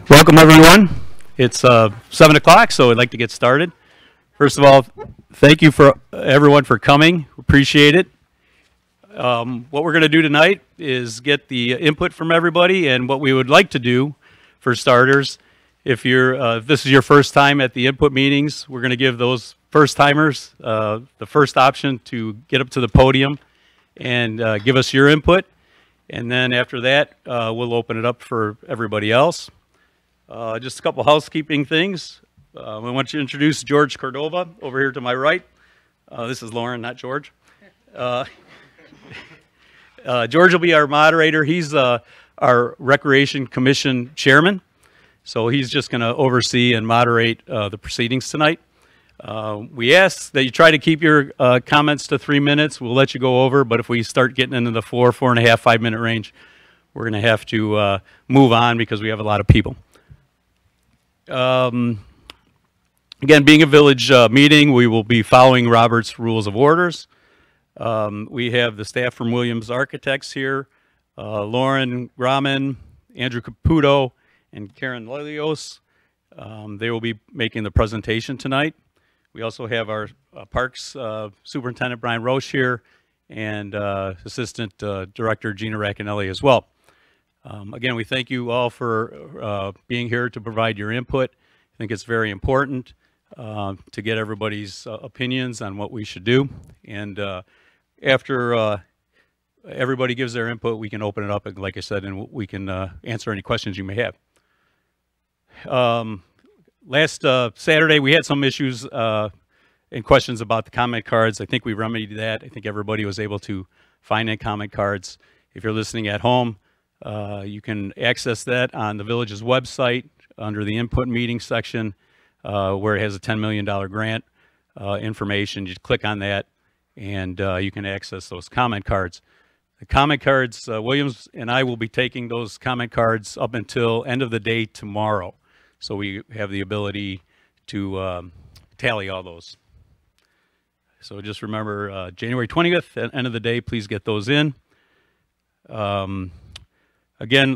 Welcome everyone. It's 7 o'clock, so I'd like to get started. First of all, thank you for everyone for coming. Appreciate it. What we're going to do tonight is get the input from everybody, and what we would like to do, for starters, if this is your first time at the input meetings, we're going to give those first timers the first option to get up to the podium and give us your input, and then after that, we'll open it up for everybody else. Just a couple housekeeping things. I want to introduce George Cordova over here to my right. This is Lauren, not George. George will be our moderator. He's our Recreation Commission chairman, so he's just going to oversee and moderate the proceedings tonight. We ask that you try to keep your comments to 3 minutes. We'll let you go over, but if we start getting into the 4.5, 5 minute range, we're going to have to move on because we have a lot of people. Again, being a village meeting, we will be following Robert's Rules of Orders. We have the staff from Williams Architects here, Lauren Graham, Andrew Caputo, and Karen Lilios. They will be making the presentation tonight. We also have our Parks Superintendent Brian Roche here and Assistant Director Gina Racanelli as well. Again, we thank you all for being here to provide your input. I think it's very important to get everybody's opinions on what we should do. And after everybody gives their input, we can open it up, like I said, and we can answer any questions you may have. Last Saturday, we had some issues and questions about the comment cards. I think we remedied that. I think everybody was able to find in comment cards. If you're listening at home, you can access that on the village's website under the input meeting section where it has a $10 million grant information. You click on that and you can access those comment cards. The comment cards, Williams and I will be taking those comment cards up until end of the day tomorrow. So we have the ability to tally all those. So just remember January 20th, at end of the day, please get those in. Again,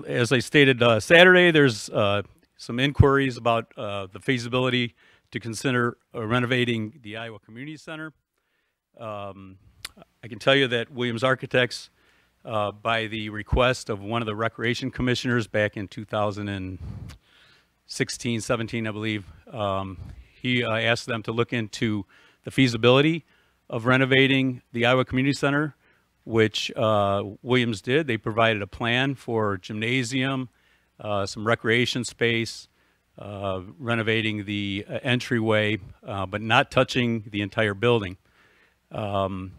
as I stated Saturday, there's some inquiries about the feasibility to consider renovating the Iowa Community Center. I can tell you that Williams Architects, by the request of one of the recreation commissioners back in 2016, 17, I believe, he asked them to look into the feasibility of renovating the Iowa Community Center, which Williams did. They provided a plan for gymnasium, some recreation space, renovating the entryway, but not touching the entire building. It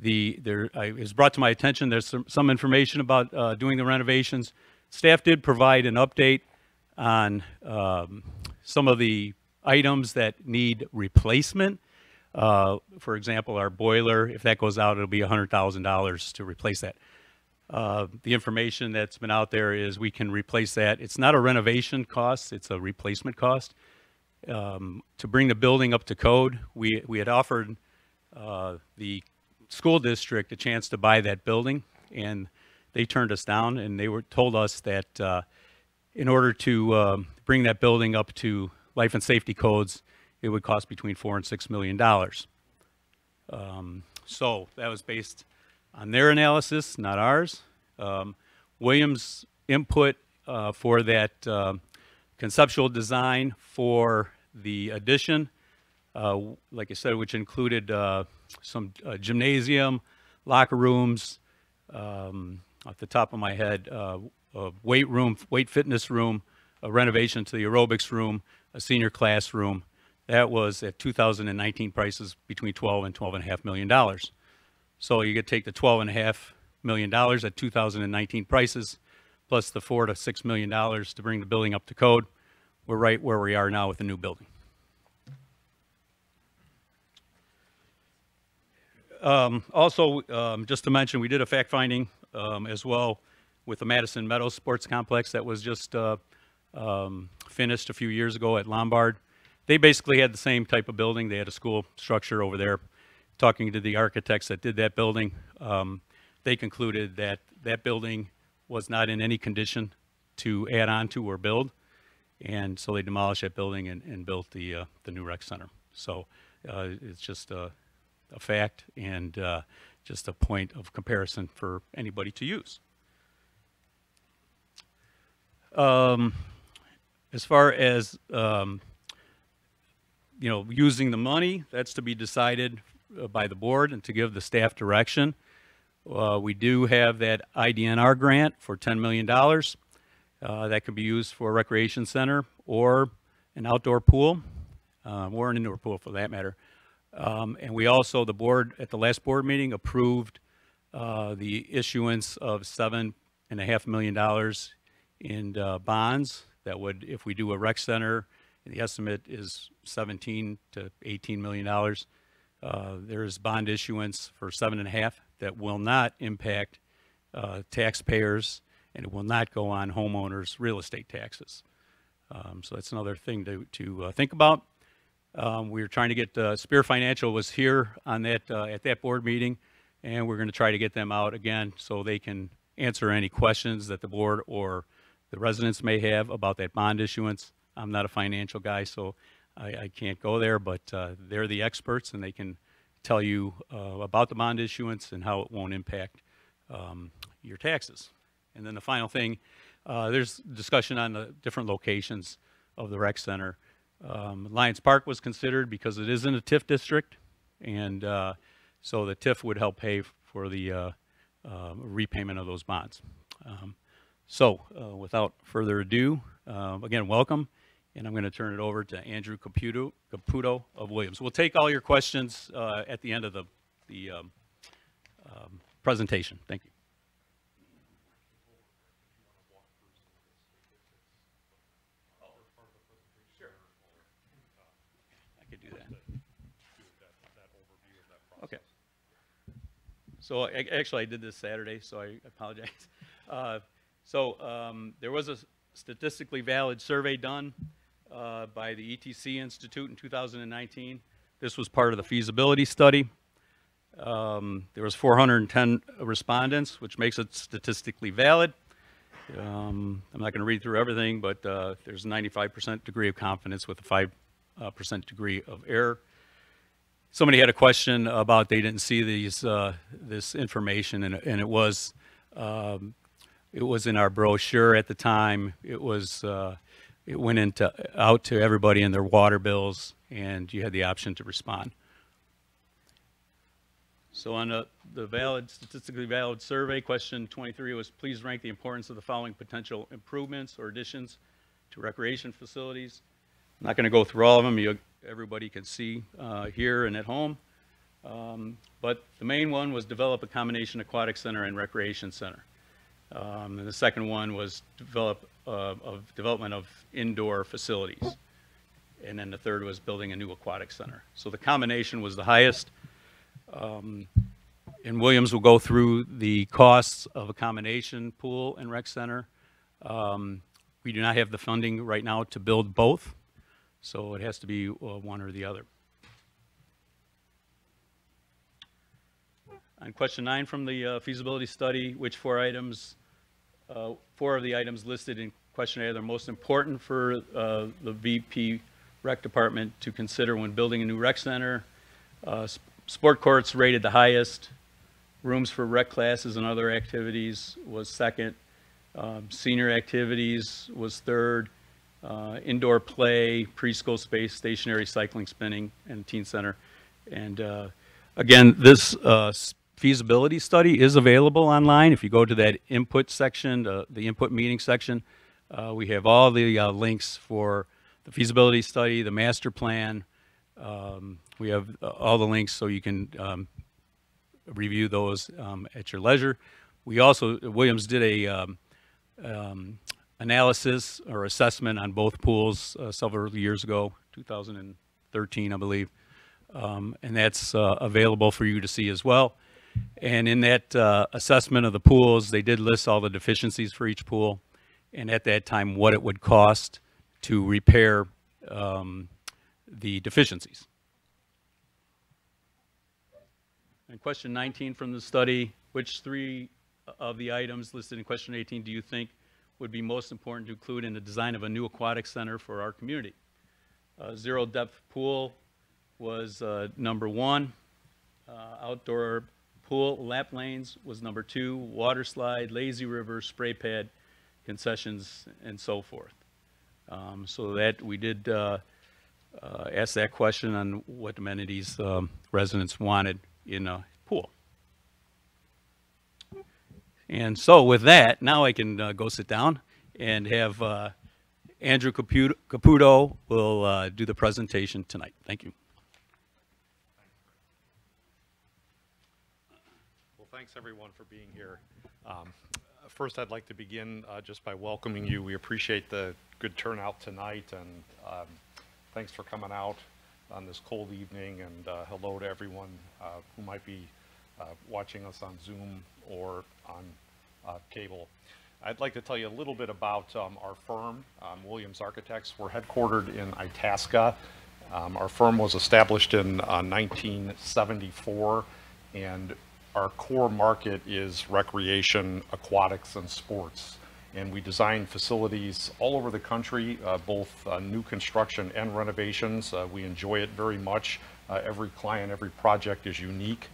was brought to my attention there's some information about doing the renovations. Staff did provide an update on some of the items that need replacement. For example, our boiler, if that goes out, it'll be $100,000 to replace that. The information that's been out there is we can replace that. It's not a renovation cost, it's a replacement cost. To bring the building up to code, we had offered the school district a chance to buy that building, and they turned us down, and they told us that in order to bring that building up to life and safety codes, it would cost between $4 and $6 million. So that was based on their analysis, not ours. Williams' input for that conceptual design for the addition, like I said, which included some gymnasium, locker rooms, off the top of my head, a weight room, weight fitness room, a renovation to the aerobics room, a senior classroom. That was at 2019 prices between $12 and $12.5 million. So you could take the $12.5 million at 2019 prices, plus the $4 to $6 million to bring the building up to code. We're right where we are now with the new building. Also, just to mention, we did a fact finding as well with the Madison Meadows Sports Complex that was just finished a few years ago at Lombard. They basically had the same type of building. They had a school structure over there. Talking to the architects that did that building, they concluded that that building was not in any condition to add on to or build, and so they demolished that building and built the new rec center. So it's just a fact and just a point of comparison for anybody to use. As far as using the money, that's to be decided by the board and to give the staff direction. We do have that IDNR grant for $10 million. That could be used for a recreation center or an outdoor pool, or an indoor pool for that matter. And we also, the board, at the last board meeting, approved the issuance of $7.5 million in bonds that would, if we do a rec center, the estimate is $17 to $18 million. There's bond issuance for 7.5 that will not impact taxpayers, and it will not go on homeowners' real estate taxes. So that's another thing to think about. We were trying to get Spear Financial was here on that at that board meeting, and we're going to try to get them out again so they can answer any questions that the board or the residents may have about that bond issuance. I'm not a financial guy, so I can't go there, but they're the experts, and they can tell you about the bond issuance and how it won't impact your taxes. And then the final thing, there's discussion on the different locations of the rec center. Lions Park was considered because it is in a TIF district, and so the TIF would help pay for the repayment of those bonds. So without further ado, again, welcome, and I'm going to turn it over to Andrew Caputo of Williams. We'll take all your questions at the end of the presentation. Thank you. Okay. So actually, I did this Saturday, so I apologize. There was a statistically valid survey done by the ETC Institute in 2019. This was part of the feasibility study. There was 410 respondents, which makes it statistically valid. I'm not going to read through everything, but there's a 95% degree of confidence with a 5% degree of error. Somebody had a question about they didn't see this information, and it was in our brochure at the time. It went out to everybody in their water bills, and you had the option to respond. So on the statistically valid survey, question 23 was, please rank the importance of the following potential improvements or additions to recreation facilities. I'm not going to go through all of them. Everybody can see here and at home. But the main one was develop a combination aquatic center and recreation center. And the second one was development of indoor facilities. And then the third was building a new aquatic center. So the combination was the highest. And Williams will go through the costs of a combination pool and rec center. We do not have the funding right now to build both, so it has to be one or the other. On question 9 from the feasibility study, which four of the items listed in question A are the most important for the VP Rec Department to consider when building a new rec center? Sport courts rated the highest. Rooms for rec classes and other activities was second. Senior activities was third. Indoor play, preschool space, stationary cycling, spinning, and teen center. And again, this feasibility study is available online. If you go to that input section, the input meeting section, we have all the links for the feasibility study, the master plan. We have all the links so you can review those at your leisure. We also, Williams did a analysis or assessment on both pools several years ago, 2013, I believe. And that's available for you to see as well. And in that assessment of the pools, they did list all the deficiencies for each pool, and at that time what it would cost to repair the deficiencies. And question 19 from the study, which three of the items listed in question 18 do you think would be most important to include in the design of a new aquatic center for our community? Zero depth pool was number 1. Outdoor pool lap lanes was number 2. Water slide, lazy river, spray pad, concessions, and so forth. So that we did ask that question on what amenities residents wanted in a pool. And so with that, now I can go sit down and have Andrew Caputo will do the presentation tonight. Thank you. Well, thanks everyone for being here. First, I'd like to begin just by welcoming you. We appreciate the good turnout tonight, and thanks for coming out on this cold evening, and hello to everyone who might be watching us on Zoom or on cable. I'd like to tell you a little bit about our firm, Williams Architects. We're headquartered in Itasca. Our firm was established in 1974, and our core market is recreation, aquatics, and sports. And we design facilities all over the country, both new construction and renovations. We enjoy it very much. Every client, every project is unique.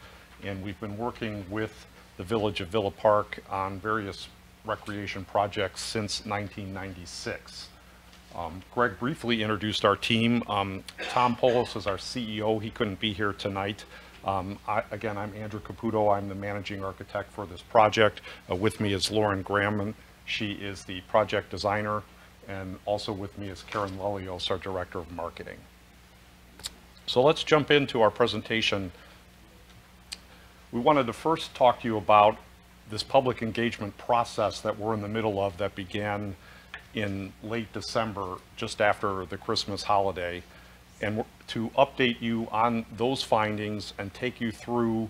And we've been working with the Village of Villa Park on various recreation projects since 1996. Greg briefly introduced our team. Tom Polis is our CEO. He couldn't be here tonight. Again, I'm Andrew Caputo. I'm the managing architect for this project. With me is Lauren Graham. She is the project designer. And also with me is Karen Lelios, our director of marketing. So let's jump into our presentation. We wanted to first talk to you about this public engagement process that we're in the middle of that began in late December, just after the Christmas holiday, and to update you on those findings and take you through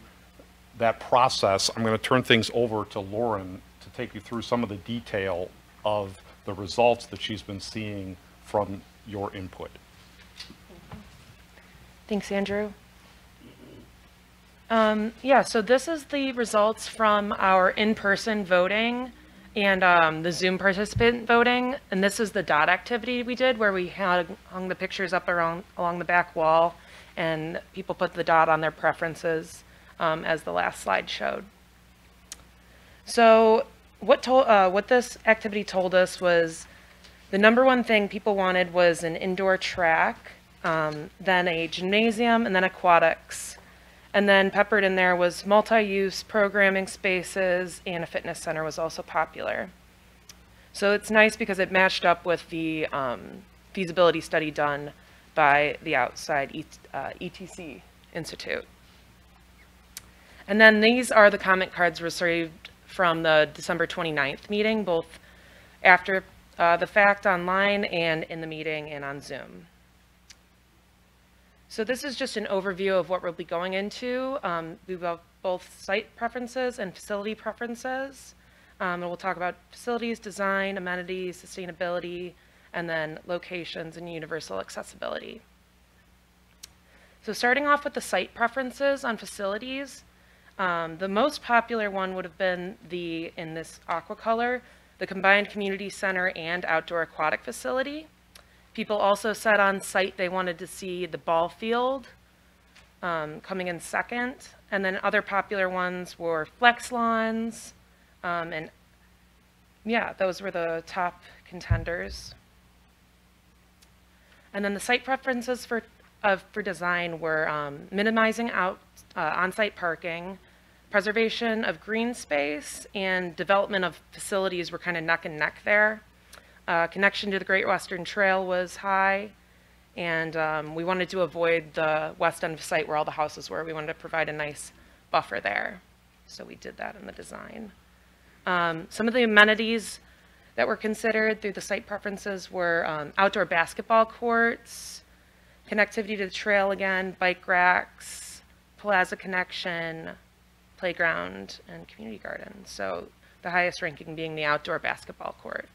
that process. I'm going to turn things over to Lauren to take you through some of the detail of the results that she's been seeing from your input. Thanks, Andrew. Yeah, so this is the results from our in-person voting and the Zoom participant voting. And this is the dot activity we did where we hung the pictures up along the back wall and people put the dot on their preferences as the last slide showed. So what this activity told us was the #1 thing people wanted was an indoor track, then a gymnasium, and then aquatics. And then peppered in there was multi-use programming spaces, and a fitness center was also popular. So it's nice because it matched up with the feasibility study done by the outside ETC Institute. And then these are the comment cards received from the December 29th meeting, both after the fact online and in the meeting and on Zoom. So this is just an overview of what we'll be going into. We have both site preferences and facility preferences. And we'll talk about facilities, design, amenities, sustainability, and then locations and universal accessibility. So starting off with the site preferences on facilities, the most popular one would have been in this aqua color, the combined community center and outdoor aquatic facility. People also said on site they wanted to see the ball field coming in second. And then other popular ones were flex lawns. And yeah, those were the top contenders. And then the site preferences for design were minimizing on-site parking, preservation of green space, and development of facilities were kind of neck and neck there. Connection to the Great Western Trail was high, and we wanted to avoid the west end of site where all the houses were. We wanted to provide a nice buffer there, so we did that in the design. Some of the amenities that were considered through the site preferences were outdoor basketball courts, connectivity to the trail again, bike racks, plaza connection, playground, and community garden. So the highest ranking being the outdoor basketball court.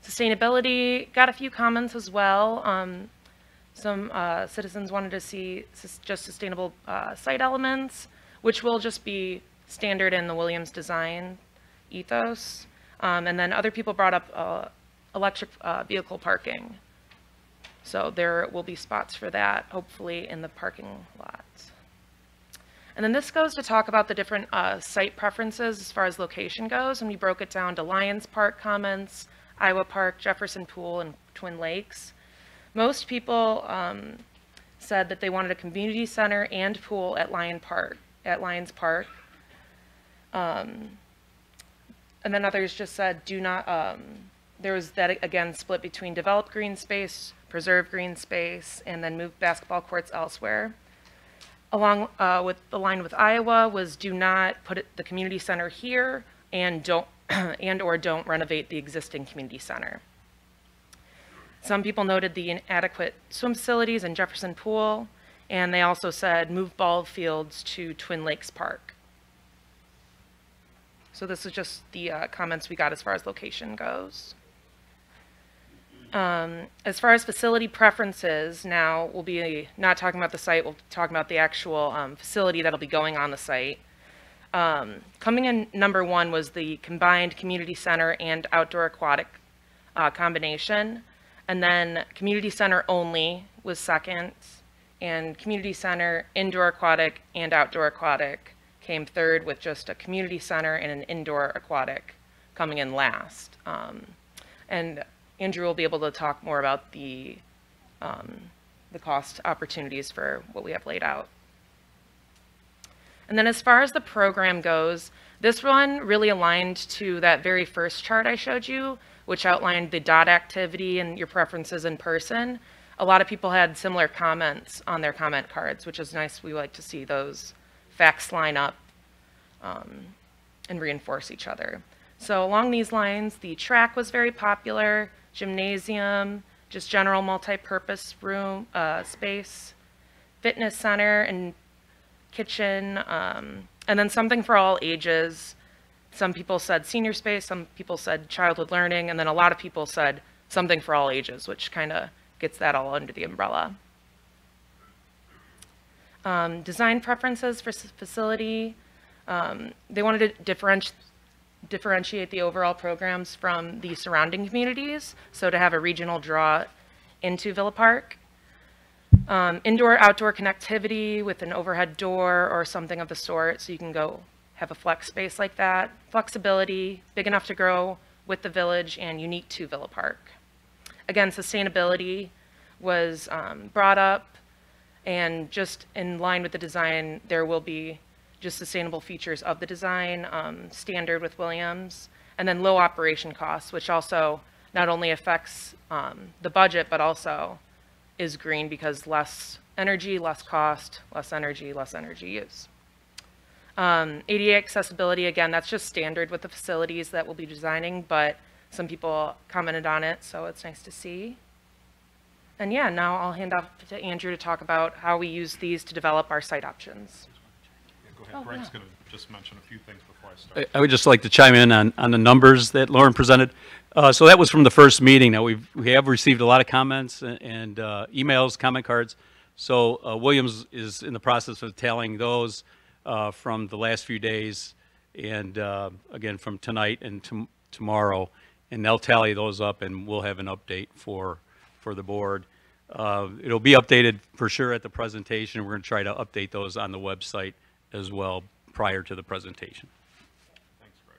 Sustainability got a few comments as well. Some citizens wanted to see just sustainable site elements, which will just be standard in the Williams design ethos. And then other people brought up electric vehicle parking. So there will be spots for that, hopefully, in the parking lot. And then this goes to talk about the different site preferences as far as location goes, and we broke it down to Lions Park comments, Iowa Park, Jefferson Pool, and Twin Lakes. Most people said that they wanted a community center and pool at Lions Park. And then others just said do not, there was that again split between develop green space, preserve green space, and then move basketball courts elsewhere. Along with the line with Iowa was do not put the community center here and don't or don't renovate the existing community center. Some people noted the inadequate swim facilities in Jefferson Pool, and they also said move ball fields to Twin Lakes Park. So this is just the comments we got as far as location goes. As far as facility preferences, now we'll be not talking about the site, we'll be talking about the actual facility that'll be going on the site. Coming in number one was the combined community center and outdoor aquatic combination. And then community center only was second, and community center, indoor aquatic, and outdoor aquatic came third, with just a community center and an indoor aquatic coming in last. And Andrew will be able to talk more about the cost opportunities for what we have laid out. And then as far as the program goes, this one really aligned to that very first chart I showed you, which outlined the dot activity and your preferences in person. A lot of people had similar comments on their comment cards, which is nice. We like to see those facts line up and reinforce each other. So along these lines, the track was very popular, gymnasium, just general multi-purpose room space, fitness center and kitchen, and then something for all ages. Some people said senior space, some people said childhood learning, and then a lot of people said something for all ages, which kind of gets that all under the umbrella. Design preferences for facility. They wanted to differentiate the overall programs from the surrounding communities, so to have a regional draw into Villa Park. Indoor-outdoor connectivity with an overhead door or something of the sort, so you can go have a flex space like that. Flexibility, big enough to grow with the village and unique to Villa Park. Again, sustainability was brought up, and just in line with the design, there will be just sustainable features of the design, standard with Williams, and then low operation costs, which also not only affects the budget, but also is green because less energy, less cost, less energy use. ADA accessibility, again, that's just standard with the facilities that we'll be designing, but some people commented on it, so it's nice to see. And yeah, now I'll hand off to Andrew to talk about how we use these to develop our site options. Go ahead. Greg's going to just mention a few things before I start. I would just like to chime in on the numbers that Lauren presented. So that was from the first meeting. Now we have received a lot of comments and emails, comment cards. So Williams is in the process of tallying those from the last few days, and again from tonight and tomorrow, and they'll tally those up, and we'll have an update for the board. It'll be updated for sure at the presentation. We're going to try to update those on the website as well prior to the presentation. Thanks, Greg.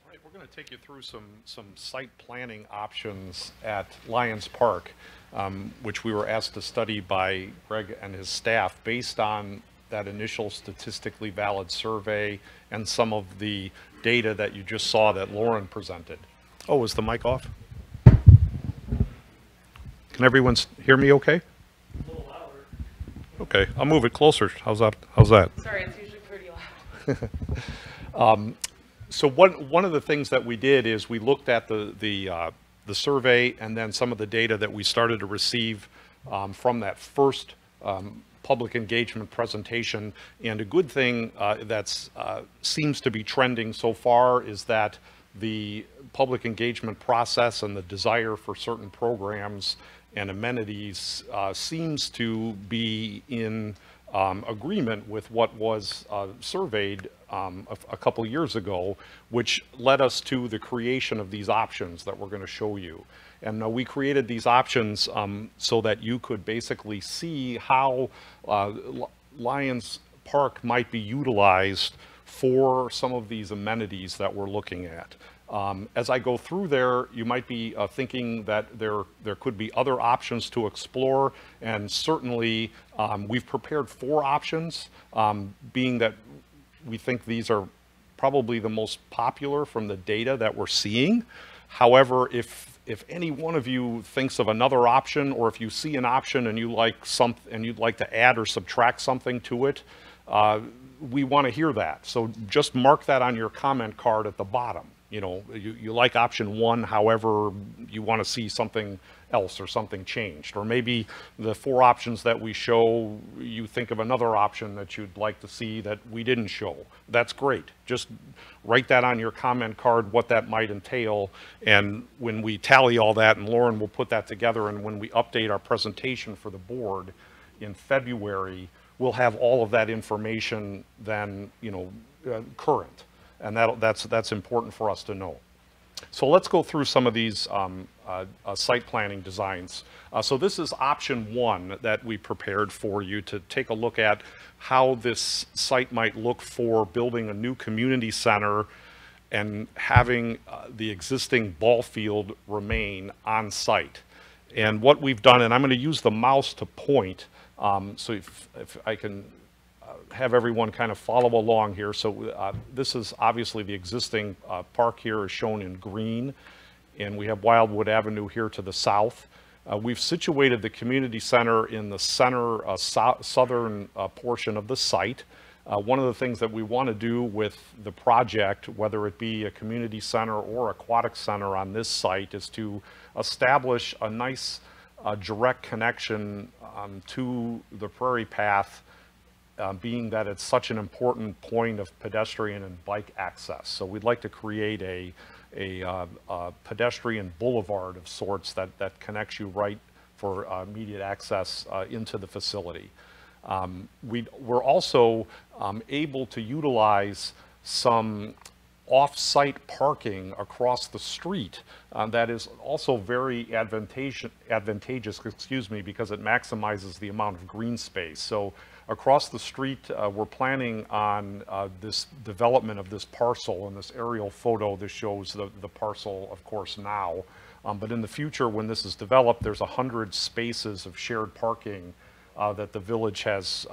All right, we're going to take you through some site planning options at Lions Park, which we were asked to study by Greg and his staff based on that initial statistically valid survey and some of the data that you just saw that Lauren presented. Oh, is the mic off? Can everyone hear me okay? A little louder. Okay, I'll move it closer. How's that? Sorry, it's usually pretty loud. So one of the things that we did is we looked at the survey and then some of the data that we started to receive from that first public engagement presentation. And a good thing that seems to be trending so far is that the public engagement process and the desire for certain programs and amenities seems to be in agreement with what was surveyed a couple years ago, which led us to the creation of these options that we're going to show you. And we created these options so that you could basically see how Lions Park might be utilized for some of these amenities that we're looking at. As I go through there, you might be thinking that there could be other options to explore, and certainly we've prepared 4 options, being that we think these are probably the most popular from the data that we're seeing. However, if any one of you thinks of another option, or if you see an option and you'd like to add or subtract something to it, we want to hear that. So just mark that on your comment card at the bottom. You know, you like option 1, however, you want to see something else or something changed. Or maybe the 4 options that we show, you think of another option that you'd like to see that we didn't show. That's great. Just write that on your comment card, what that might entail. And when we tally all that, and Lauren will put that together, and when we update our presentation for the board in February, we'll have all of that information then, you know, current. And that's important for us to know. So let's go through some of these site planning designs. So this is option 1 that we prepared for you to take a look at how this site might look for building a new community center and having the existing ball field remain on site. And what we've done, and I'm going to use the mouse to point, so if I can have everyone kind of follow along here. So this is obviously the existing park here is shown in green, and we have Wildwood Avenue here to the south. We've situated the community center in the center southern portion of the site. One of the things that we want to do with the project, whether it be a community center or aquatic center on this site, is to establish a nice direct connection to the Prairie Path, being that it's such an important point of pedestrian and bike access. So we'd like to create a pedestrian boulevard of sorts that connects you right for immediate access into the facility. We're also able to utilize some off-site parking across the street that is also very advantageous, because it maximizes the amount of green space. So across the street, we're planning on this development of this parcel. In this aerial photo, this shows the parcel, of course, now. But in the future, when this is developed, there's 100 spaces of shared parking that the village has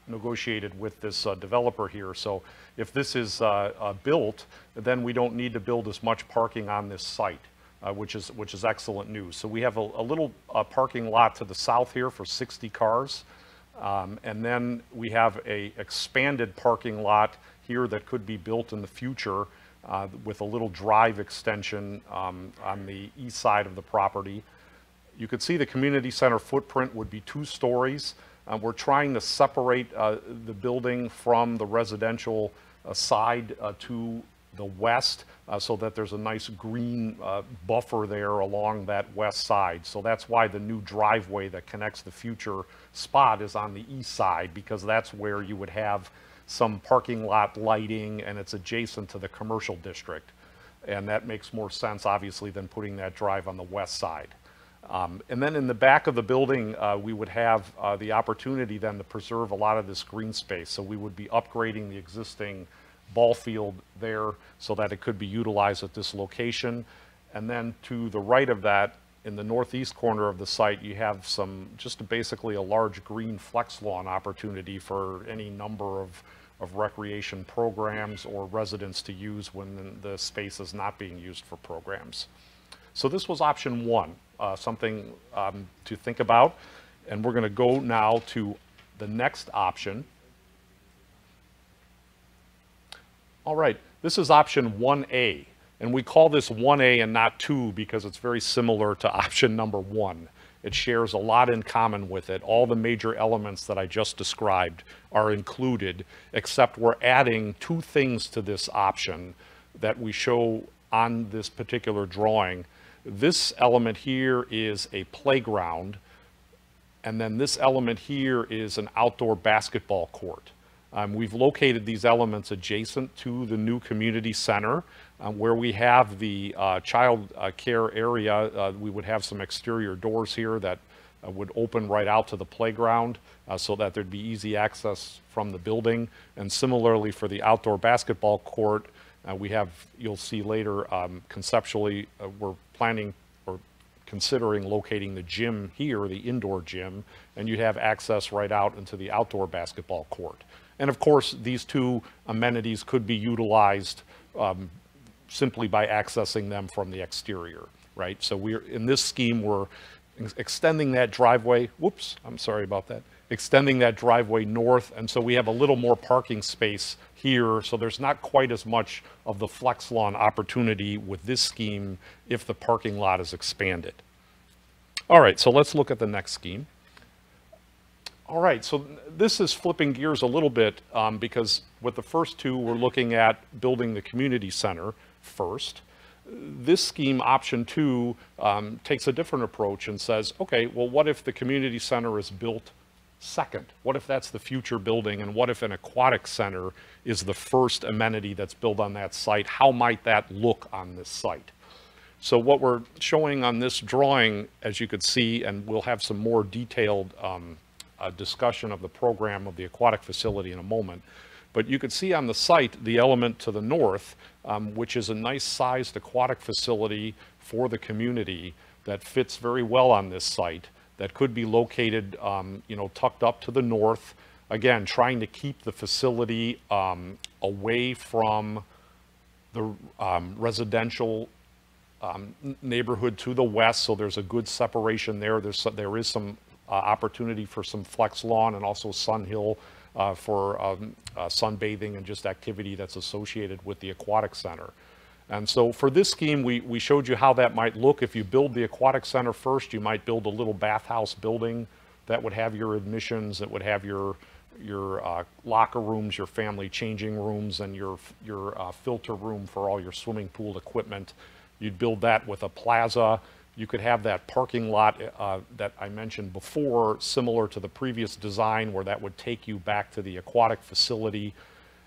negotiated with this developer here. So if this is built, then we don't need to build as much parking on this site, which is excellent news. So we have a little parking lot to the south here for 60 cars. And then we have a expanded parking lot here that could be built in the future with a little drive extension on the east side of the property. You could see the community center footprint would be 2 stories. We're trying to separate the building from the residential side to the west so that there's a nice green buffer there along that west side. So that's why the new driveway that connects the future spot is on the east side, because that's where you would have some parking lot lighting, and it's adjacent to the commercial district. And that makes more sense, obviously, than putting that drive on the west side. And then in the back of the building, we would have the opportunity then to preserve a lot of this green space. So we would be upgrading the existing ball field there so that it could be utilized at this location. And then to the right of that, in the northeast corner of the site, you have just basically a large green flex lawn opportunity for any number of recreation programs or residents to use when the space is not being used for programs. So this was option 1, something to think about. And we're going to go now to the next option. All right, this is option 1A. And we call this 1A and not 2 because it's very similar to option number 1. It shares a lot in common with it. All the major elements that I just described are included, except we're adding 2 things to this option that we show on this particular drawing. This element here is a playground, and then this element here is an outdoor basketball court. We've located these elements adjacent to the new community center, where we have the child care area. We would have some exterior doors here that would open right out to the playground, so that there'd be easy access from the building. And similarly for the outdoor basketball court, we have, you'll see later, conceptually, we're planning or considering locating the gym here, the indoor gym, and you'd have access right out into the outdoor basketball court. And of course, these two amenities could be utilized simply by accessing them from the exterior, right? So we're, in this scheme, we're extending that driveway, whoops, I'm sorry about that, extending that driveway north, and so we have a little more parking space here, so there's not quite as much of the flex lawn opportunity with this scheme if the parking lot is expanded. All right, so let's look at the next scheme. All right, so this is flipping gears a little bit because with the first two, we're looking at building the community center first. This scheme, option 2, takes a different approach and says, okay, well, what if the community center is built second? What if that's the future building, and what if an aquatic center is the first amenity that's built on that site? How might that look on this site? So what we're showing on this drawing, as you could see, and we'll have some more detailed discussion of the program of the aquatic facility in a moment, but you could see on the site the element to the north, which is a nice sized aquatic facility for the community that fits very well on this site, that could be located, you know, tucked up to the north. Again, trying to keep the facility away from the residential neighborhood to the west, so there's a good separation there. There is some opportunity for some flex lawn and also sun hill for sunbathing and just activity that's associated with the aquatic center. And so for this scheme, we showed you how that might look. If you build the aquatic center first, you might build a little bathhouse building that would have your admissions, that would have your locker rooms, your family changing rooms, and your filter room for all your swimming pool equipment. You'd build that with a plaza. You could have that parking lot that I mentioned before, similar to the previous design, where that would take you back to the aquatic facility.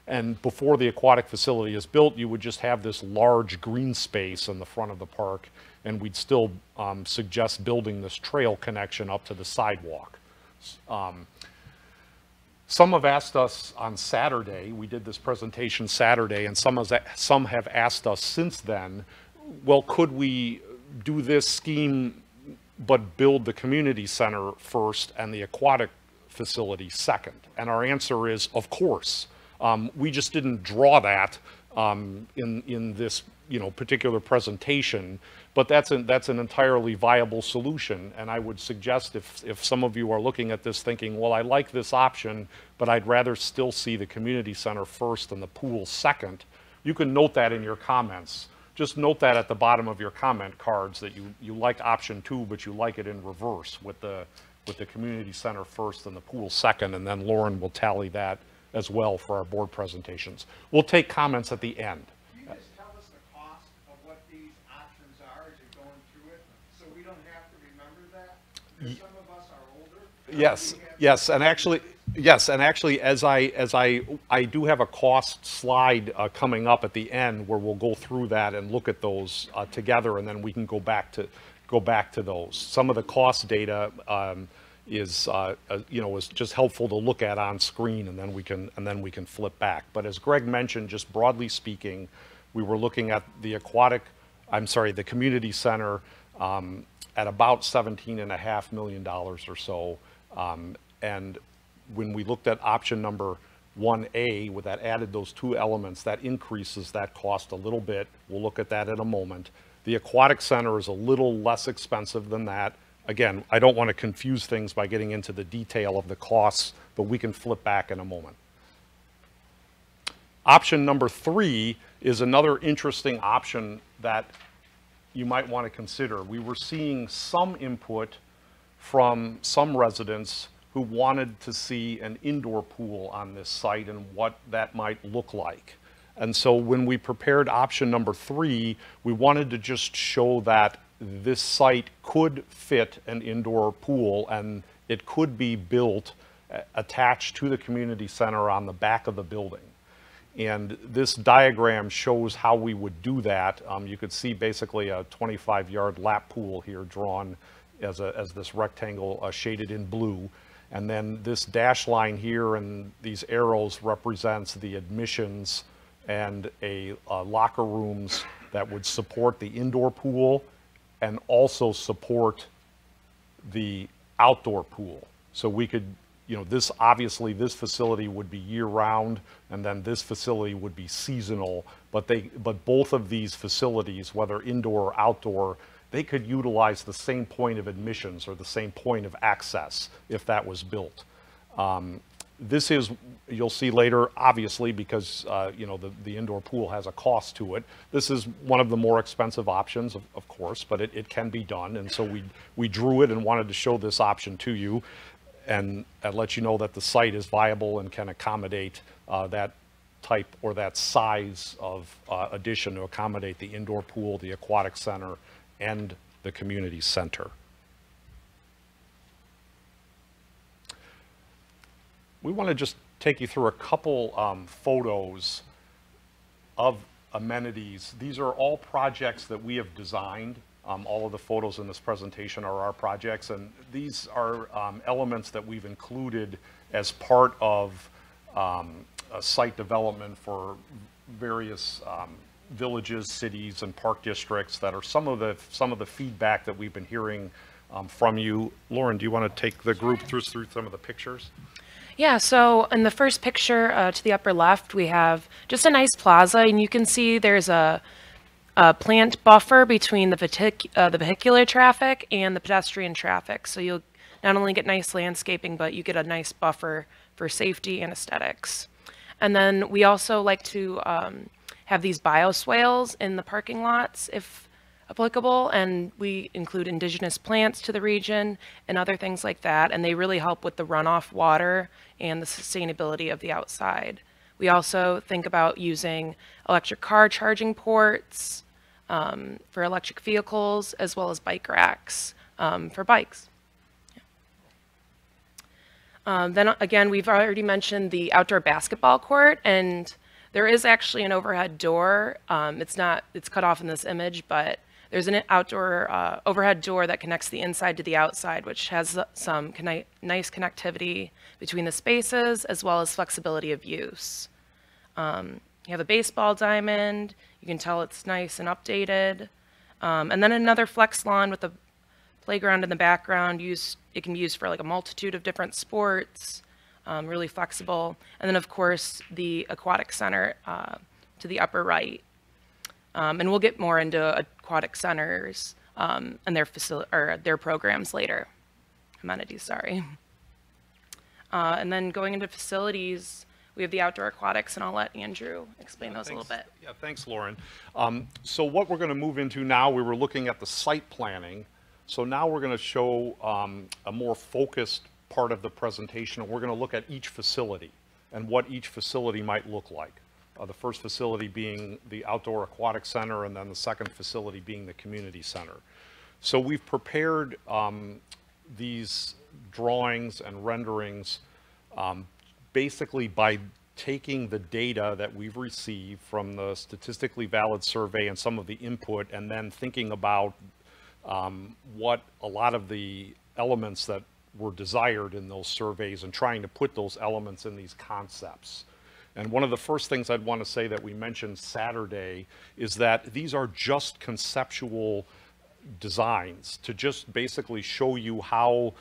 And before the aquatic facility is built, you would just have this large green space in the front of the park, and we'd still suggest building this trail connection up to the sidewalk. Some have asked us on Saturday, we did this presentation Saturday, and some have asked us since then, well, could we do this scheme but build the community center first and the aquatic facility second? And our answer is, of course. We just didn't draw that in this, you know, particular presentation, but that's an entirely viable solution. And I would suggest if some of you are looking at this thinking, well, I like this option, but I'd rather still see the community center first and the pool second, you can note that in your comments. Just note that at the bottom of your comment cards that you like option 2, but you like it in reverse with the community center first and the pool second, and then Lauren will tally that as well for our board presentations. We'll take comments at the end. Can you just tell us the cost of what these options are as you're going through it, so we don't have to remember that? Because some of us are older. Yes, and actually, as I do have a cost slide coming up at the end where we'll go through that and look at those together, and then we can go back to those. Some of the cost data is just helpful to look at on screen, and then we can flip back. But as Greg mentioned, just broadly speaking, we were looking at the the community center at about $17.5 million or so, and when we looked at option number 1A, with that added those two elements, that increases that cost a little bit. We'll look at that in a moment. The aquatic center is a little less expensive than that. Again, I don't want to confuse things by getting into the detail of the costs, but we can flip back in a moment. Option number 3 is another interesting option that you might want to consider. We were seeing some input from some residents who wanted to see an indoor pool on this site and what that might look like. And so when we prepared option number 3, we wanted to just show that this site could fit an indoor pool, and it could be built attached to the community center on the back of the building. And this diagram shows how we would do that. You could see basically a 25-yard lap pool here drawn as this rectangle shaded in blue. And then this dash line here and these arrows represents the admissions and a locker rooms that would support the indoor pool and also support the outdoor pool. So we could, you know, this obviously this facility would be year round, and then this facility would be seasonal, but both of these facilities, whether indoor or outdoor, they could utilize the same point of admissions or the same point of access if that was built. This is, you'll see later, obviously, because you know, the indoor pool has a cost to it. This is one of the more expensive options, of course, but it can be done. And so we drew it and wanted to show this option to you and let you know that the site is viable and can accommodate that type or that size of addition to accommodate the indoor pool, the aquatic center, and the community center. We want to just take you through a couple photos of amenities. These are all projects that we have designed. All of the photos in this presentation are our projects, and these are elements that we've included as part of a site development for various villages, cities, and park districts that are some of the feedback that we've been hearing from you. Lauren, do you want to take the group through some of the pictures? Yeah, so in the first picture to the upper left, we have just a nice plaza, and you can see there's a plant buffer between the vehicular traffic and the pedestrian traffic. So you'll not only get nice landscaping, but you get a nice buffer for safety and aesthetics. And then we also like to have these bioswales in the parking lots, if applicable, and we include indigenous plants to the region and other things like that, and they really help with the runoff water and the sustainability of the outside. We also think about using electric car charging ports for electric vehicles, as well as bike racks for bikes. Then again, we've already mentioned the outdoor basketball court, and there is actually an overhead door. It's cut off in this image, but there's an outdoor overhead door that connects the inside to the outside, which has some nice connectivity between the spaces, as well as flexibility of use. You have a baseball diamond. You can tell it's nice and updated. And then another flex lawn with a playground in the background. It can be used for like a multitude of different sports, really flexible. And then, of course, the Aquatic Center to the upper right. And we'll get more into aquatic centers and their programs later. Amenities, sorry. And then going into facilities, we have the outdoor aquatics, and I'll let Andrew explain those a little bit. Yeah, thanks, Lauren. So what we're going to move into now, we were looking at the site planning. So now we're going to show a more focused part of the presentation, and we're going to look at each facility and what each facility might look like. The first facility being the Outdoor Aquatic Center, and then the second facility being the Community Center. So we've prepared these drawings and renderings basically by taking the data that we've received from the statistically valid survey and some of the input, and then thinking about what a lot of the elements that were desired in those surveys and trying to put those elements in these concepts. And one of the first things I'd want to say that we mentioned Saturday is that these are just conceptual designs to just basically show you how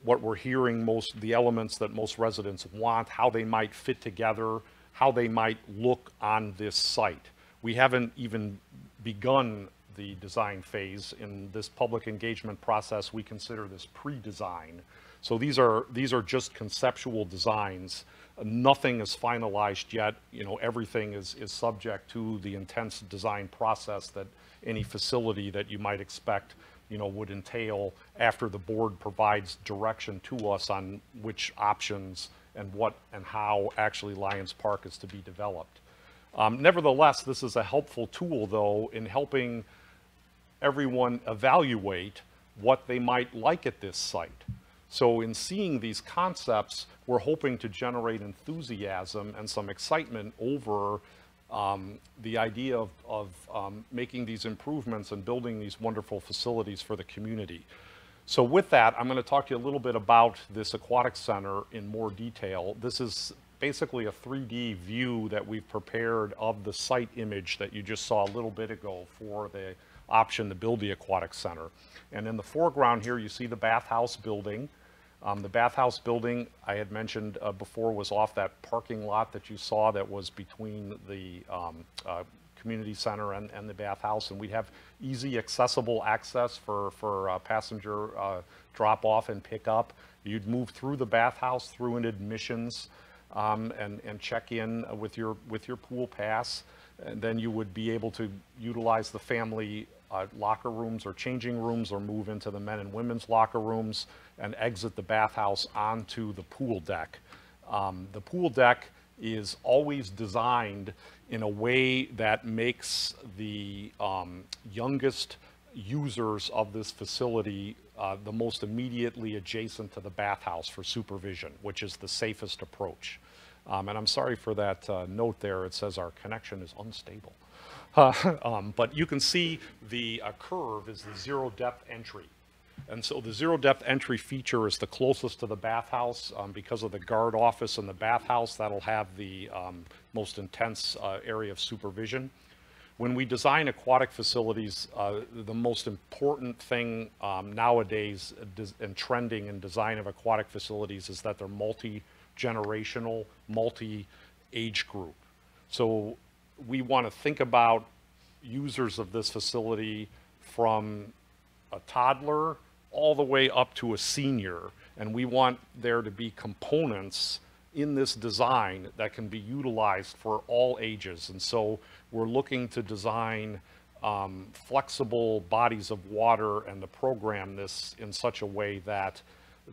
what we're hearing, the elements that most residents want, how they might fit together, how they might look on this site. We haven't even begun the design phase. In this public engagement process, we consider this pre-design. So these are just conceptual designs. Nothing is finalized yet. You know, everything is subject to the intense design process that any facility that you might expect, you know, would entail after the board provides direction to us on which options and what and how actually Lions Park is to be developed. Nevertheless, this is a helpful tool, though, in helping everyone evaluate what they might like at this site. So in seeing these concepts, we're hoping to generate enthusiasm and some excitement over the idea of making these improvements and building these wonderful facilities for the community. So with that, I'm going to talk to you a little bit about this Aquatic Center in more detail. This is basically a 3D view that we've prepared of the site image that you just saw a little bit ago for the option to build the Aquatic Center. And in the foreground here, you see the bathhouse building. The bathhouse building, I had mentioned before, was off that parking lot that you saw that was between the community center and the bathhouse. And we have easy, accessible access for passenger drop-off and pick-up. You'd move through the bathhouse, through an admissions, and check in with your pool pass. And then you would be able to utilize the family locker rooms or changing rooms, or move into the men and women's locker rooms and exit the bathhouse onto the pool deck. The pool deck is always designed in a way that makes the youngest users of this facility the most immediately adjacent to the bathhouse for supervision, which is the safest approach. And I'm sorry for that note there. It says our connection is unstable. But you can see the curve is the zero depth entry. And so the zero depth entry feature is the closest to the bathhouse because of the guard office in the bathhouse. That'll have the most intense area of supervision. When we design aquatic facilities, the most important thing nowadays and trending in design of aquatic facilities is that they're multi-generational, multi-age group. So we want to think about users of this facility from a toddler all the way up to a senior, and we want there to be components in this design that can be utilized for all ages. And so we're looking to design flexible bodies of water and to program this in such a way that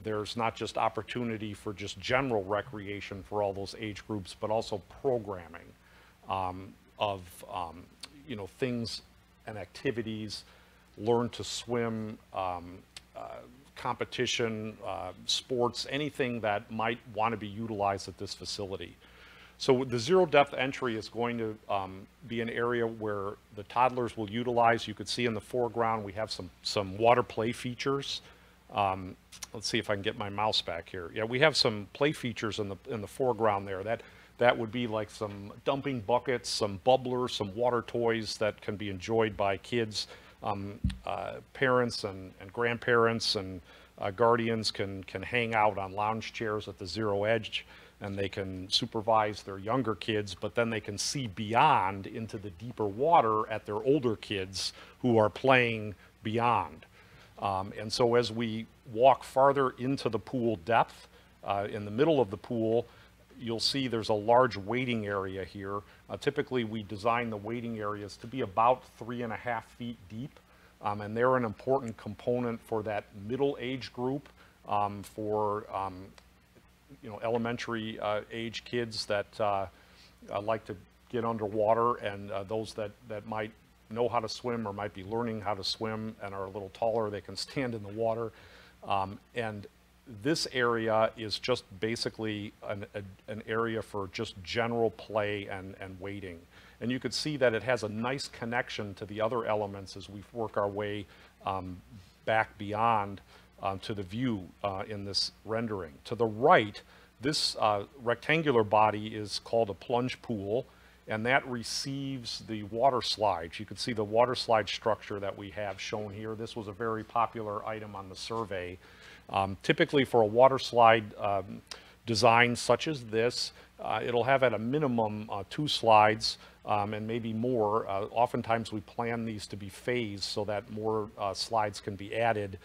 there's not just opportunity for just general recreation for all those age groups, but also programming of you know, things and activities, learn to swim, competition, sports, anything that might want to be utilized at this facility. So the zero depth entry is going to be an area where the toddlers will utilize. You could see in the foreground we have some water play features. Let's see if I can get my mouse back here. Yeah, we have some play features in the foreground there. That would be like some dumping buckets, some bubblers, some water toys that can be enjoyed by kids. Parents and grandparents and guardians can hang out on lounge chairs at the zero edge, and they can supervise their younger kids, but then they can see beyond into the deeper water at their older kids who are playing beyond. And so as we walk farther into the pool depth, in the middle of the pool, you'll see there's a large waiting area here. Typically, we design the waiting areas to be about 3.5 feet deep, and they're an important component for that middle age group, for you know, elementary age kids that like to get underwater, and those that might know how to swim or might be learning how to swim and are a little taller, they can stand in the water. And this area is just basically an area for just general play and wading. And you could see that it has a nice connection to the other elements as we work our way back beyond to the view in this rendering. To the right, this rectangular body is called a plunge pool, and that receives the water slides. You can see the water slide structure that we have shown here. This was a very popular item on the survey. Typically for a water slide design such as this, it'll have at a minimum 2 slides and maybe more. Oftentimes we plan these to be phased so that more slides can be added.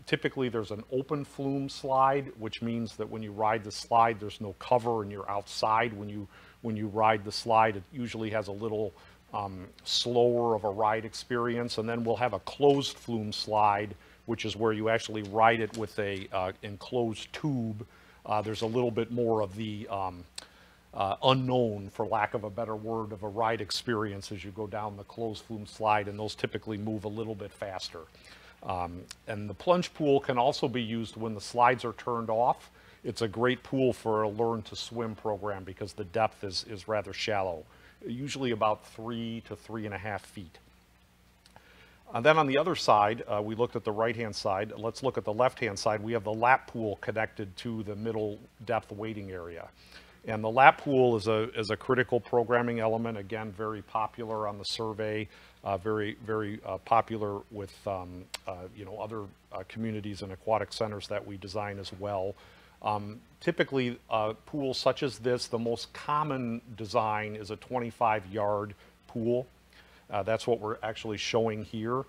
Typically there's an open flume slide, which means that when you ride the slide, there's no cover and you're outside when you ride the slide. It usually has a little slower of a ride experience. And then we'll have a closed flume slide, which is where you actually ride it with a enclosed tube. There's a little bit more of the unknown, for lack of a better word, of a ride experience as you go down the closed flume slide, and those typically move a little bit faster. And the plunge pool can also be used when the slides are turned off. It's a great pool for a learn to swim program because the depth is rather shallow, usually about 3 to 3.5 feet. And then on the other side, we looked at the right-hand side. Let's look at the left-hand side. We have the lap pool connected to the middle depth waiting area. And the lap pool is a critical programming element, again, very popular on the survey, very popular with other communities and aquatic centers that we design as well. Typically, pools such as this, the most common design is a 25-yard pool. That's what we're actually showing here.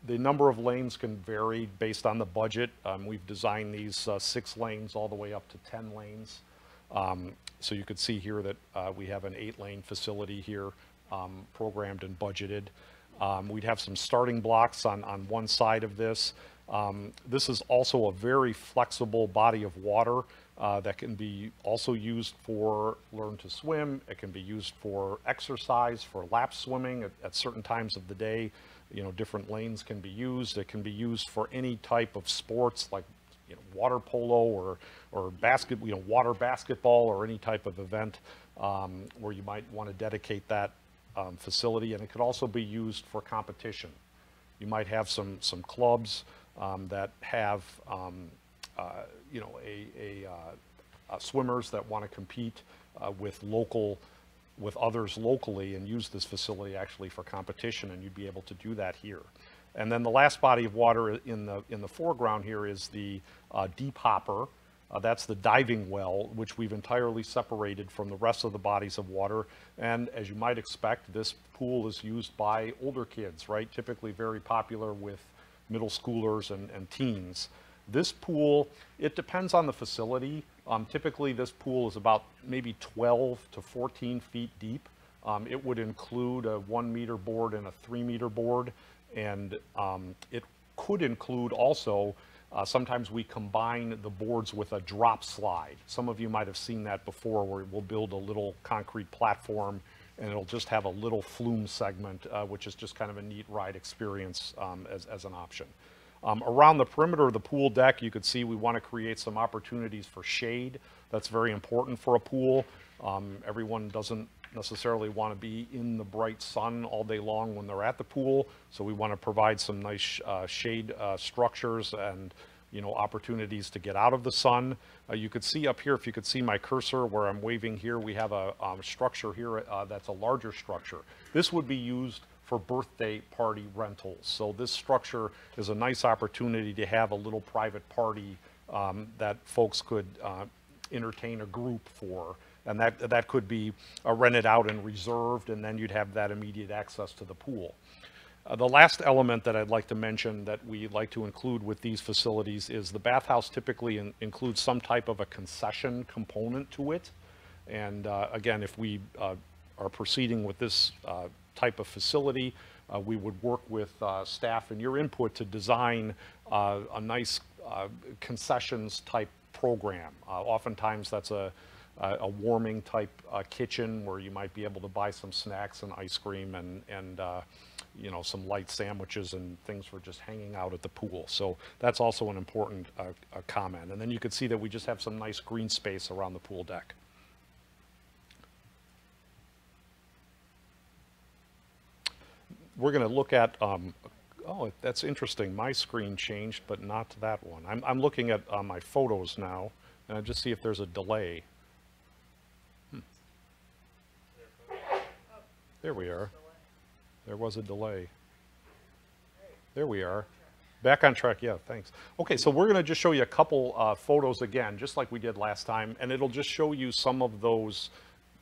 The number of lanes can vary based on the budget. We've designed these 6 lanes all the way up to 10 lanes. So you could see here that we have an 8-lane facility here programmed and budgeted. We'd have some starting blocks on one side of this. This is also a very flexible body of water that can be also used for learn to swim. It can be used for exercise, for lap swimming at certain times of the day. Different lanes can be used. It can be used for any type of sports like water polo or water basketball or any type of event where you might want to dedicate that facility. And it could also be used for competition. You might have some clubs that have swimmers that want to compete with others locally and use this facility actually for competition, and you'd be able to do that here. And then the last body of water in the foreground here is the deep hopper. That's the diving well, which we've entirely separated from the rest of the bodies of water. And as you might expect, this pool is used by older kids, right? Typically very popular with middle schoolers and teens. This pool, it depends on the facility. Typically this pool is about maybe 12 to 14 feet deep. It would include a 1-meter board and a 3-meter board. And it could include also, sometimes we combine the boards with a drop slide. Some of you might have seen that before, where we'll build a little concrete platform and it'll just have a little flume segment, which is just kind of a neat ride experience as an option. Around the perimeter of the pool deck, you could see we want to create some opportunities for shade. That's very important for a pool. Everyone doesn't necessarily want to be in the bright sun all day long when they're at the pool, so we want to provide some nice shade structures and opportunities to get out of the sun. You could see up here, if you could see my cursor where I'm waving here, we have a structure here that's a larger structure. This would be used for birthday party rentals. So this structure is a nice opportunity to have a little private party that folks could entertain a group for. And that could be rented out and reserved, and then you'd have that immediate access to the pool. The last element that I'd like to mention that we like to include with these facilities is the bathhouse typically includes some type of a concession component to it. And again, if we are proceeding with this type of facility, we would work with staff and your input to design a nice concessions type program. Oftentimes that's a warming type kitchen where you might be able to buy some snacks and ice cream and some light sandwiches and things for just hanging out at the pool. So that's also an important comment. And then you can see that we just have some nice green space around the pool deck. We're going to look at, oh, that's interesting. My screen changed, but not that one. I'm looking at my photos now, and I just see if there's a delay. There we are. There was a delay. There we are. Back on track, yeah, thanks. Okay, so we're going to just show you a couple photos again, just like we did last time, and it'll just show you some of those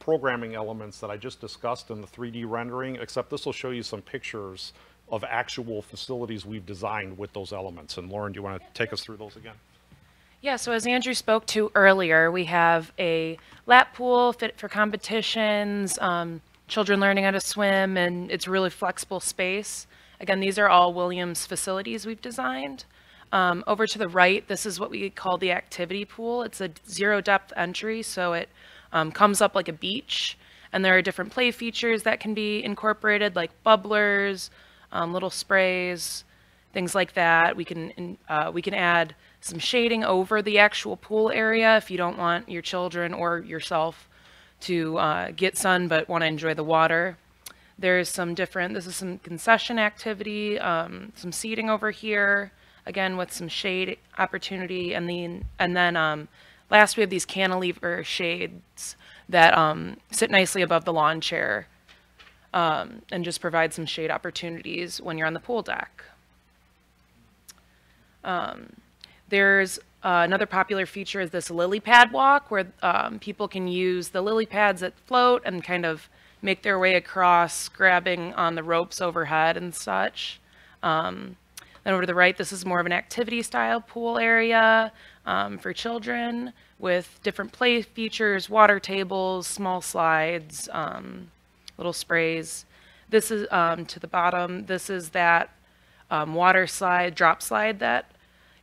programming elements that I just discussed in the 3D rendering, except this will show you some pictures of actual facilities we've designed with those elements. And Lauren, do you want to take us through those again? Yeah, so as Andrew spoke to earlier, we have a lap pool fit for competitions, children learning how to swim, and it's a really flexible space. Again, these are all Williams facilities we've designed. Over to the right, this is what we call the activity pool. It's a zero depth entry, so it comes up like a beach. And there are different play features that can be incorporated, like bubblers, little sprays, things like that. We can add some shading over the actual pool area if you don't want your children or yourself to get sun but want to enjoy the water. There's some different, this is some concession activity, some seating over here, again with some shade opportunity, and then last we have these cantilever shades that sit nicely above the lawn chair and just provide some shade opportunities when you're on the pool deck. There's another popular feature is this lily pad walk, where people can use the lily pads that float and kind of make their way across, grabbing on the ropes overhead and such. Then over to the right, this is more of an activity style pool area for children with different play features, water tables, small slides, little sprays. This is to the bottom, this is that water slide, drop slide that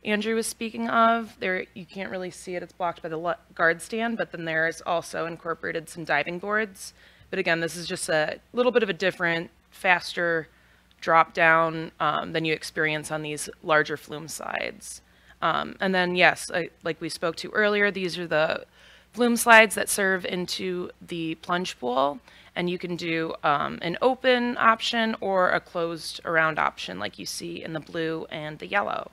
Andrew was speaking of. There, you can't really see it, it's blocked by the guard stand, but then there's also incorporated some diving boards. But again, this is just a little bit of a different, faster drop down than you experience on these larger flume slides. And then yes, like we spoke to earlier, these are the flume slides that serve into the plunge pool, and you can do an open option or a closed around option like you see in the blue and the yellow.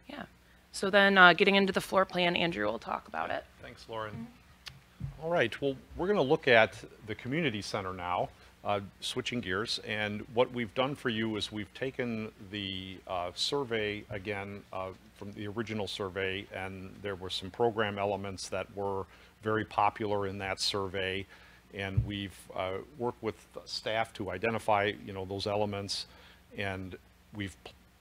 Yeah, so then getting into the floor plan, Andrew will talk about it. Thanks, Lauren. All right, well, we're going to look at the community center now, switching gears, and what we've done for you is we've taken the survey again from the original survey, and there were some program elements that were very popular in that survey, and we've worked with staff to identify, you know, those elements, and we've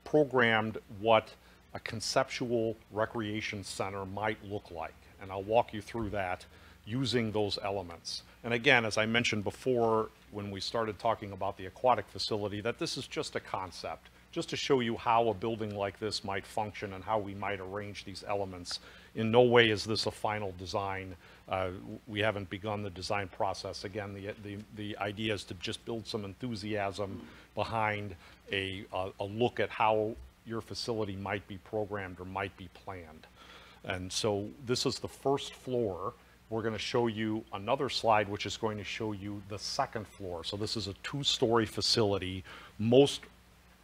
programmed what a conceptual recreation center might look like, and I'll walk you through that using those elements. And again, as I mentioned before when we started talking about the aquatic facility, that this is just a concept, just to show you how a building like this might function and how we might arrange these elements. In no way is this a final design. We haven't begun the design process. Again, the idea is to just build some enthusiasm behind a look at how your facility might be programmed or might be planned. And so this is the first floor. We're going to show you another slide which is going to show you the second floor. So this is a two-story facility. Most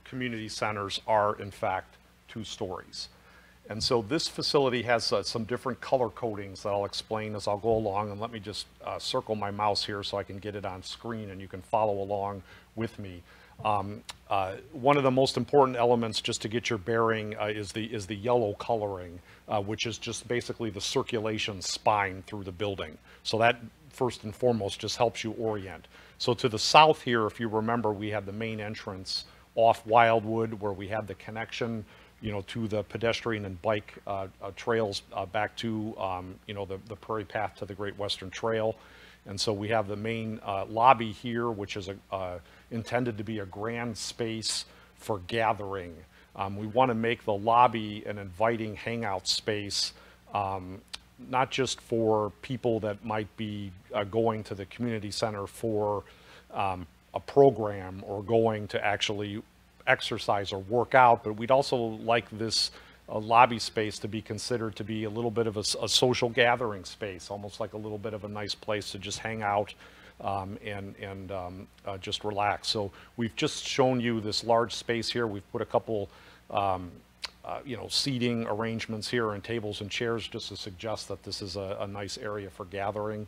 community centers are in fact 2 stories. And so this facility has some different color codings that I'll explain as I'll go along, and let me just circle my mouse here so I can get it on screen and you can follow along with me. One of the most important elements, just to get your bearing, is the yellow coloring, which is just basically the circulation spine through the building. So that first and foremost just helps you orient. So to the south here, if you remember, we had the main entrance off Wildwood, where we had the connection, you know, to the pedestrian and bike trails back to, you know, the Prairie Path to the Great Western Trail. And so we have the main lobby here, which is intended to be a grand space for gathering. We want to make the lobby an inviting hangout space, not just for people that might be going to the community center for a program or going to actually exercise or work out, but we'd also like this lobby space to be considered to be a little bit of a social gathering space, almost like a little bit of a nice place to just hang out and just relax. So we've just shown you this large space here. We've put a couple you know, seating arrangements here and tables and chairs just to suggest that this is a nice area for gathering.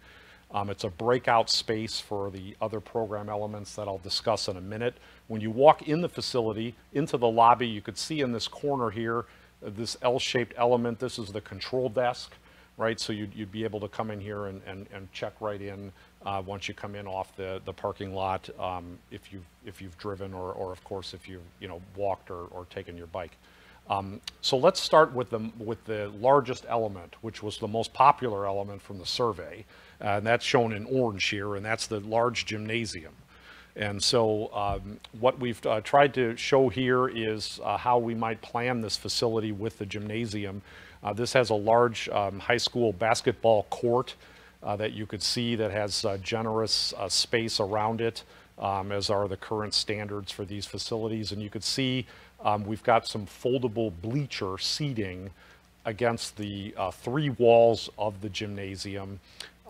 It's a breakout space for the other program elements that I'll discuss in a minute. When you walk in the facility, into the lobby, you could see in this corner here, this L-shaped element. This is the control desk, right? So you'd be able to come in here and check right in once you come in off the parking lot, if you've driven or of course if you've, you know, walked or taken your bike. So let's start with the largest element, which was the most popular element from the survey, and that's shown in orange here, and that's the large gymnasium. And so what we've tried to show here is how we might plan this facility with the gymnasium. This has a large high school basketball court that you could see that has generous space around it, as are the current standards for these facilities. And you could see we've got some foldable bleacher seating against the 3 walls of the gymnasium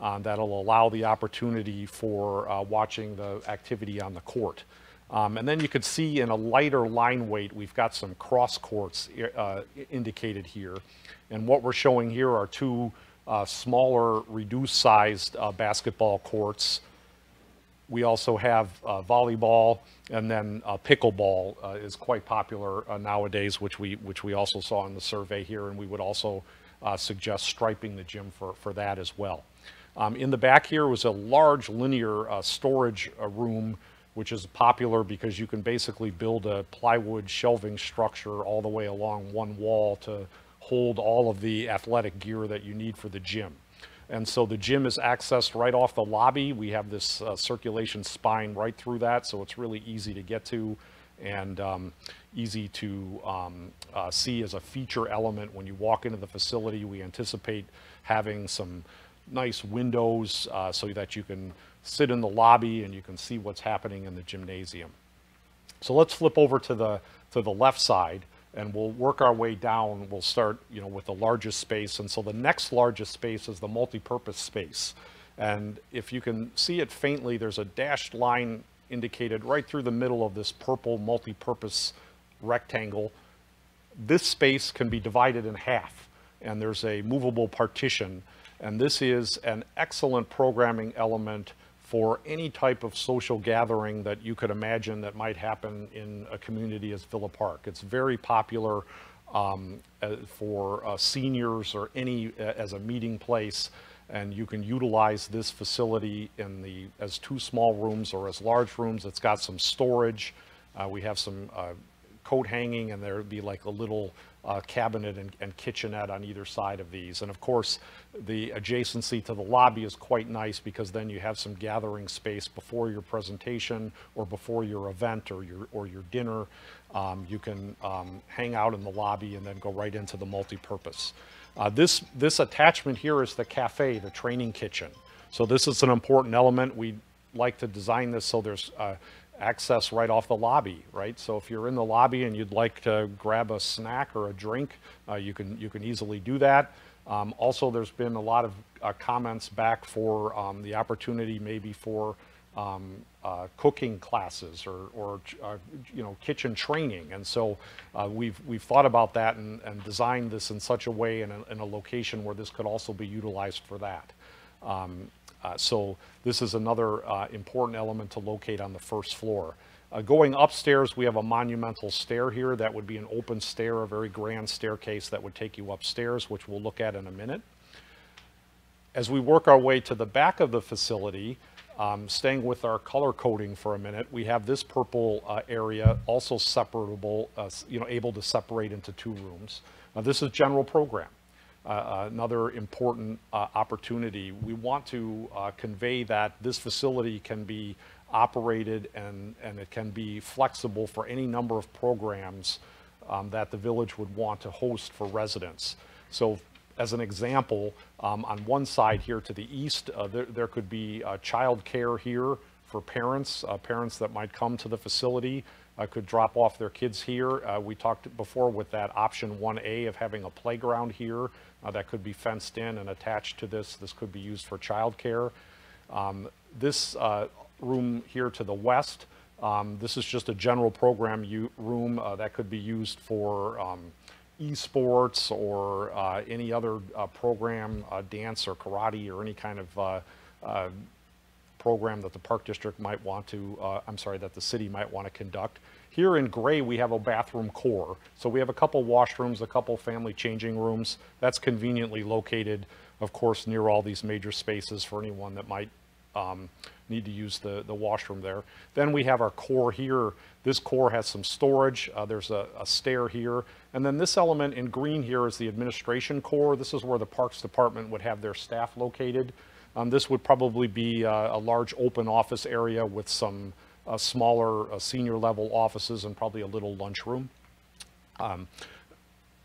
that'll allow the opportunity for watching the activity on the court. And then you could see in a lighter line weight, we've got some cross courts indicated here. And what we're showing here are 2 smaller, reduced sized basketball courts. We also have volleyball, and then pickleball is quite popular nowadays, which we also saw in the survey here, and we would also suggest striping the gym for that as well. In the back here was a large linear storage room, which is popular because you can basically build a plywood shelving structure all the way along one wall to hold all of the athletic gear that you need for the gym. And so the gym is accessed right off the lobby. We have this circulation spine right through that, so it's really easy to get to and easy to see as a feature element when you walk into the facility. We anticipate having some nice windows so that you can sit in the lobby and you can see what's happening in the gymnasium. So let's flip over to the left side, and we'll work our way down. We'll start, with the largest space. And so the next largest space is the multi-purpose space. And if you can see it faintly, there's a dashed line indicated right through the middle of this purple multi-purpose rectangle. This space can be divided in half, and there's a movable partition. And this is an excellent programming element for any type of social gathering that you could imagine that might happen in a community as Villa Park. It's very popular for seniors or any as a meeting place, and you can utilize this facility as 2 small rooms or as large rooms. It's got some storage. We have some coat hanging, and there would be like a little cabinet and kitchenette on either side of these. And of course, the adjacency to the lobby is quite nice because then you have some gathering space before your presentation or before your event or your dinner. You can hang out in the lobby and then go right into the multi-purpose. This attachment here is the cafe, the training kitchen. So this is an important element. We like to design this so there's access right off the lobby, right? So if you're in the lobby and you'd like to grab a snack or a drink, you can easily do that. Also, there's been a lot of comments back for the opportunity maybe for cooking classes or kitchen training. And so we've thought about that and designed this in such a way in a location where this could also be utilized for that. So this is another important element to locate on the first floor. Going upstairs, we have a monumental stair here. That would be an open stair, a very grand staircase that would take you upstairs, which we'll look at in a minute. As we work our way to the back of the facility, staying with our color coding for a minute, we have this purple area also separable, able to separate into 2 rooms. This is general program. Another important opportunity. We want to convey that this facility can be operated and it can be flexible for any number of programs that the village would want to host for residents. So as an example, on one side here to the east, there could be child care here for parents, parents that might come to the facility. Could drop off their kids here. We talked before with that option 1A of having a playground here that could be fenced in and attached to this. This could be used for childcare. This room here to the west, this is just a general program room that could be used for esports or any other program, dance or karate or any kind of program that the Park District might want to, that the city might want to conduct. Here in gray, we have a bathroom core. So we have a couple washrooms, a couple family changing rooms. That's conveniently located, of course, near all these major spaces for anyone that might need to use the washroom there. Then we have our core here. This core has some storage. There's a stair here. And then this element in green here is the administration core. This is where the Parks Department would have their staff located. This would probably be a large open office area with some smaller senior level offices and probably a little lunchroom.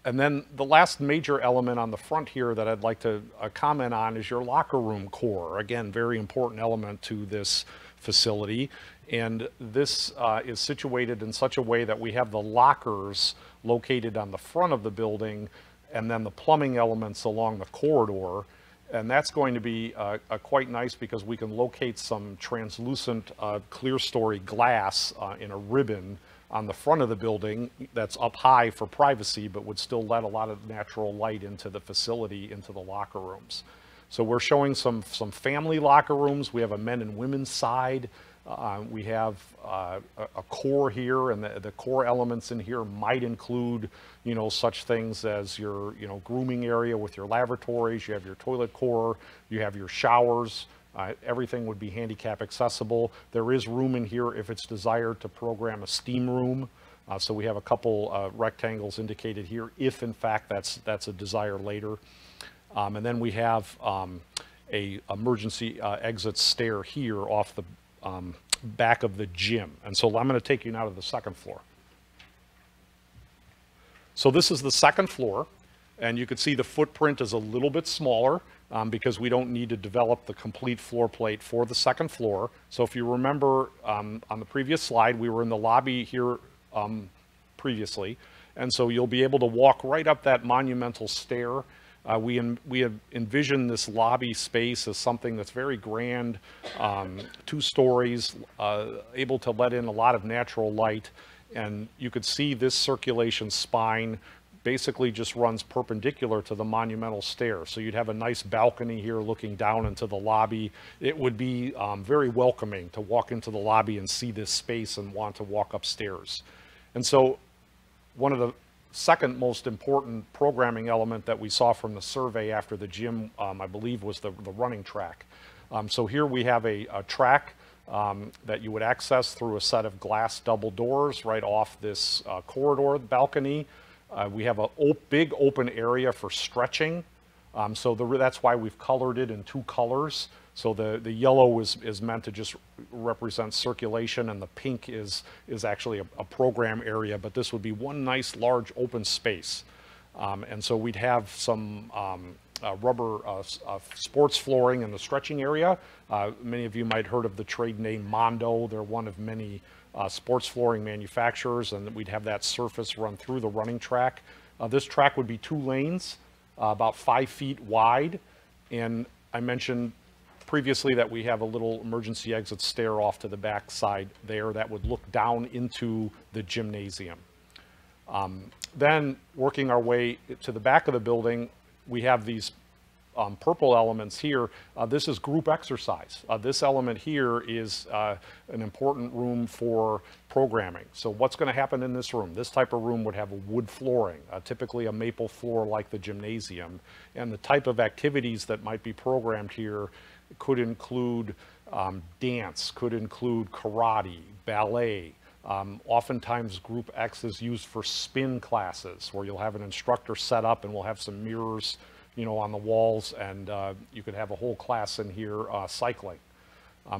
And then the last major element on the front here that I'd like to comment on is your locker room core. Again, very important element to this facility. And this is situated in such a way that we have the lockers located on the front of the building and then the plumbing elements along the corridor. And that's going to be quite nice because we can locate some translucent clear story glass in a ribbon on the front of the building that's up high for privacy, but would still let a lot of natural light into the facility, into the locker rooms. So we're showing some family locker rooms. We have a men and women's side. We have a core here, and the core elements in here might include, you know, such things as your, you know, grooming area with your lavatories. You have your toilet core. You have your showers. Everything would be handicap accessible. There is room in here if it's desired to program a steam room. So we have a couple rectangles indicated here if in fact that's a desire later. And then we have a emergency exit stair here off the back of the gym. And so I'm going to take you now to the second floor. So this is the second floor, and you can see the footprint is a little bit smaller because we don't need to develop the complete floor plate for the second floor. So if you remember on the previous slide, we were in the lobby here previously, and so you'll be able to walk right up that monumental stair. We have envisioned this lobby space as something that's very grand, 2 stories, able to let in a lot of natural light. And you could see this circulation spine basically just runs perpendicular to the monumental stair. So you'd have a nice balcony here looking down into the lobby. It would be very welcoming to walk into the lobby and see this space and want to walk upstairs. And so one of the second most important programming element that we saw from the survey after the gym, I believe, was the running track. So here we have a track that you would access through a set of glass double doors right off this corridor balcony. We have a big open area for stretching. So that's why we've colored it in 2 colors. So the yellow is meant to just represent circulation, and the pink is actually a program area, but this would be one nice large open space. And so we'd have some rubber sports flooring in the stretching area. Many of you might heard of the trade name Mondo. They're one of many sports flooring manufacturers, and we'd have that surface run through the running track. This track would be 2 lanes, about 5 feet wide, and I mentioned previously that we have a little emergency exit stair off to the back side there that would look down into the gymnasium. Then working our way to the back of the building, we have these purple elements here. This is group exercise. This element here is an important room for programming. So what's going to happen in this room? This type of room would have a wood flooring, typically a maple floor like the gymnasium. And the type of activities that might be programmed here could include dance, could include karate, ballet. Oftentimes group X is used for spin classes where you'll have an instructor set up and we'll have some mirrors, you know, on the walls, and you could have a whole class in here cycling.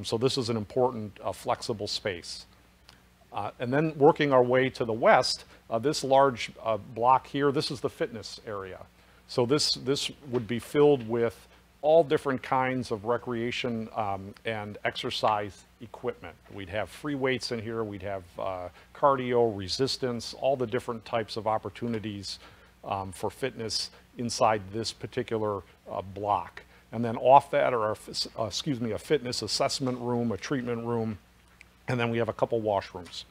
So this is an important flexible space. And then working our way to the west, this large block here, this is the fitness area. So this would be filled with all different kinds of recreation and exercise equipment. We'd have free weights in here, we'd have cardio, resistance, all the different types of opportunities for fitness inside this particular block. And then off that are, a fitness assessment room, a treatment room, and then we have a couple washrooms.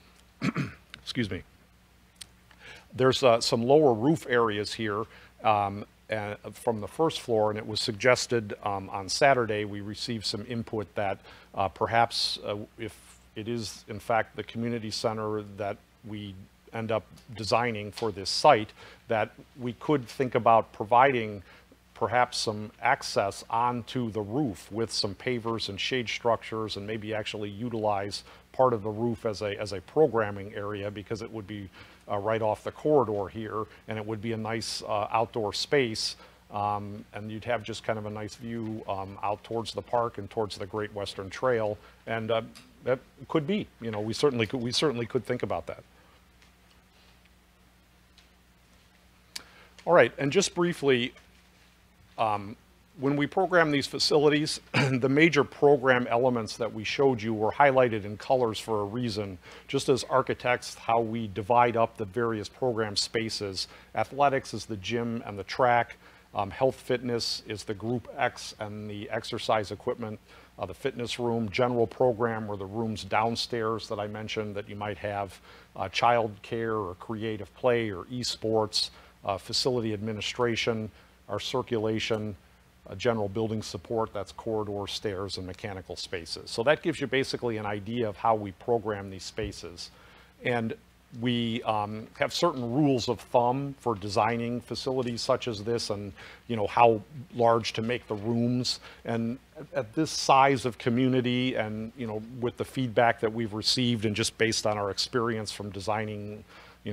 Excuse me. There's some lower roof areas here from the first floor, and it was suggested on Saturday, we received some input that perhaps if it is in fact the community center that we end up designing for this site, that we could think about providing perhaps some access onto the roof with some pavers and shade structures, and maybe actually utilize part of the roof as a programming area, because it would be right off the corridor here, and it would be a nice outdoor space, and you'd have just kind of a nice view out towards the park and towards the Great Western Trail, and that could be, you know, we certainly could think about that. All right, and just briefly, when we program these facilities, the major program elements that we showed you were highlighted in colors for a reason. Just as architects, how we divide up the various program spaces. Athletics is the gym and the track. Health fitness is the group X and the exercise equipment. The fitness room, general program, or the rooms downstairs that I mentioned that you might have child care or creative play or esports, facility administration, our circulation, general building support, that's corridor, stairs, and mechanical spaces. So that gives you basically an idea of how we program these spaces. And we have certain rules of thumb for designing facilities such as this, and how large to make the rooms. And at this size of community, and with the feedback that we've received, and just based on our experience from designing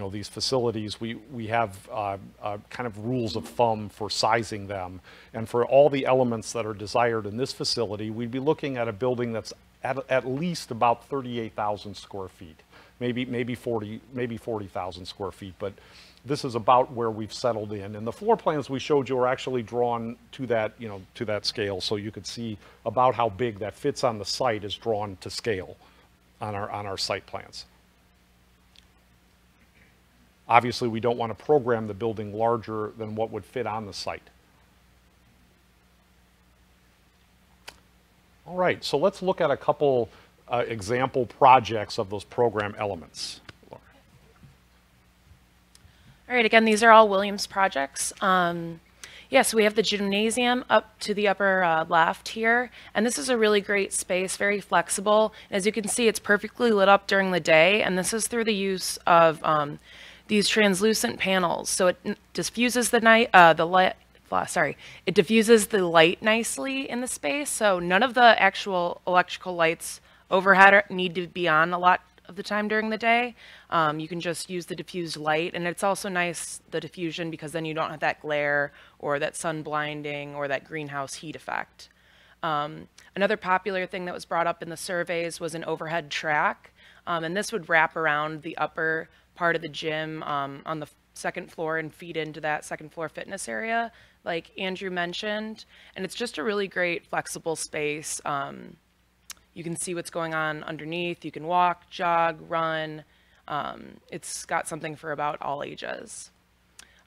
these facilities, we have kind of rules of thumb for sizing them. And for all the elements that are desired in this facility, we'd be looking at a building that's at least about 38,000 square feet, maybe 40,000 square feet, but this is about where we've settled in. And the floor plans we showed you are actually drawn to that, to that scale, so you could see about how big that fits on the site is drawn to scale on our site plans. Obviously, we don't want to program the building larger than what would fit on the site. All right, so let's look at a couple example projects of those program elements. All right, again, these are all Williams projects. So we have the gymnasium up to the upper left here, and this is a really great space, very flexible. As you can see, it's perfectly lit up during the day, and this is through the use of these translucent panels. So it diffuses it diffuses the light nicely in the space. So none of the actual electrical lights overhead need to be on a lot of the time during the day. You can just use the diffused light, and it's also nice, the diffusion, because then you don't have that glare or that sun blinding or that greenhouse heat effect. Another popular thing that was brought up in the surveys was an overhead track, and this would wrap around the upper part of the gym on the second floor and feed into that second floor fitness area, like Andrew mentioned. And it's just a really great flexible space. You can see what's going on underneath. You can walk, jog, run. It's got something for about all ages.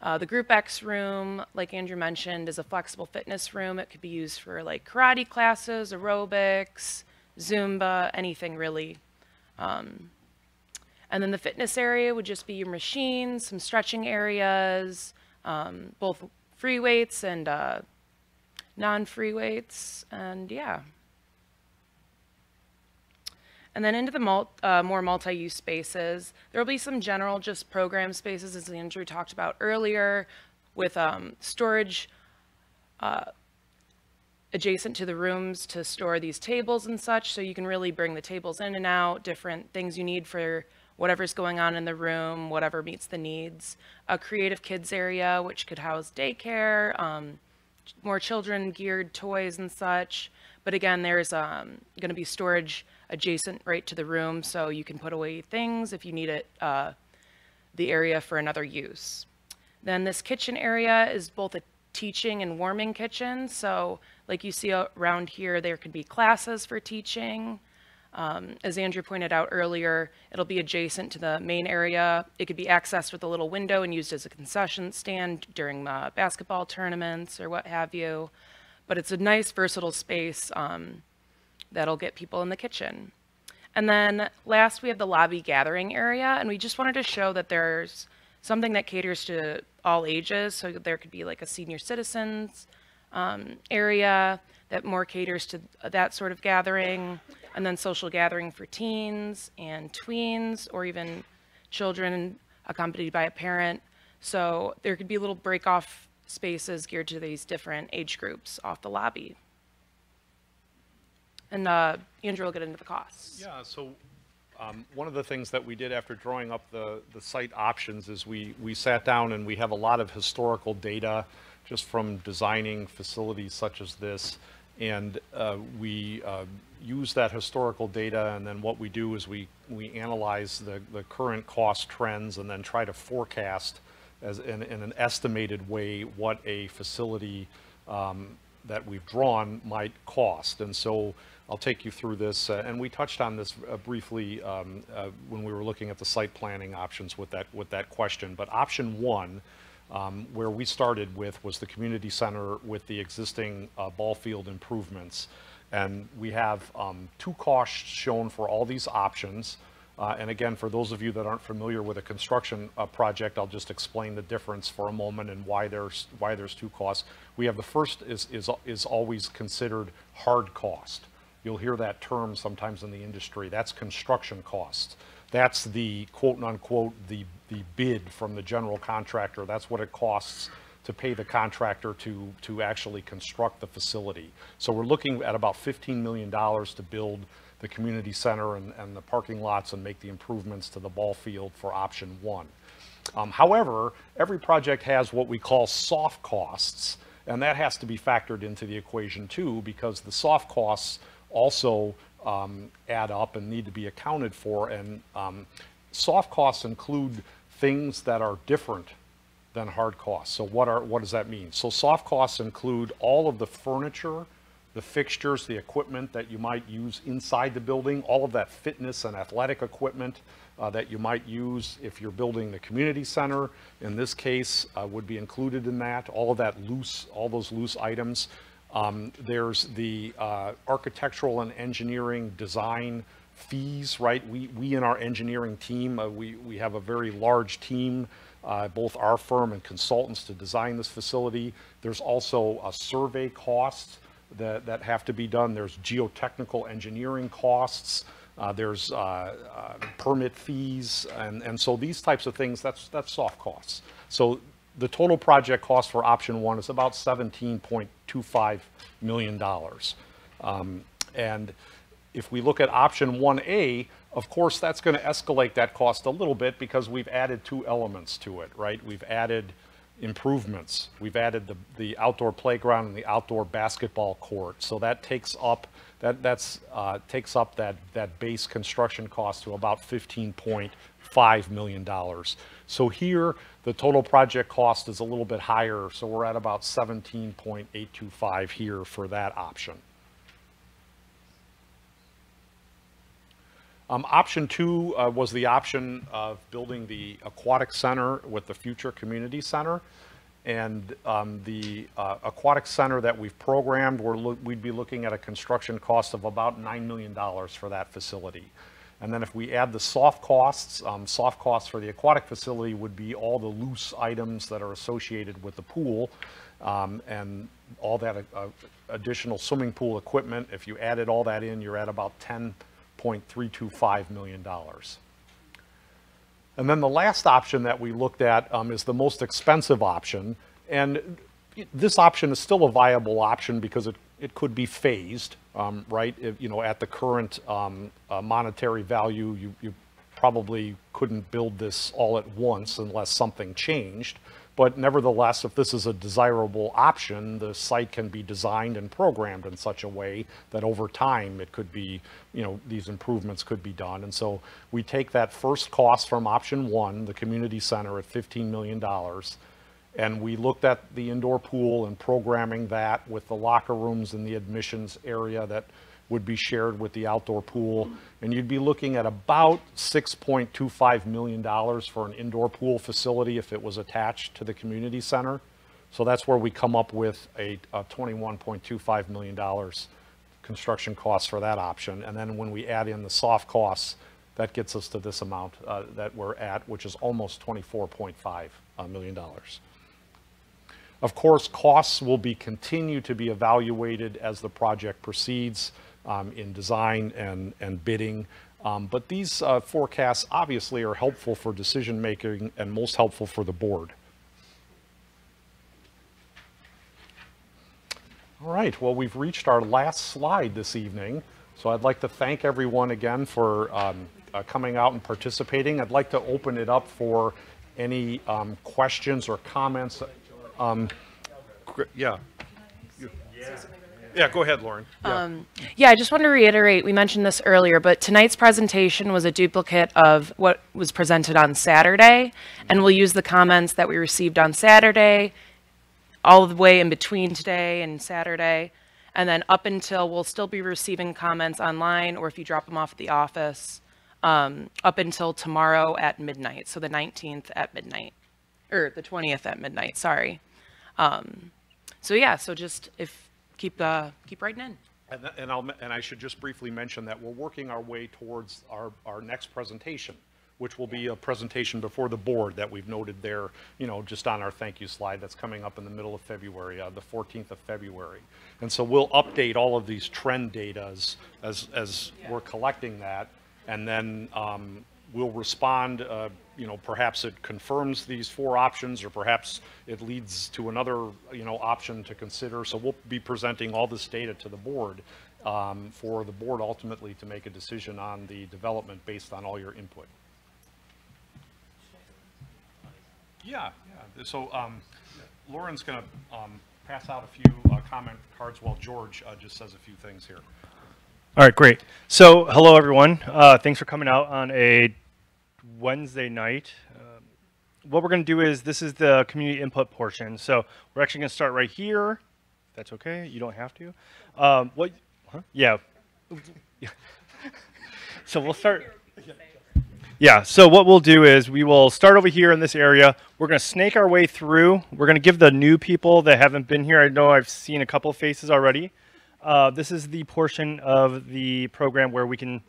The Group X room, like Andrew mentioned, is a flexible fitness room. It could be used for like karate classes, aerobics, Zumba, anything really. And then the fitness area would just be your machines, some stretching areas, both free weights and non-free weights, and yeah. And then into the more multi-use spaces, there will be some general just program spaces, as Andrew talked about earlier, with storage adjacent to the rooms to store these tables and such, so you can really bring the tables in and out, different things you need for whatever's going on in the room, whatever meets the needs. A creative kids area, which could house daycare, more children geared toys and such. But again, there's going to be storage adjacent right to the room, so you can put away things if you need it, the area for another use. Then this kitchen area is both a teaching and warming kitchen. So like you see around here, there could be classes for teaching. As Andrew pointed out earlier, it'll be adjacent to the main area. It could be accessed with a little window and used as a concession stand during basketball tournaments or what have you. But it's a nice, versatile space that'll get people in the kitchen. And then last, we have the lobby gathering area, and we just wanted to show that there's something that caters to all ages. So there could be like a senior citizens area that more caters to that sort of gathering, and then social gathering for teens and tweens, or even children accompanied by a parent. So there could be little break-off spaces geared to these different age groups off the lobby. And Andrew will get into the costs. Yeah, so one of the things that we did after drawing up the site options is we sat down, and we have a lot of historical data just from designing facilities such as this. And we use that historical data, and then what we do is we analyze the current cost trends and then try to forecast as in an estimated way what a facility that we've drawn might cost. And so I'll take you through this, and we touched on this briefly when we were looking at the site planning options with that question. But option one, where we started with, was the community center with the existing ball field improvements. And we have two costs shown for all these options. And again, for those of you that aren't familiar with a construction project, I'll just explain the difference for a moment and why there's two costs. We have the first is always considered hard cost. You'll hear that term sometimes in the industry. That's construction costs. That's the quote unquote the bid from the general contractor. That's what it costs to pay the contractor to actually construct the facility. So we're looking at about $15 million to build the community center and the parking lots and make the improvements to the ball field for option one. However, every project has what we call soft costs, and that has to be factored into the equation too, because the soft costs also add up and need to be accounted for. And soft costs include things that are different than hard costs. So what does that mean? So soft costs include all of the furniture, the fixtures, the equipment that you might use inside the building, all of that fitness and athletic equipment that you might use if you're building the community center. In this case, would be included in that. All of that all those loose items. There's the architectural and engineering design fees, right? We in our engineering team, we have a very large team, both our firm and consultants, to design this facility. There's also survey costs that have to be done. There's geotechnical engineering costs. There's permit fees, and so these types of things, that's soft costs. So the total project cost for option one is about $17.25 million. And if we look at option 1A, of course, that's going to escalate that cost a little bit because we've added two elements to it, right? We've added improvements. We've added the outdoor playground and the outdoor basketball court. So that takes up takes up that base construction cost to about $15.5 million. So here, the total project cost is a little bit higher. So we're at about 17.825 here for that option. Option two was the option of building the Aquatic Center with the future community center. And the Aquatic Center that we've programmed, we'd be looking at a construction cost of about $9 million for that facility. And then if we add the soft costs for the aquatic facility would be all the loose items that are associated with the pool and all that additional swimming pool equipment. If you added all that in, you're at about $10.325 million. And then the last option that we looked at is the most expensive option. And this option is still a viable option because it could be phased, right? At the current monetary value, you probably couldn't build this all at once unless something changed. But nevertheless, if this is a desirable option, the site can be designed and programmed in such a way that over time it could be, these improvements could be done. And so we take that first cost from option one, the community center, at $15 million. And we looked at the indoor pool and programming that with the locker rooms in the admissions area that would be shared with the outdoor pool. And you'd be looking at about $6.25 million for an indoor pool facility if it was attached to the community center. So that's where we come up with a $21.25 million construction cost for that option. And then when we add in the soft costs, that gets us to this amount that we're at, which is almost $24.5 million. Of course, costs will continue to be evaluated as the project proceeds in design and bidding. But these forecasts obviously are helpful for decision making and most helpful for the board. All right, well, we've reached our last slide this evening. So I'd like to thank everyone again for coming out and participating. I'd like to open it up for any questions or comments. Yeah. Yeah, go ahead, Lauren. Yeah, I just want to reiterate, we mentioned this earlier, but tonight's presentation was a duplicate of what was presented on Saturday, and we'll use the comments that we received on Saturday, all the way in between today and Saturday, and then up until, we'll still be receiving comments online, or if you drop them off at the office, up until tomorrow at midnight, so the 19th at midnight, or the 20th at midnight, sorry. So yeah, so just keep writing in. And I should just briefly mention that we're working our way towards our next presentation, which will be a presentation before the board that we've noted there, you know, just on our thank you slide that's coming up in the middle of February, the 14th of February. And so we'll update all of these trend data as we're collecting that, and then we'll respond, you know, perhaps it confirms these 4 options, or perhaps it leads to another, you know, option to consider. So we'll be presenting all this data to the board for the board ultimately to make a decision on the development based on all your input. Yeah. So Lauren's going to pass out a few comment cards while George just says a few things here. All right, great. So hello, everyone. Thanks for coming out on a Wednesday night. What we're going to do is, this is the community input portion. So we're actually going to start right here. If that's okay. You don't have to. Yeah. So we'll start. Yeah, so what we'll do is we will start over here in this area. We're going to snake our way through. We're going to give the new people that haven't been here, I know I've seen a couple faces already. This is the portion of the program where we can,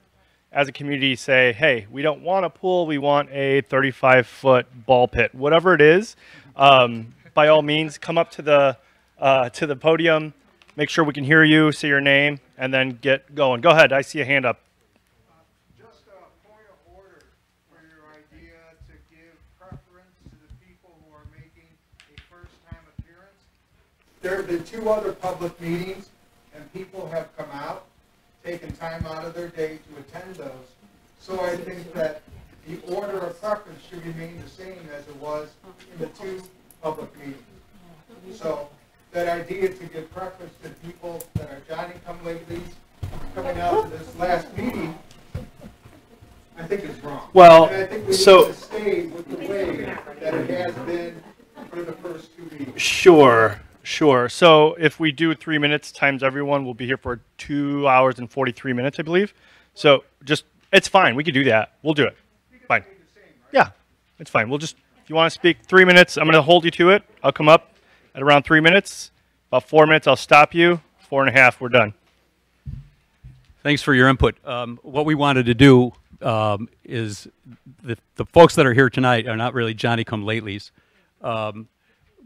as a community, say, hey, we don't want a pool, we want a 35-foot ball pit. Whatever it is, by all means, come up to the podium, make sure we can hear you, say your name, and then get going. Go ahead, I see a hand up. Just a point of order for your idea to give preference to the people who are making a first-time appearance. There have been 2 other public meetings, and people have come out, taken time out of their day to attend those. So I think that the order of preference should remain the same as it was in the 2 public meetings. So that idea to give preference to people that are Johnny-come-latelys coming out to this last meeting, I think is wrong. Well, and I think we so need to stay with the way that it has been for the first 2 meetings. Sure. So if we do 3 minutes times everyone, we'll be here for 2 hours and 43 minutes, I believe. So just, it's fine. We can do that. We'll do it. Fine. Yeah, it's fine. We'll just, if you want to speak 3 minutes, I'm going to hold you to it. I'll come up at around 3 minutes. About 4 minutes, I'll stop you. 4.5, we're done. Thanks for your input. What we wanted to do is the folks that are here tonight are not really Johnny-come-latelys.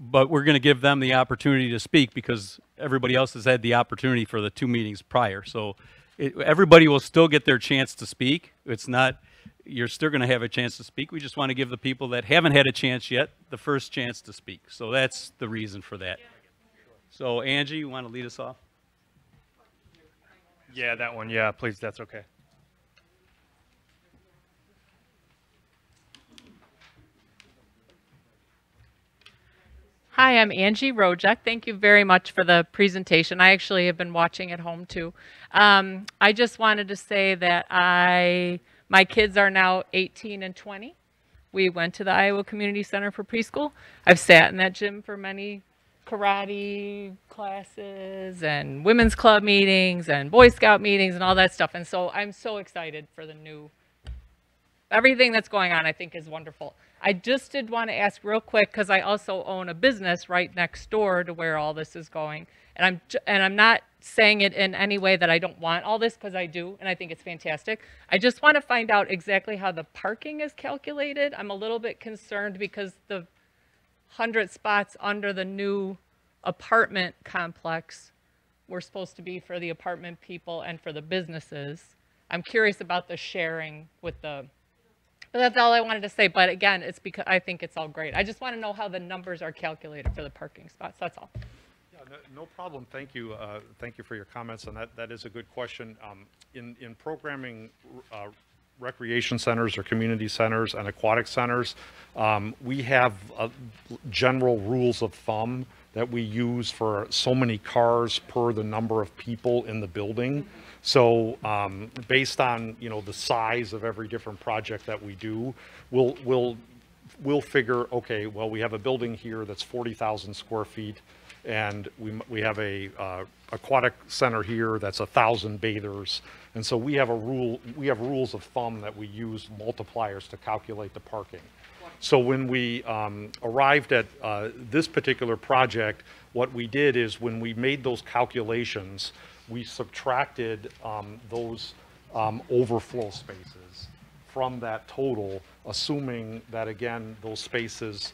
But we're going to give them the opportunity to speak because everybody else has had the opportunity for the 2 meetings prior. So everybody will still get their chance to speak. It's not, you're still going to have a chance to speak. We just want to give the people that haven't had a chance yet the first chance to speak. So that's the reason for that. So Angie, you want to lead us off? Yeah, that one. Yeah, please. That's okay. Hi, I'm Angie Rojek. Thank you very much for the presentation. I actually have been watching at home too. I just wanted to say that my kids are now 18 and 20. We went to the Iowa Community Center for preschool. I've sat in that gym for many karate classes and women's club meetings and Boy Scout meetings and all that stuff. And so I'm so excited for the new, everything that's going on I think is wonderful. I just did want to ask real quick, because I also own a business right next door to where all this is going. And I'm not saying it in any way that I don't want all this, because I do, and I think it's fantastic. I just want to find out exactly how the parking is calculated. I'm a little bit concerned because the 100 spots under the new apartment complex were supposed to be for the apartment people and for the businesses. I'm curious about the sharing with the... But that's all I wanted to say. But again, it's because I think it's all great. I just want to know how the numbers are calculated for the parking spots. That's all. Yeah, no problem. Thank you. Thank you for your comments. And that is a good question. In programming recreation centers or community centers and aquatic centers, we have general rules of thumb that we use for so many cars per the number of people in the building. So based on, you know, the size of every different project that we do, we'll figure, okay, well, we have a building here that's 40,000 square feet, and we have a aquatic center here that's 1,000 bathers, and so we have rules of thumb that we use multipliers to calculate the parking. So when we arrived at this particular project, what we did is when we made those calculations, we subtracted those overflow spaces from that total, assuming that, again, those spaces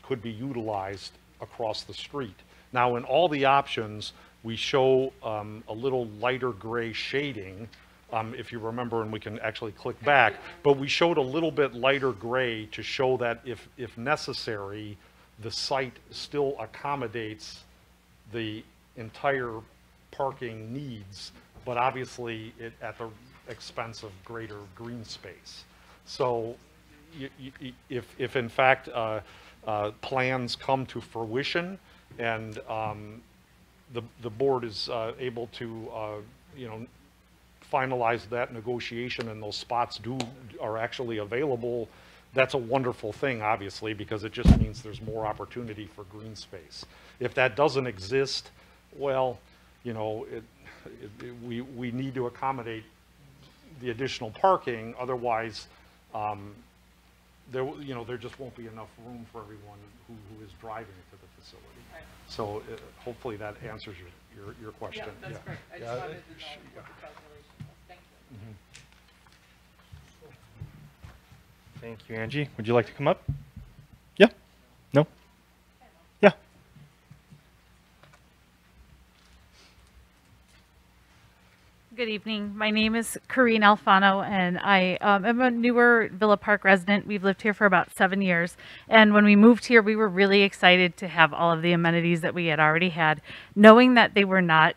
could be utilized across the street. Now, in all the options, we show a little lighter gray shading, if you remember, and we can actually click back, but we showed a little bit lighter gray to show that if necessary, the site still accommodates the entire parking needs, but obviously at the expense of greater green space. So if in fact plans come to fruition and the board is able to you know, finalize that negotiation and those spots are actually available, that's a wonderful thing, obviously, because it just means there's more opportunity for green space. If that doesn't exist, well, you know, we need to accommodate the additional parking. Otherwise, there just won't be enough room for everyone who is driving to the facility. Right. So hopefully that answers your question. Yeah, that's great. I just wanted to know what the calculation was. Thank you. Mm-hmm. Thank you, Angie. Would you like to come up? Yeah? No? Yeah. Good evening. My name is Corrine Alfano, and I am a newer Villa Park resident. We've lived here for about 7 years. And when we moved here, we were really excited to have all of the amenities that we had already had, knowing that they were not,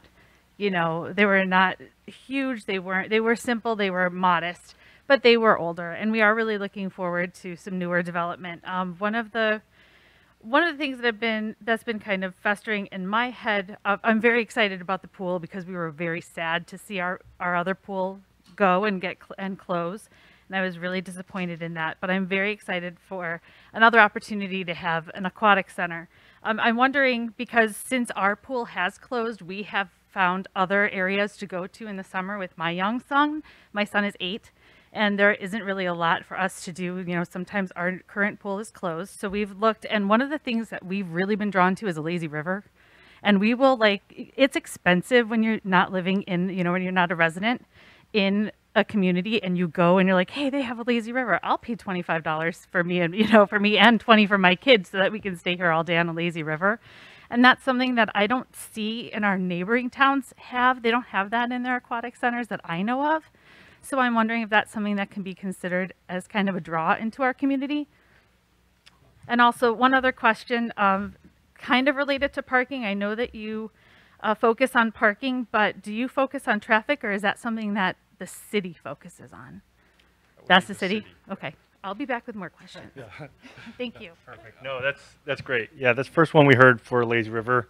you know, they were not huge. They were simple. They were modest, but they were older. And we are really looking forward to some newer development. One of the things that's been kind of festering in my head, I'm very excited about the pool because we were very sad to see our other pool go and close, and I was really disappointed in that. But I'm very excited for another opportunity to have an aquatic center. I'm wondering, because since our pool has closed, we have found other areas to go to in the summer with my young son. My son is 8. And there isn't really a lot for us to do. You know, sometimes our current pool is closed. So we've looked, and one of the things that we've really been drawn to is a lazy river. And we will, like, it's expensive when you're not living in, you know, when you're not a resident in a community and you go and you're like, hey, they have a lazy river. I'll pay $25 for me and, you know, for me and 20 for my kids so that we can stay here all day on a lazy river. And that's something that I don't see in our neighboring towns have. They don't have that in their aquatic centers that I know of. So I'm wondering if that's something that can be considered as kind of a draw into our community. And also one other question, kind of related to parking. I know that you focus on parking, but do you focus on traffic, or is that something that the city focuses on? That's the city? Okay. I'll be back with more questions. Yeah. Thank you. Perfect. No, that's great. Yeah, that's the first one we heard for lazy river.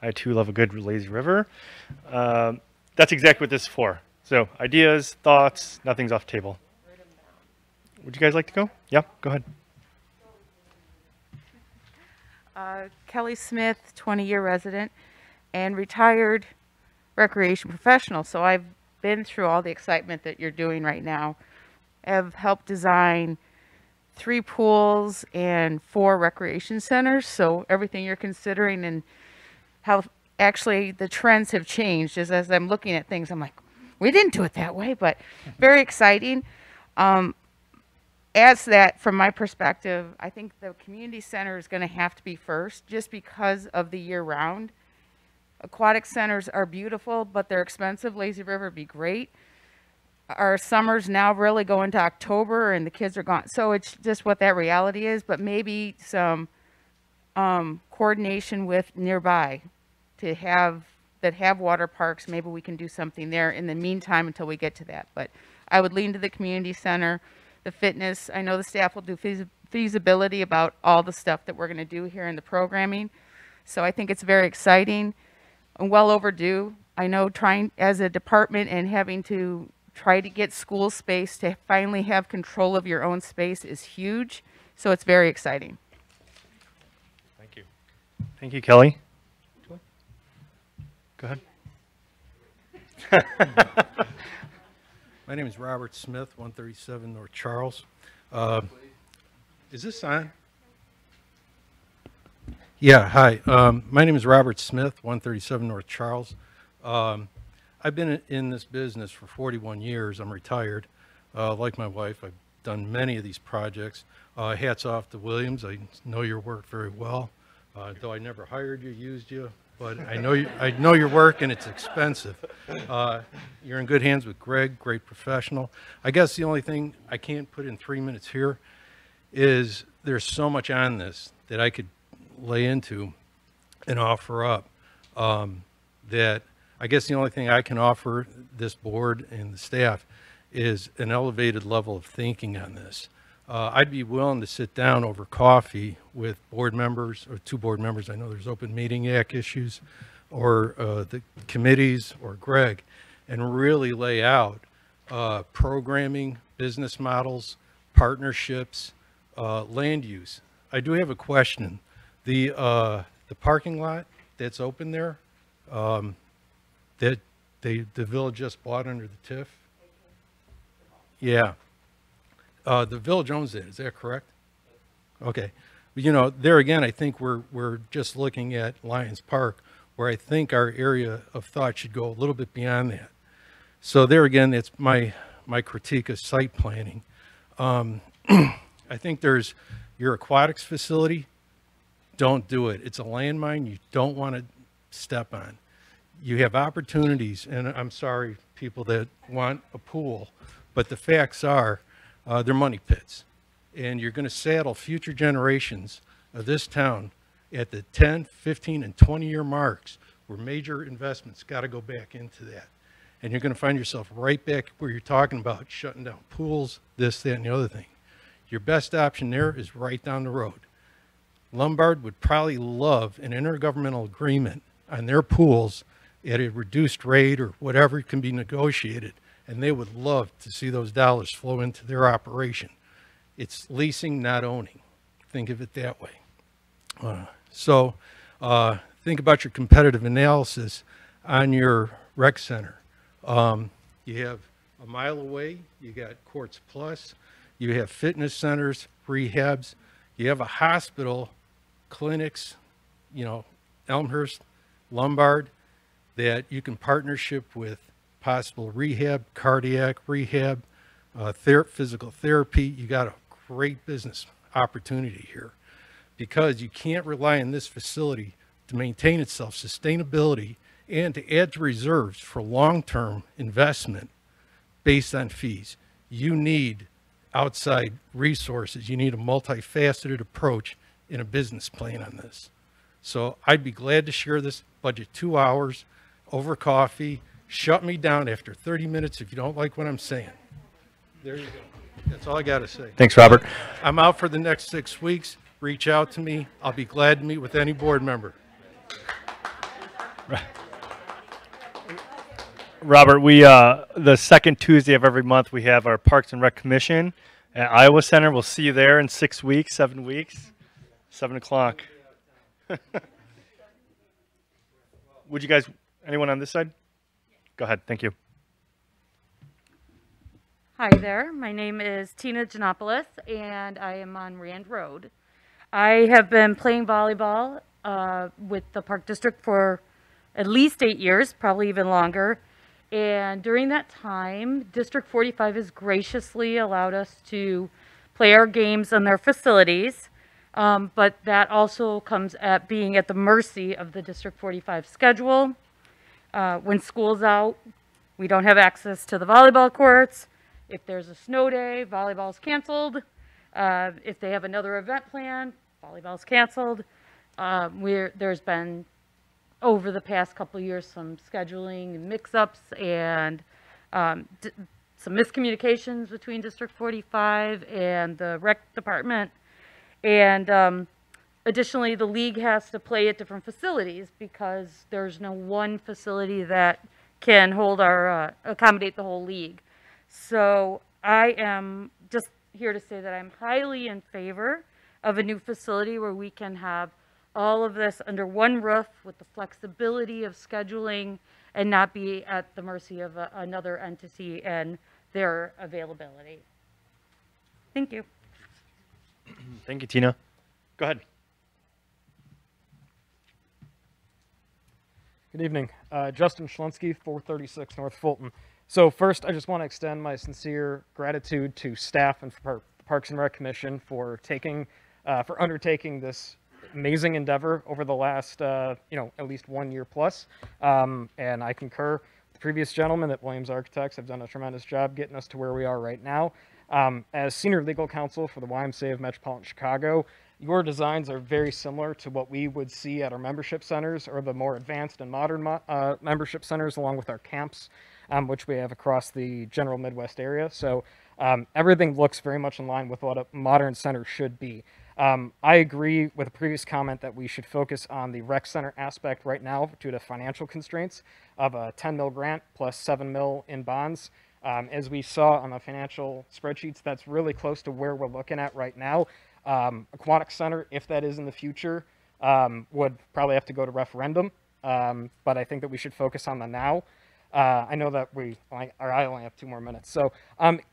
I too love a good lazy river. That's exactly what this is for. So ideas, thoughts, nothing's off the table. Would you guys like to go? Yeah, go ahead. Kelly Smith, 20-year resident and retired recreation professional. So I've been through all the excitement that you're doing right now. I've helped design 3 pools and 4 recreation centers. So everything you're considering and how actually the trends have changed is, as I'm looking at things, I'm like, we didn't do it that way, but very exciting. As that, from my perspective, I think the community center is going to have to be first just because of the year round. Aquatic centers are beautiful, but they're expensive. Lazy River would be great. Our summers now really go into October and the kids are gone. So it's just what that reality is, but maybe some coordination with nearby to have water parks. Maybe we can do something there in the meantime until we get to that. But I would lean to the community center, the fitness. I know the staff will do feasibility about all the stuff that we're going to do here in the programming. So I think it's very exciting and well overdue. I know trying as a department and having to try to get school space to finally have control of your own space is huge. So it's very exciting. Thank you. Thank you, Kelly. Go ahead. My name is Robert Smith, 137 North Charles. Is this on? Yeah, hi. My name is Robert Smith, 137 North Charles. I've been in this business for 41 years. I'm retired. Like my wife, I've done many of these projects. Hats off to Williams. I know your work very well. Though I never hired you, used you, but I know your work, and it's expensive. You're in good hands with Greg, great professional. I guess the only thing I can't put in 3 minutes here is there's so much on this that I could lay into and offer up, that I guess the only thing I can offer this board and the staff is an elevated level of thinking on this. I'd be willing to sit down over coffee with board members, or 2 board members. I know there's open meeting act issues, or the committees, or Greg, and really lay out programming, business models, partnerships, land use. I do have a question. The parking lot that's open there, that the village just bought under the TIF? Yeah. The village owns it, is that correct? Okay. You know, there again, I think we're just looking at Lions Park, where I think our area of thought should go a little bit beyond that. So there again, it's my critique of site planning. I think there's your aquatics facility. Don't do it. It's a landmine you don't want to step on. You have opportunities, and I'm sorry, people that want a pool, but the facts are they're money pits. And you're going to saddle future generations of this town at the 10, 15, and 20-year marks where major investments got to go back into that. And you're going to find yourself right back where you're talking about shutting down pools, this, that, and the other thing. Your best option there is right down the road. Lombard would probably love an intergovernmental agreement on their pools at a reduced rate or whatever can be negotiated, and they would love to see those dollars flow into their operation. It's leasing, not owning. Think of it that way. So think about your competitive analysis on your rec center. You have a mile away, you got Courts Plus, you have fitness centers, rehabs, you have a hospital, clinics, you know, Elmhurst, Lombard, that you can partnership with possible rehab, cardiac rehab, physical therapy. You got a great business opportunity here, because you can't rely on this facility to maintain itself, sustainability, and to add to reserves for long-term investment based on fees. You need outside resources. You need a multifaceted approach in a business plan on this. So I'd be glad to share this budget 2 hours over coffee. Shut me down after 30 minutes if you don't like what I'm saying. There you go. That's all I got to say. Thanks, Robert. I'm out for the next 6 weeks. Reach out to me. I'll be glad to meet with any board member. Robert, we the second Tuesday of every month, we have our Parks and Rec Commission at Iowa Center. We'll see you there in 6 weeks, 7 weeks, 7 o'clock. Would you guys, anyone on this side? Go ahead. Thank you. Hi there. My name is Tina Janopoulos, and I am on Rand Road. I have been playing volleyball with the Park District for at least 8 years, probably even longer. And during that time, District 45 has graciously allowed us to play our games on their facilities. But that also comes at being at the mercy of the District 45 schedule. When school's out, we don't have access to the volleyball courts. If there's a snow day, volleyball's canceled. If they have another event planned, volleyball's canceled. There's been, over the past couple of years, some scheduling mix-ups and some miscommunications between District 45 and the rec department. And Additionally, the league has to play at different facilities because there's no one facility that can hold our, accommodate the whole league. So I am just here to say that I'm highly in favor of a new facility where we can have all of this under one roof with the flexibility of scheduling and not be at the mercy of another entity and their availability. Thank you. Thank you, Tina. Go ahead. Good evening. Justin Schlinsky, 436 North Fulton. So first, I just want to extend my sincere gratitude to staff and for Parks and Rec Commission for undertaking this amazing endeavor over the last, at least 1 year plus. And I concur with the previous gentleman that Williams Architects have done a tremendous job getting us to where we are right now. As senior legal counsel for the YMCA of Metropolitan Chicago, your designs are very similar to what we would see at our membership centers or the more advanced and modern membership centers, along with our camps, which we have across the general Midwest area. So everything looks very much in line with what a modern center should be. I agree with a previous comment that we should focus on the rec center aspect right now due to financial constraints of a 10 mil grant plus 7 mil in bonds. As we saw on the financial spreadsheets, that's really close to where we're looking at right now. Aquatic Center, if that is in the future, would probably have to go to referendum, but I think that we should focus on the now. I know that I only have 2 more minutes. So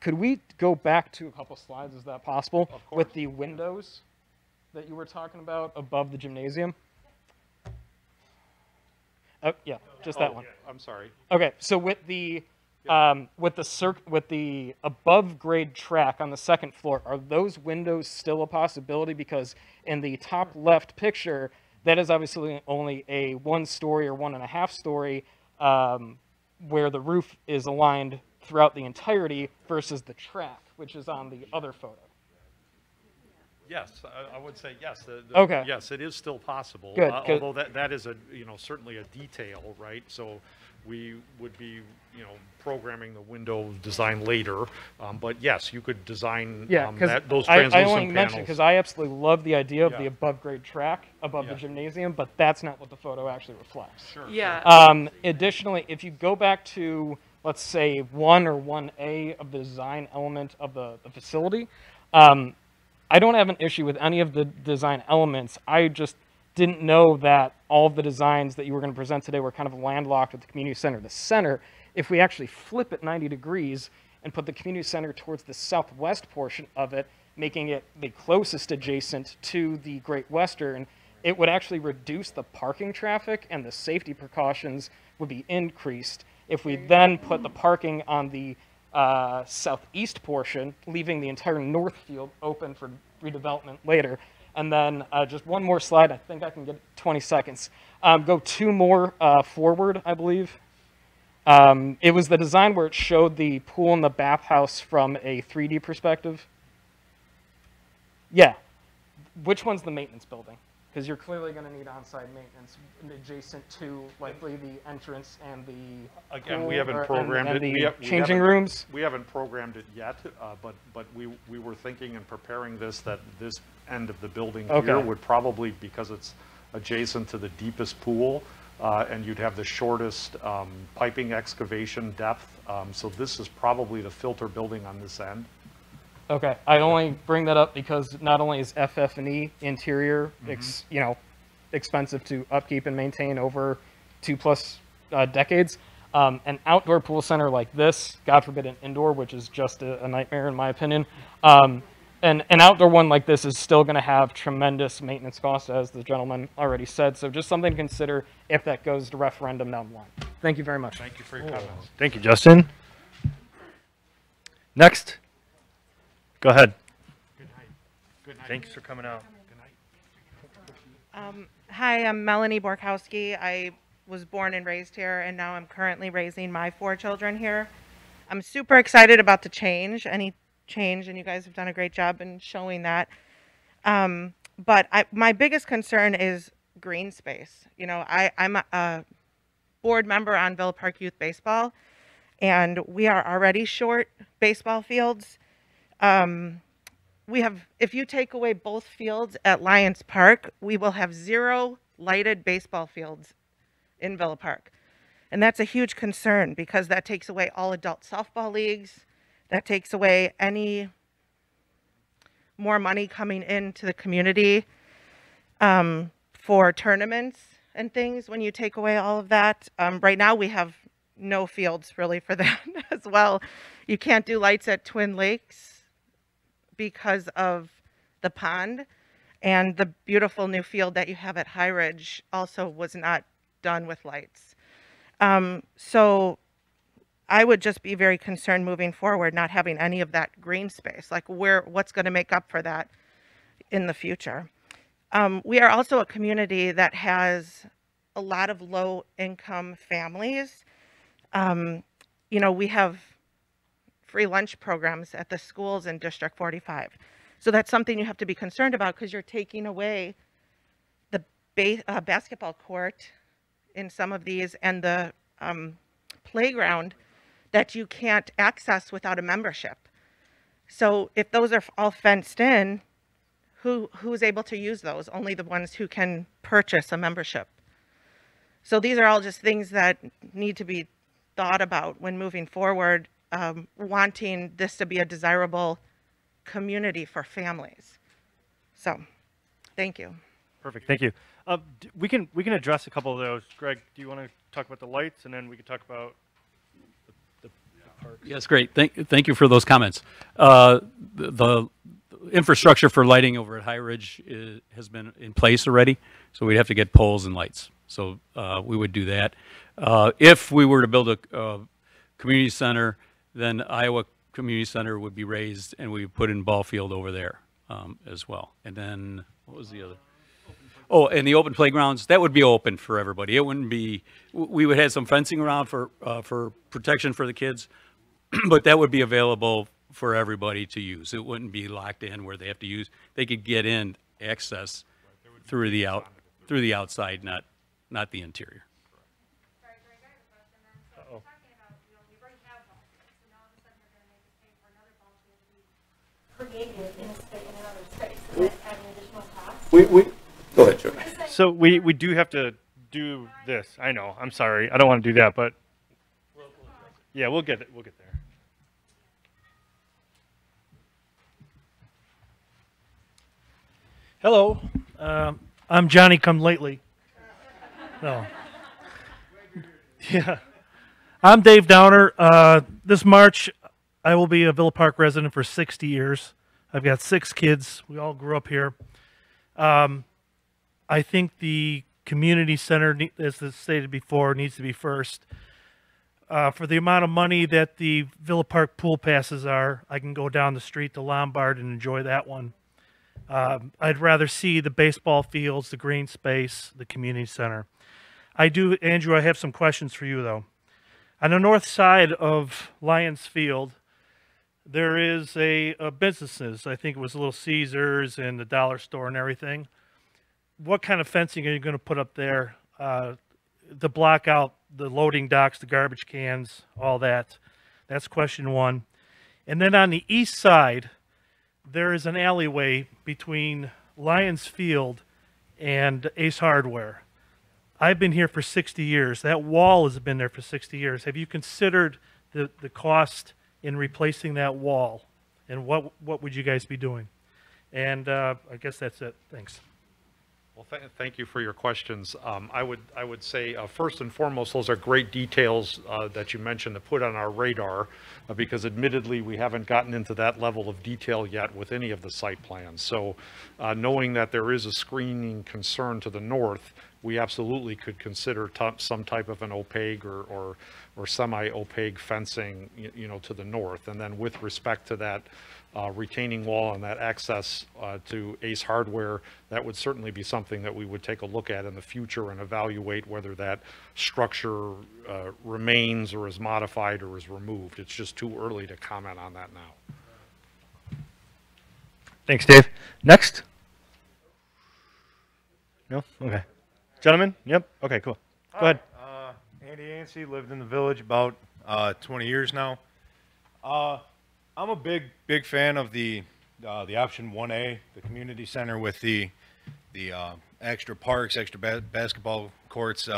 could we go back to a couple slides? Is that possible? With the windows that you were talking about above the gymnasium? Oh, yeah, just that one. Yeah, I'm sorry. Okay, so with the above grade track on the second floor, are those windows still a possibility? Because in the top left picture, that is obviously only a 1 story or 1.5 story where the roof is aligned throughout the entirety versus the track, which is on the other photo. Yes, I would say yes. Okay. Yes, it is still possible. Good, Although that is certainly a detail, right? So we would be, programming the window design later. But yes, you could design those translucent I only panels. mentioned because I absolutely love the idea of the Yeah. above grade track above the gymnasium, but that's not what the photo actually reflects. Sure. Yeah. Additionally, if you go back to, let's say, 1 or 1A of the design element of the facility, I don't have an issue with any of the design elements. I just didn't know that all of the designs that you were going to present today were kind of landlocked at the community center. The center, if we actually flip it 90 degrees and put the community center towards the southwest portion of it, making it the closest adjacent to the Great Western, it would actually reduce the parking traffic and the safety precautions would be increased. If we then put the parking on the southeast portion, leaving the entire north field open for redevelopment later. And then just one more slide. I think I can get 20 seconds. Go 2 more forward, I believe. It was the design where it showed the pool and the bathhouse from a 3D perspective. Yeah. Which one's the maintenance building? Because you're clearly going to need on-site maintenance adjacent to likely the entrance and the Again, pool we haven't programmed and it. the changing rooms. We haven't programmed it yet, but we were thinking and preparing this that this end of the building here would probably, because it's adjacent to the deepest pool, and you'd have the shortest piping excavation depth. So this is probably the filter building on this end. Okay, I only bring that up because not only is FF&E interior, expensive to upkeep and maintain over 2+ decades, an outdoor pool center like this, God forbid an indoor, which is just a nightmare in my opinion, and an outdoor one like this is still going to have tremendous maintenance costs, as the gentleman already said. So just something to consider if that goes to referendum down the line. Thank you very much. Thank you for your comments. Thank you, Justin. Next. Go ahead. Good night. Good night. Thanks for coming out. Good night. Hi, I'm Melanie Borkowski. I was born and raised here, and now I'm currently raising my 4 children here. I'm super excited about the change, any change, and you guys have done a great job in showing that. But my biggest concern is green space. I'm a board member on Villa Park Youth Baseball, and we are already short baseball fields. if you take away both fields at Lions Park, we will have 0 lighted baseball fields in Villa Park. And that's a huge concern because that takes away all adult softball leagues. That takes away any more money coming into the community for tournaments and things when you take away all of that. Right now we have no fields really for that as well. You can't do lights at Twin Lakes because of the pond, and the beautiful new field that you have at High Ridge also was not done with lights. So I would just be very concerned moving forward, not having any of that green space, like what's going to make up for that in the future. We are also a community that has a lot of low income families. You know, we have free lunch programs at the schools in District 45. So that's something you have to be concerned about because you're taking away the basketball court in some of these and the playground that you can't access without a membership. So if those are all fenced in, who's able to use those? Only the ones who can purchase a membership. So these are all just things that need to be thought about when moving forward, wanting this to be a desirable community for families. So, thank you. Perfect, thank you. We can address a couple of those. Greg, do you want to talk about the lights, and then we can talk about the parks? Yes, great. Thank you for those comments. The infrastructure for lighting over at High Ridge has been in place already, so we'd have to get poles and lights. So we would do that. If we were to build a community center, then Iowa Community Center would be raised, and we would put in ball field over there as well. And then what was the other? Oh, and the open playgrounds, that would be open for everybody. It wouldn't be, we would have some fencing around for protection for the kids, but that would be available for everybody to use. It wouldn't be locked in where they have to use, they could get in access through the outside, not the interior. Sorry, Greg, I have a question then. So you're talking about, you know, we already have ball fields, so now all of a sudden you're going to make us pay for another ball field to be created in another space. Is that adding additional cost? Go ahead, Joe. So we do have to do this. I know. I'm sorry. I don't want to do that, but yeah, we'll get it. We'll get there. Hello, I'm Johnny Come Lately. No. Yeah. I'm Dave Downer. This March, I will be a Villa Park resident for 60 years. I've got 6 kids. We all grew up here. I think the community center, as stated before, needs to be first. For the amount of money that the Villa Park pool passes are, I can go down the street to Lombard and enjoy that one. I'd rather see the baseball fields, the green space, the community center. Andrew, I have some questions for you, though. On the north side of Lions Field, there is a businesses. I think it was Little Caesars and the dollar store and everything. What kind of fencing are you going to put up there to block out the loading docks, the garbage cans, all that? That's question one. And then on the east side, there is an alleyway between Lions Field and Ace Hardware. I've been here for 60 years. That wall has been there for 60 years. Have you considered the cost in replacing that wall? And what would you guys be doing? And I guess that's it. Thanks. Well, thank you for your questions. I would say first and foremost, those are great details that you mentioned to put on our radar, because admittedly we haven't gotten into that level of detail yet with any of the site plans. So knowing that there is a screening concern to the north, we absolutely could consider some type of an opaque or semi-opaque fencing, you know, to the north. And then with respect to that retaining wall and that access to Ace Hardware, that would certainly be something that we would take a look at in the future and evaluate whether that structure remains or is modified or is removed. It's just too early to comment on that now. Thanks, Dave. Next? No? Okay. Gentlemen? Yep. Okay, cool. Go ahead. Andy Yancey, lived in the village about 20 years now. I'm a big fan of the the option 1A, the community center with the extra parks, extra basketball courts.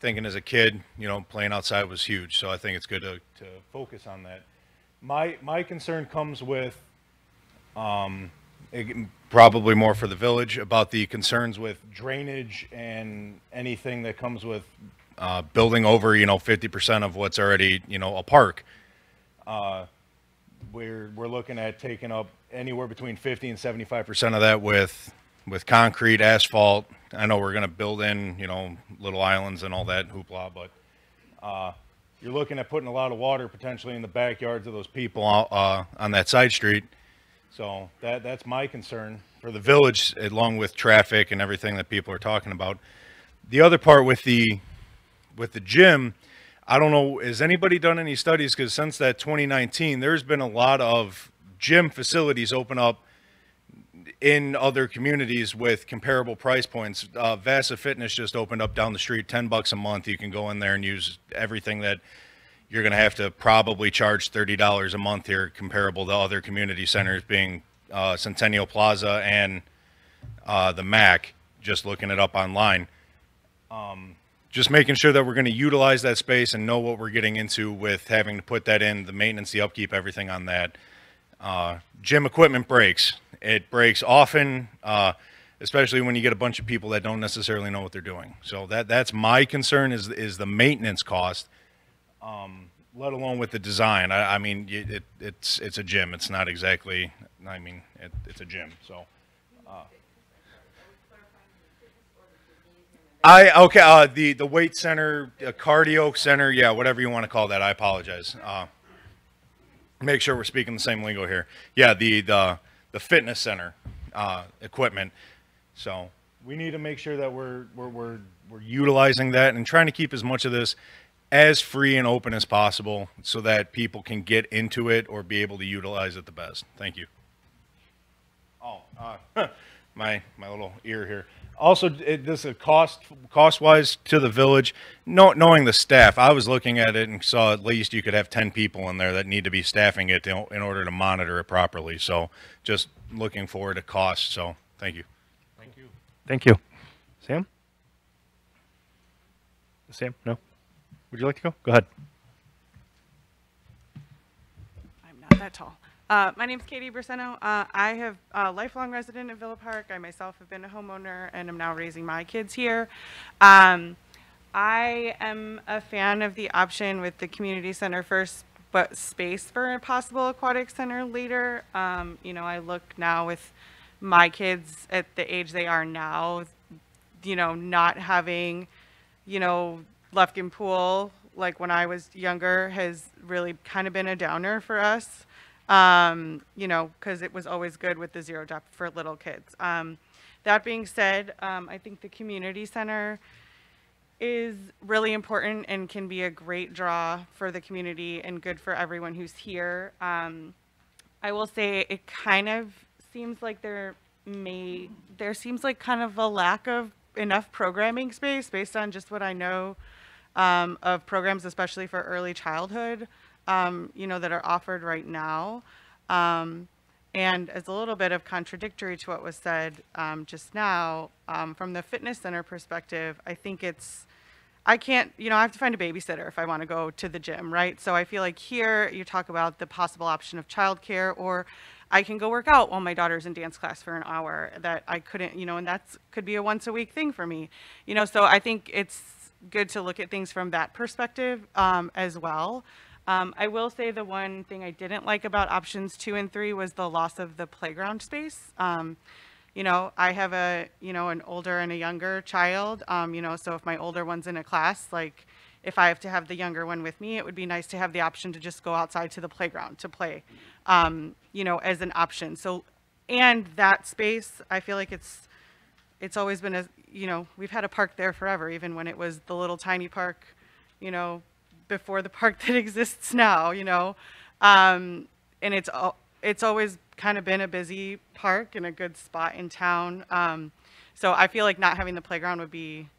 Thinking as a kid, playing outside was huge. So I think it's good to focus on that. My concern comes with, probably more for the village, about the concerns with drainage and anything that comes with building over, 50% of what's already, a park. We're looking at taking up anywhere between 50 and 75% of that with concrete, asphalt. I know we're going to build in, little islands and all that hoopla, but you're looking at putting a lot of water potentially in the backyards of those people on that side street. So that's my concern for the village, along with traffic and everything that people are talking about. The other part with the gym, I don't know, has anybody done any studies? Because since that 2019, there's been a lot of gym facilities open up in other communities with comparable price points. Vasa Fitness just opened up down the street, $10 a month. You can go in there and use everything that you're going to have to probably charge $30 a month here, comparable to other community centers being Centennial Plaza and the MAC, just looking it up online. Just making sure that we're going to utilize that space and know what we're getting into with having to put that in, the maintenance, the upkeep, everything on that. Gym equipment breaks. It breaks often, especially when you get a bunch of people that don't necessarily know what they're doing. So that's my concern is the maintenance cost, let alone with the design. I mean, it's a gym. It's not exactly, it's a gym. So. The weight center, cardio center, yeah, whatever you want to call that. I apologize. Make sure we're speaking the same lingo here. Yeah, the fitness center equipment. So we need to make sure that we're utilizing that and trying to keep as much of this as free and open as possible, so that people can get into it or be able to utilize it the best. Thank you. Oh, my little ear here. Also, this is cost-wise to the village. Knowing the staff, I was looking at it and saw at least you could have 10 people in there that need to be staffing it in order to monitor it properly. So just looking forward to cost. So thank you. Thank you. Thank you. Sam? Sam? No? Would you like to go? Go ahead. I'm not that tall. My name is Katie Berseno. I have a lifelong resident of Villa Park. I myself have been a homeowner and am now raising my kids here. I am a fan of the option with the community center first, but space for a possible aquatic center later. I look now with my kids at the age they are now, not having, Lufkin Pool, like when I was younger, has really kind of been a downer for us. Because it was always good with the zero depth for little kids. That being said, I think the community center is really important and can be a great draw for the community and good for everyone who's here. I will say it kind of seems like there seems like kind of a lack of enough programming space based on just what I know of programs, especially for early childhood. That are offered right now. And as a little bit of contradictory to what was said just now, from the fitness center perspective, I think I have to find a babysitter if I want to go to the gym, right? So I feel like here you talk about the possible option of childcare, or I can go work out while my daughter's in dance class for an hour that I couldn't, and that's could be a once a week thing for me, so I think it's good to look at things from that perspective as well. I will say the one thing I didn't like about options 2 and 3 was the loss of the playground space. I have an older and a younger child, so if my older one's in a class, like if I have to have the younger one with me, it would be nice to have the option to just go outside to the playground to play, as an option. So, and that space, I feel like it's always been we've had a park there forever, even when it was the little tiny park, before the park that exists now, and it's always kind of been a busy park and a good spot in town. So I feel like not having the playground would be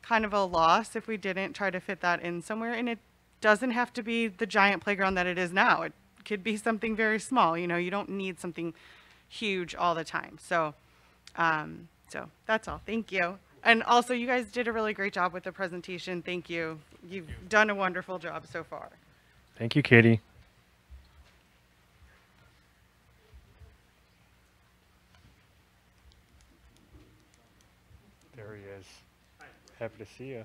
kind of a loss if we didn't try to fit that in somewhere. And it doesn't have to be the giant playground that it is now. could be something very small. You know, you don't need something huge all the time. So, so that's all. Thank you. And also, you guys did a really great job with the presentation. Thank you. You've done a wonderful job so far. Thank you, Katie. There he is. Happy to see you.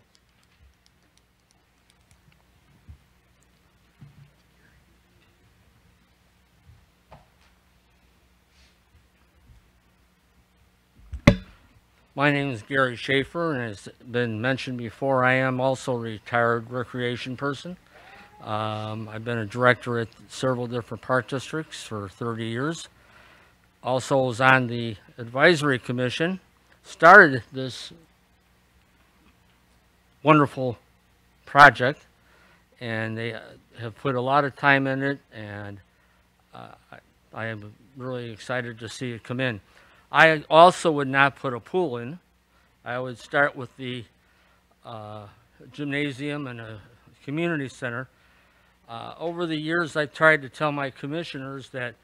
My name is Gary Schaefer, and as been mentioned before, I am also a retired recreation person. I've been a director at several different park districts for 30 years. Also was on the advisory commission, started this wonderful project, and they have put a lot of time in it, and I am really excited to see it come in. I also would not put a pool in. I would start with the gymnasium and a community center. Over the years, I've tried to tell my commissioners that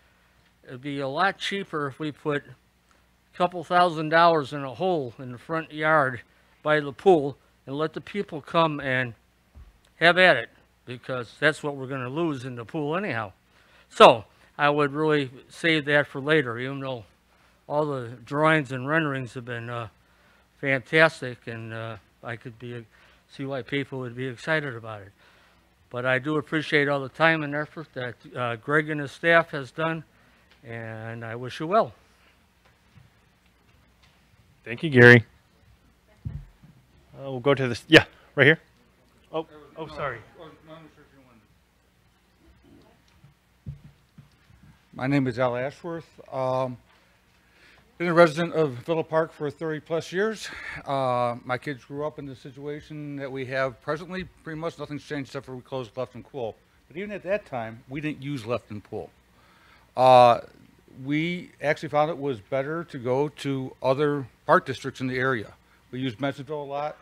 it'd be a lot cheaper if we put a couple $1,000s in a hole in the front yard by the pool and let the people come and have at it, because that's what we're going to lose in the pool anyhow. So I would really save that for later, even though all the drawings and renderings have been fantastic, and I could see why people would be excited about it. But I do appreciate all the time and effort that Greg and his staff has done, and I wish you well. Thank you, Gary. We'll go to this. Yeah, right here. Oh, sorry. My name is Al Ashworth. Been a resident of Villa Park for 30+ years. My kids grew up in the situation that we have presently. Pretty much nothing's changed except for we closed Left and Pool. But even at that time, we didn't use Left and Pool. We actually found it was better to go to other park districts in the area. We used Mensonville a lot.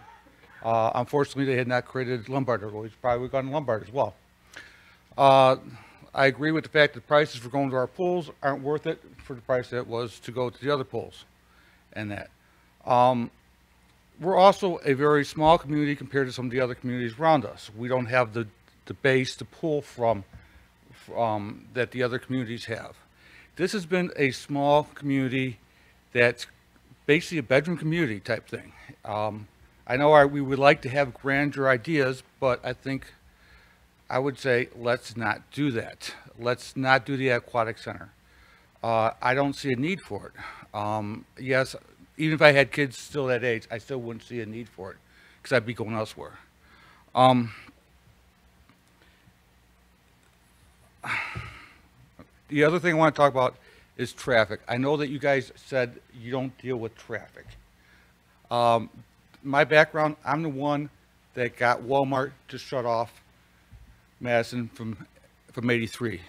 Unfortunately, they had not created Lombard, or we probably would have gone to Lombard as well. I agree with the fact that prices for going to our pools aren't worth it for the price that it was to go to the other pools and that. We're also a very small community compared to some of the other communities around us. We don't have the base to pull from that the other communities have. This has been a small community that's basically a bedroom community type thing. I know we would like to have grander ideas, but I would say let's not do that. Let's not do the Aquatic Center. I don't see a need for it. Yes, even if I had kids still that age, I still wouldn't see a need for it because I'd be going elsewhere. The other thing I want to talk about is traffic. I know that you guys said you don't deal with traffic. My background, I'm the one that got Walmart to shut off Madison from 83.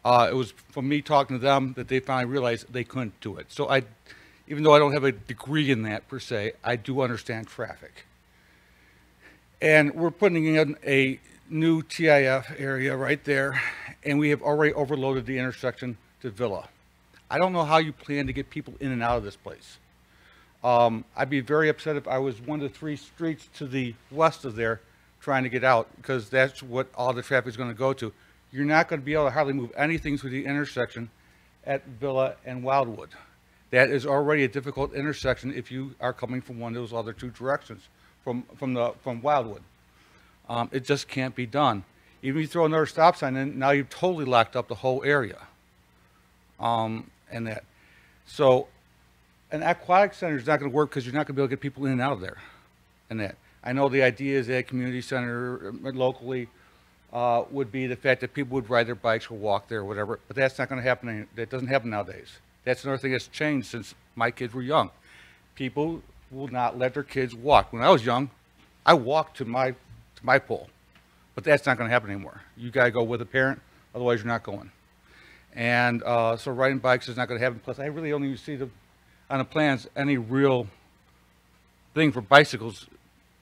It was from me talking to them that they finally realized they couldn't do it. So even though I don't have a degree in that per se, I do understand traffic. And we're putting in a new TIF area right there, and we have already overloaded the intersection to Villa. I don't know how you plan to get people in and out of this place. I'd be very upset if I was one of the 3 streets to the west of there trying to get out, because that's what all the traffic is going to go to. You're not going to be able to hardly move anything through the intersection at Villa and Wildwood. That is already a difficult intersection if you are coming from one of those other 2 directions from Wildwood. It just can't be done. Even if you throw another stop sign in, now you've totally locked up the whole area. And that. So an aquatic center is not going to work because you're not going to be able to get people in and out of there. And that. I know the idea is that a community center locally would be the fact that people would ride their bikes or walk there or whatever, but that's not going to happen. That doesn't happen nowadays. That's another thing that's changed since my kids were young. People will not let their kids walk. When I was young, I walked to my pool, but that's not going to happen anymore. You got to go with a parent, otherwise you're not going. And so riding bikes is not going to happen. Plus, I really don't even see on the plans any real thing for bicycles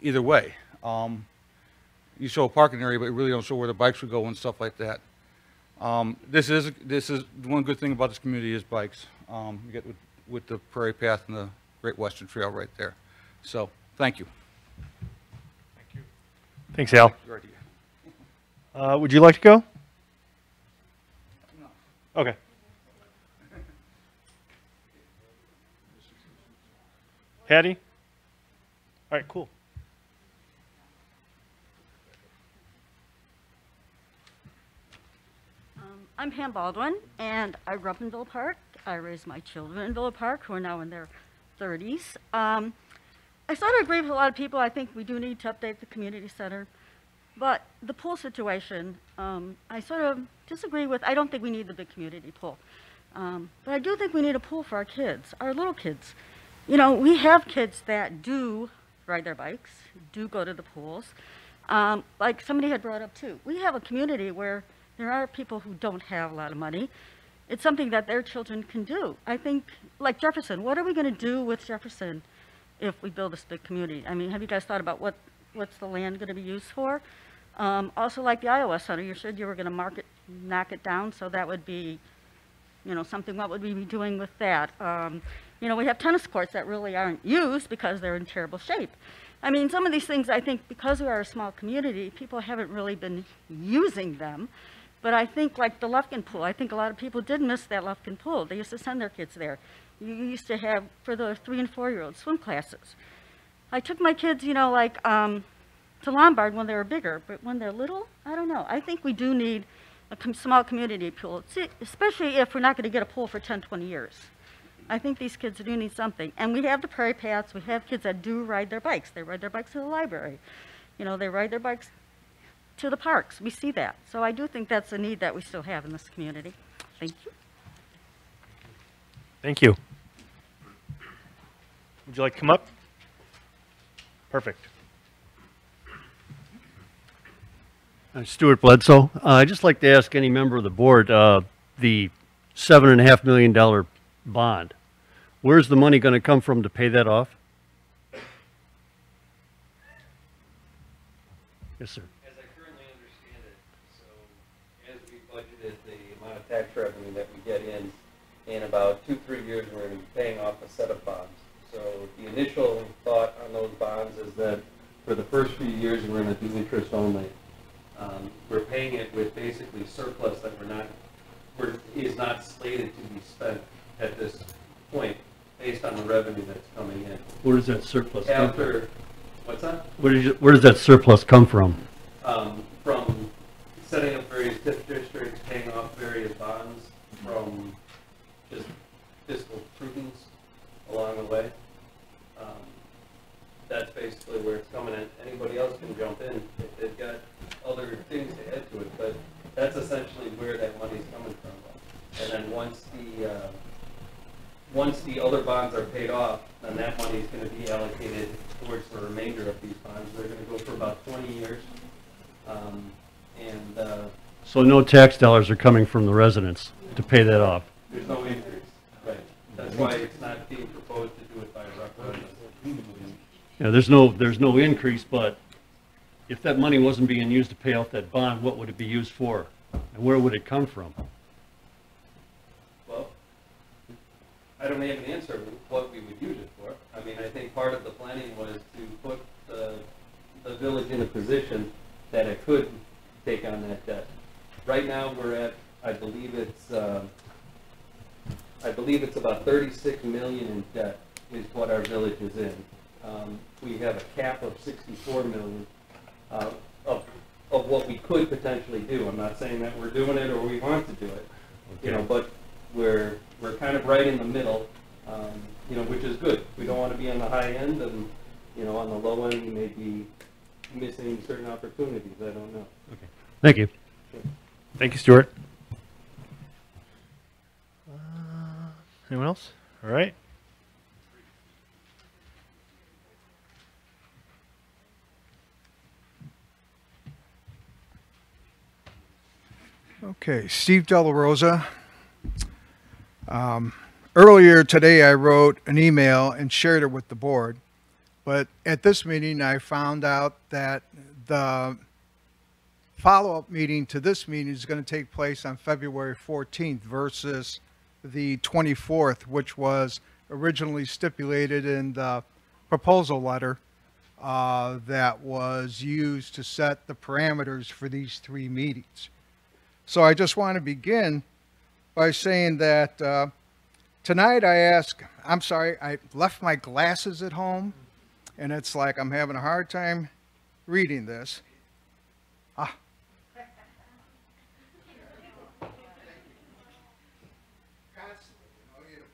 either way. You show a parking area, but you really don't show where the bikes would go and stuff like that. This is one good thing about this community is bikes. You get with the Prairie Path and the Great Western Trail right there. So, thank you. Thanks, Al. Your idea. Would you like to go? No. Okay. Hattie? All right, cool. I'm Pam Baldwin, and I grew up in Villa Park. I raised my children in Villa Park, who are now in their 30s. I sort of agree with a lot of people. I think we do need to update the community center. But the pool situation, I sort of disagree with. I don't think we need the big community pool. But I do think we need a pool for our kids, our little kids. You know, we have kids that do ride their bikes, do go to the pools. Like somebody had brought up too, we have a community where there are people who don't have a lot of money. It's something that their children can do. I think, like Jefferson, what are we going to do with Jefferson if we build this big community? I mean, have you guys thought about what's the land going to be used for? Also, like the Iowa Center, you said you were going to knock it down, so that would be, you know, something. What would we be doing with that? You know, we have tennis courts that really aren't used because they're in terrible shape. I mean, some of these things, I think, because we are a small community, people haven't really been using them. But I think, like the Lufkin Pool, I think a lot of people did miss that Lufkin Pool. They used to send their kids there. You used to have, for the 3- and 4-year-olds, swim classes. I took my kids, you know, like, to Lombard when they were bigger, but when they're little, I don't know. I think we do need a small community pool, especially if we're not going to get a pool for 10, 20 years. I think these kids do need something. And we have the prairie paths. We have kids that do ride their bikes. They ride their bikes to the library. You know, they ride their bikes to the parks. We see that. So I do think that's a need that we still have in this community. Thank you. Thank you. Would you like to come up? Perfect. Stuart Bledsoe. I'd just like to ask any member of the board, the $7.5 million bond, where's the money going to come from to pay that off? Yes, sir. As I currently understand it, so as we budgeted the amount of tax revenue that we get in about 2-3 years, we're going to be paying off a set of bonds. So the initial thought on those bonds is that for the first few years, we're going to do interest only. We're paying it with basically surplus that is not slated to be spent at this point based on the revenue that's coming in. Where does that surplus come from? What's that? Where does that surplus come from? From setting up various TIF districts, paying off various bonds, from just fiscal prudence along the way. That's basically where it's coming in. Anybody else can jump in if they've got other things to add to it, but that's essentially where that money's coming from. And then once the other bonds are paid off, then that money is going to be allocated towards the remainder of these bonds. They're going to go for about 20 years. So no tax dollars are coming from the residents to pay that off? There's no increase, right. That's why it's not being proposed to do it by referendum. Yeah, there's no increase, but if that money wasn't being used to pay off that bond, what would it be used for? And where would it come from? Well, I don't have an answer what we would use it for. I mean, I think part of the planning was to put the village in a position that it could take on that debt. Right now, we're at, I believe it's about 36 million in debt is what our village is in. We have a cap of 64 million of what we could potentially do. I'm not saying that we're doing it or we want to do it, you know, but we're kind of right in the middle, you know, which is good. We don't want to be on the high end, and you know, on the low end, we may be missing certain opportunities. I don't know. Okay. Thank you. Sure. Thank you, Stuart. Anyone else? All right. Okay, Steve Della Rosa. Earlier today I wrote an email and shared it with the board, but at this meeting I found out that the follow-up meeting to this meeting is going to take place on February 14th versus the 24th, which was originally stipulated in the proposal letter that was used to set the parameters for these 3 meetings. So I just want to begin by saying that tonight I'm sorry, I left my glasses at home, and it's like I'm having a hard time reading this.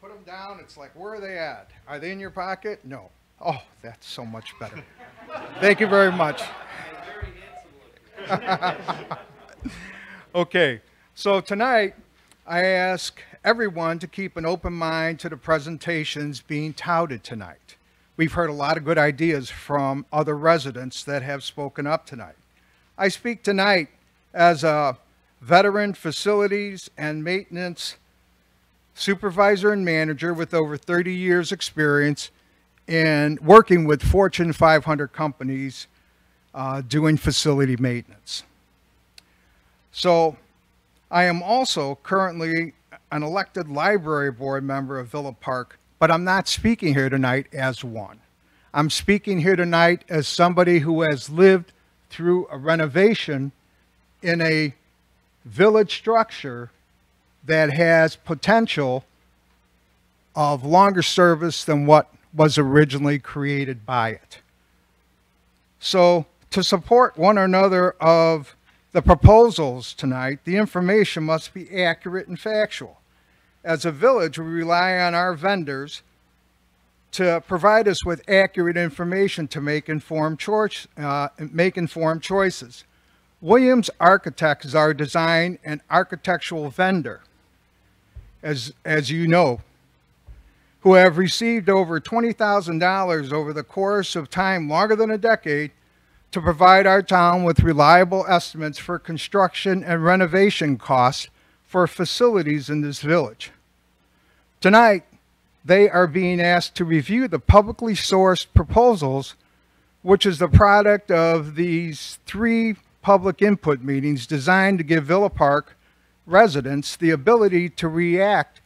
Put them down, it's like, where are they at? Are they in your pocket? No. Oh, that's so much better. Thank you very much. Okay, so tonight I ask everyone to keep an open mind to the presentations being touted tonight. We've heard a lot of good ideas from other residents that have spoken up tonight. I speak tonight as a veteran facilities and maintenance supervisor and manager with over 30 years experience in working with Fortune 500 companies doing facility maintenance. So I am also currently an elected library board member of Villa Park, but I'm not speaking here tonight as one. I'm speaking here tonight as somebody who has lived through a renovation in a village structure that has potential of longer service than what was originally created by it. So to support one or another of the proposals tonight, the information must be accurate and factual. As a village, we rely on our vendors to provide us with accurate information to make informed choices. Williams Architects is our design and architectural vendor, as you know, who have received over $20,000 over the course of time, longer than a decade, to provide our town with reliable estimates for construction and renovation costs for facilities in this village. Tonight, they are being asked to review the publicly sourced proposals, which is the product of these 3 public input meetings designed to give Villa Park residents the ability to react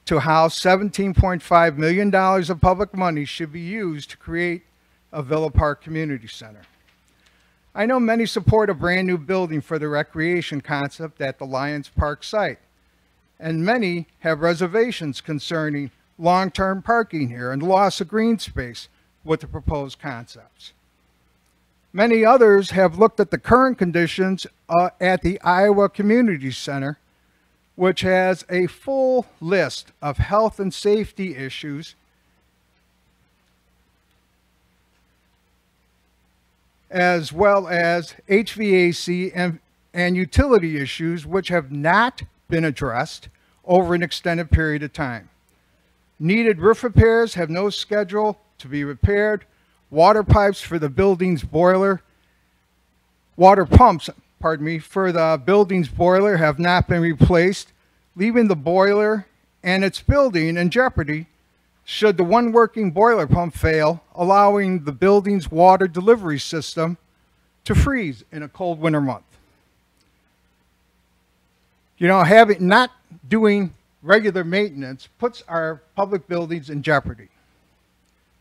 to how $17.5 million of public money should be used to create a Villa Park Community Center. I know many support a brand new building for the recreation concept at the Lions Park site, and many have reservations concerning long-term parking here and loss of green space with the proposed concepts. Many others have looked at the current conditions at the Iowa Community Center, which has a full list of health and safety issues as well as HVAC and utility issues which have not been addressed over an extended period of time. Needed roof repairs have no schedule to be repaired. Water pipes for the building's boiler, water pumps, pardon me, for the building's boiler have not been replaced, leaving the boiler and its building in jeopardy should the one working boiler pump fail, allowing the building's water delivery system to freeze in a cold winter month. You know, not doing regular maintenance puts our public buildings in jeopardy.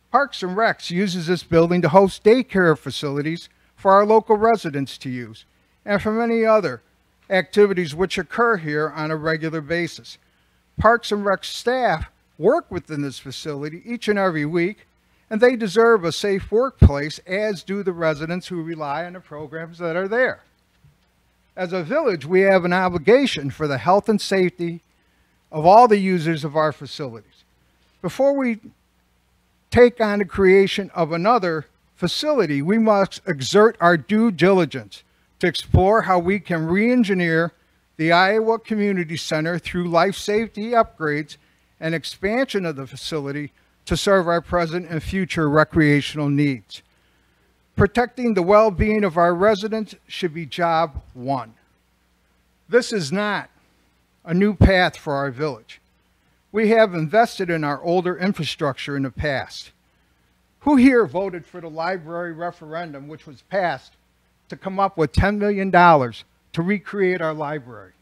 Parks and Recs uses this building to host daycare facilities for our local residents to use, and for many other activities which occur here on a regular basis. Parks and Rec staff work within this facility each and every week, and they deserve a safe workplace, as do the residents who rely on the programs that are there. As a village, we have an obligation for the health and safety of all the users of our facilities. Before we take on the creation of another facility, we must exert our due diligence to explore how we can re-engineer the Iowa Community Center through life safety upgrades and expansion of the facility to serve our present and future recreational needs. Protecting the well-being of our residents should be job one. This is not a new path for our village. We have invested in our older infrastructure in the past. Who here voted for the library referendum, which was passed to come up with $10 million to recreate our library.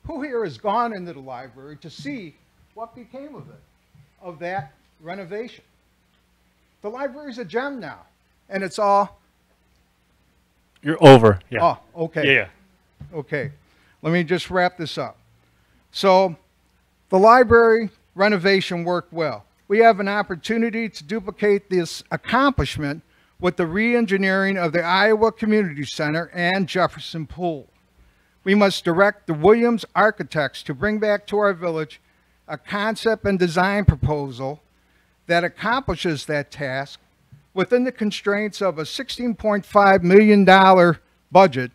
Who here has gone into the library to see what became of it, of that renovation? The library's a gem now, and it's all... You're over. Yeah. Oh, okay. Yeah. Okay. Let me just wrap this up. So the library renovation worked well. We have an opportunity to duplicate this accomplishment with the re-engineering of the Iowa Community Center and Jefferson Pool. We must direct the Williams architects to bring back to our village a concept and design proposal that accomplishes that task within the constraints of a $16.5 million budget,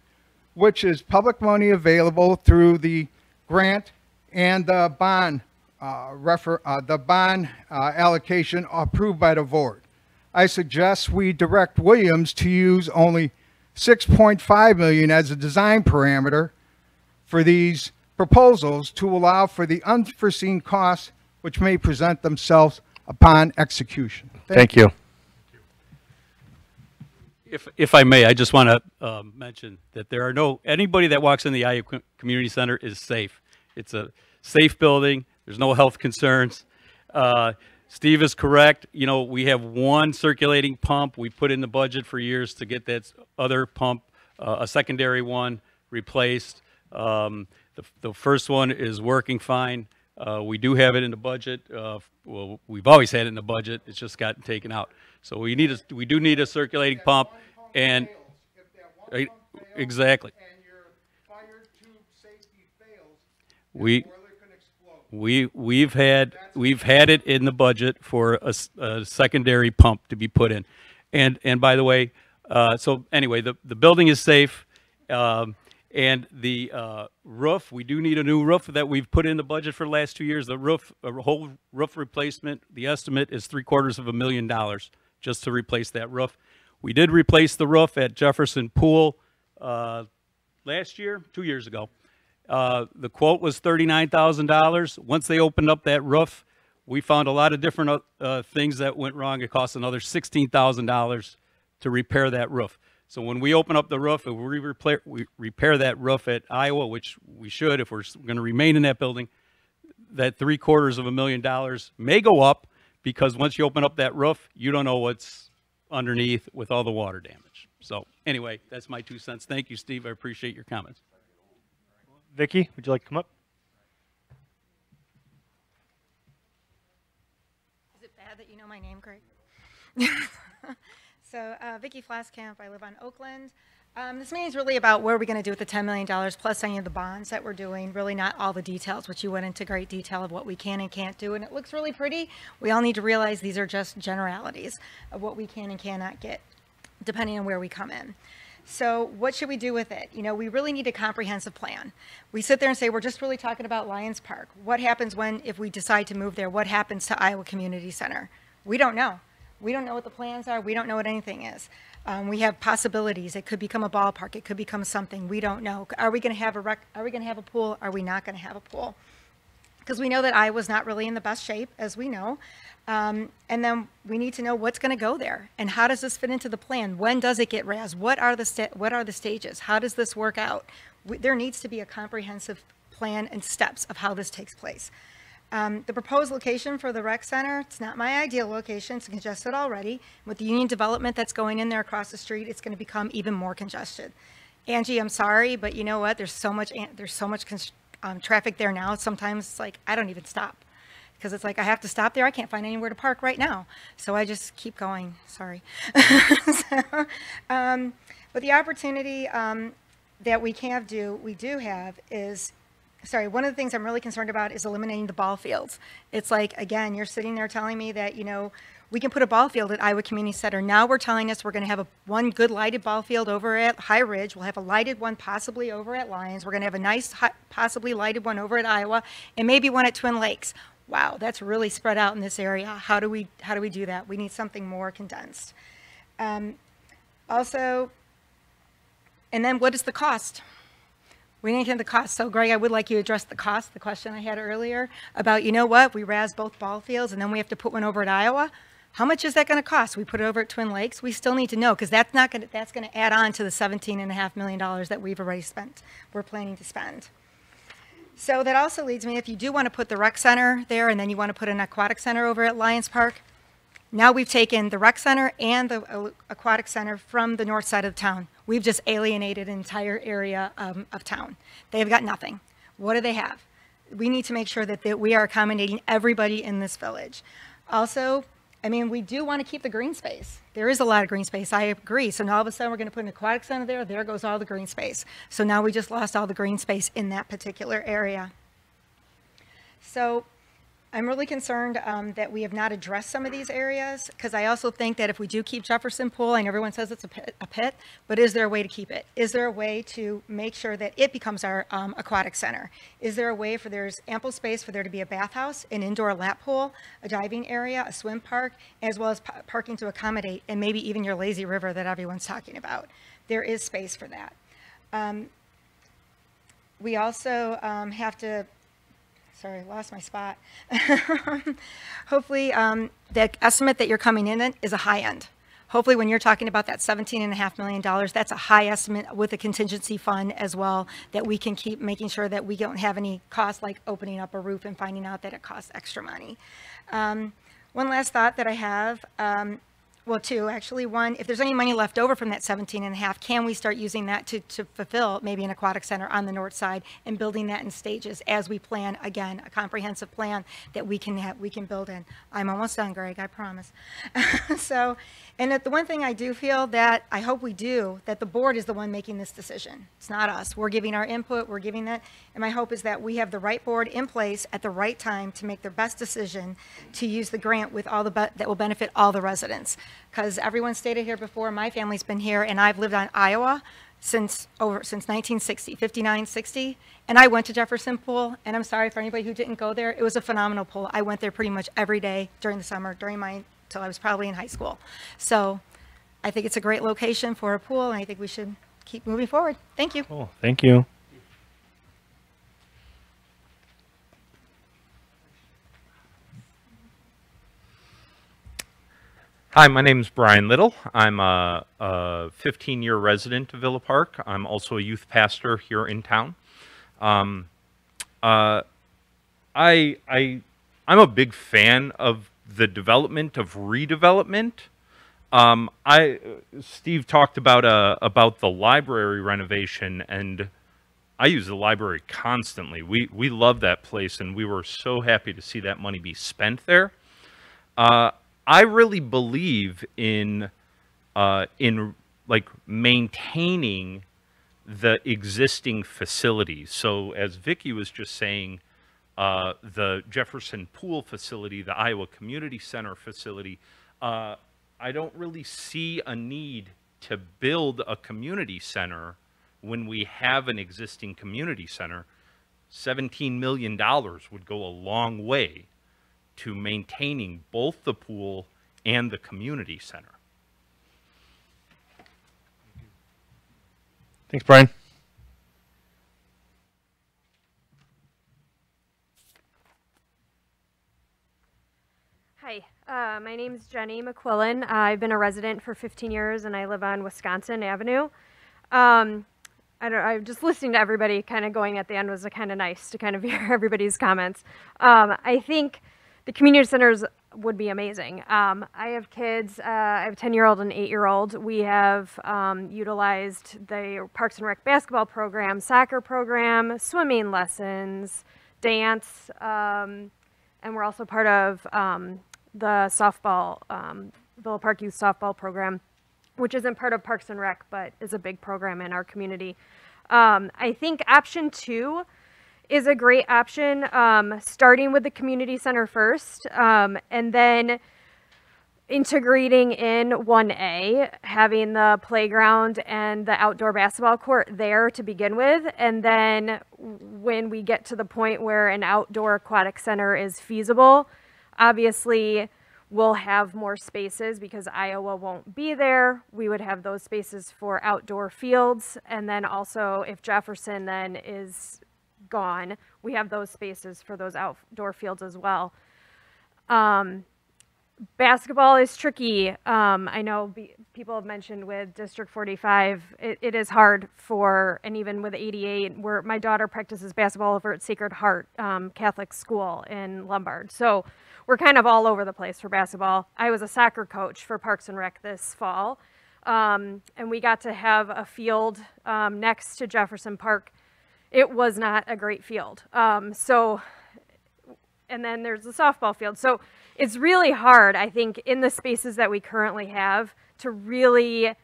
which is public money available through the grant and the bond allocation approved by the board. I suggest we direct Williams to use only $6.5 million as a design parameter for these proposals to allow for the unforeseen costs which may present themselves upon execution. Thank you. If I may, I just want to mention that there are anybody that walks in the Iowa Community Center is safe. It's a safe building. There's no health concerns. Steve is correct. You know, we have one circulating pump. We put in the budget for years to get that other pump, a secondary one, replaced. The first one is working fine. We do have it in the budget. Well, we've always had it in the budget. It's just gotten taken out. So we do need a circulating pump, and exactly. We've had it in the budget for a secondary pump to be put in, and by the way, so anyway, the building is safe, and the roof, we do need a new roof that we've put in the budget for the last 2 years. The roof, a whole roof replacement, the estimate is $750,000 just to replace that roof. We did replace the roof at Jefferson Pool last year, 2 years ago. The quote was $39,000. Once they opened up that roof, we found a lot of different things that went wrong. It cost another $16,000 to repair that roof. So when we open up the roof and we repair that roof at Iowa, which we should if we're going to remain in that building, that $750,000 may go up, because once you open up that roof, you don't know what's underneath with all the water damage. So anyway, that's my 2 cents. Thank you, Steve. I appreciate your comments. Vicki, would you like to come up? Is it bad that you know my name, Greg? So, Vicki Flaskamp, I live on Oakland. This meeting is really about what are we going to do with the $10 million plus any of the bonds that we're doing, really not all the details, which you went into great detail of what we can and can't do, and it looks really pretty. We all need to realize these are just generalities of what we can and cannot get, depending on where we come in. So what should we do with it? You know, we really need a comprehensive plan. We sit there and say, we're just really talking about Lions Park. What happens if we decide to move there? What happens to Iowa Community Center? We don't know. We don't know what the plans are. We don't know what anything is. We have possibilities. It could become a ballpark. It could become something. We don't know. Are we going to have a pool? Are we not going to have a pool? Because we know that Iowa's not really in the best shape, as we know. And then we need to know what's going to go there, and how does this fit into the plan? When does it get RAS? What are the stages? How does this work out? There needs to be a comprehensive plan and steps of how this takes place. The proposed location for the rec center, it's not my ideal location. It's congested already. With the union development that's going in there across the street, it's going to become even more congested. Angie, I'm sorry, but you know what? There's so much traffic there now. Sometimes it's like I don't even stop, because it's like I have to stop there. I can't find anywhere to park right now, so I just keep going. Sorry. But the opportunity that we do have is. Sorry, one of the things I'm really concerned about is eliminating the ball fields. It's like, again, you're sitting there telling me that, you know, we can put a ball field at Iowa Community Center. Now we're telling us we're going to have one good lighted ball field over at High Ridge. We'll have a lighted one possibly over at Lions. We're going to have a nice, possibly lighted one over at Iowa, and maybe one at Twin Lakes. Wow, that's really spread out in this area. How do we do that? We need something more condensed. Also, and then what is the cost? We need to get the cost. So, Greg, I would like you to address the cost, the question I had earlier about, you know what, we RAS both ball fields and then we have to put one over at Iowa. How much is that going to cost? We put it over at Twin Lakes. We still need to know because that's going to add on to the $17.5 million that we've already spent. We're planning to spend. So that also leads me, if you do want to put the rec center there and then you want to put an aquatic center over at Lions Park, now we've taken the rec center and the aquatic center from the north side of town. We've just alienated an entire area of town. They've got nothing. What do they have? We need to make sure that we are accommodating everybody in this village. Also, I mean, we do want to keep the green space. There is a lot of green space, I agree. So now all of a sudden we're going to put an aquatic center there. There goes all the green space. So now we just lost all the green space in that particular area. So I'm really concerned that we have not addressed some of these areas, because I also think that if we do keep Jefferson Pool, I know everyone says it's a pit, but is there a way to keep it? Is there a way to make sure that it becomes our aquatic center? Is there a way for there's ample space for there to be a bathhouse, an indoor lap pool, a diving area, a swim park, as well as parking to accommodate, and maybe even your lazy river that everyone's talking about? There is space for that. We also have to, sorry, I lost my spot. Hopefully, the estimate that you're coming in at is a high end. Hopefully, when you're talking about that $17.5 million, that's a high estimate with a contingency fund as well, that we can keep making sure that we don't have any costs like opening up a roof and finding out that it costs extra money. One last thought that I have, well, two, actually. One, if there's any money left over from that 17.5, can we start using that to fulfill maybe an aquatic center on the north side and building that in stages as we plan, again, a comprehensive plan that we can build in. I'm almost done, Greg, I promise. So, and the one thing I do feel that I hope we do, that the board is the one making this decision. It's not us. We're giving our input, we're giving that, and my hope is that we have the right board in place at the right time to make the best decision to use the grant with all that will benefit all the residents. Because everyone stated here before, my family's been here, and I've lived on Iowa since 1960, 59, 60, and I went to Jefferson Pool, and I'm sorry for anybody who didn't go there. It was a phenomenal pool. I went there pretty much every day during the summer, till I was probably in high school. So I think it's a great location for a pool, and I think we should keep moving forward. Thank you. Cool. Thank you. Hi, my name is Brian Little. I'm a 15-year resident of Villa Park. I'm also a youth pastor here in town. I'm a big fan of the development of redevelopment. Steve talked about the library renovation, and I use the library constantly. We love that place, and we were so happy to see that money be spent there. I really believe in like maintaining the existing facilities. So as Vicki was just saying, the Jefferson Pool facility, the Iowa Community Center facility, I don't really see a need to build a community center when we have an existing community center. $17 million would go a long way to maintaining both the pool and the community center. Thanks, Brian. Hi, my name is Jenny McQuillan. I've been a resident for 15 years, and I live on Wisconsin Avenue. I'm just listening to everybody kind of going at the end was kind of nice to kind of hear everybody's comments. I think the community centers would be amazing. I have kids, I have a 10-year-old and an 8-year-old. We have utilized the Parks and Rec basketball program, soccer program, swimming lessons, dance, and we're also part of the softball, Villa Park Youth Softball program, which isn't part of Parks and Rec, but is a big program in our community. I think option 2 is a great option, starting with the community center first, and then integrating in 1A, having the playground and the outdoor basketball court there to begin with, and then when we get to the point where an outdoor aquatic center is feasible, obviously we'll have more spaces because Iowa won't be there. We would have those spaces for outdoor fields, and then also if Jefferson then is gone, we have those spaces for those outdoor fields as well. Basketball is tricky. I know people have mentioned with District 45, it is hard for, and even with 88, where my daughter practices basketball over at Sacred Heart Catholic School in Lombard. So we're kind of all over the place for basketball. I was a soccer coach for Parks and Rec this fall, and we got to have a field next to Jefferson Park. It was not a great field. And then there's the softball field. So it's really hard, I think, in the spaces that we currently have to really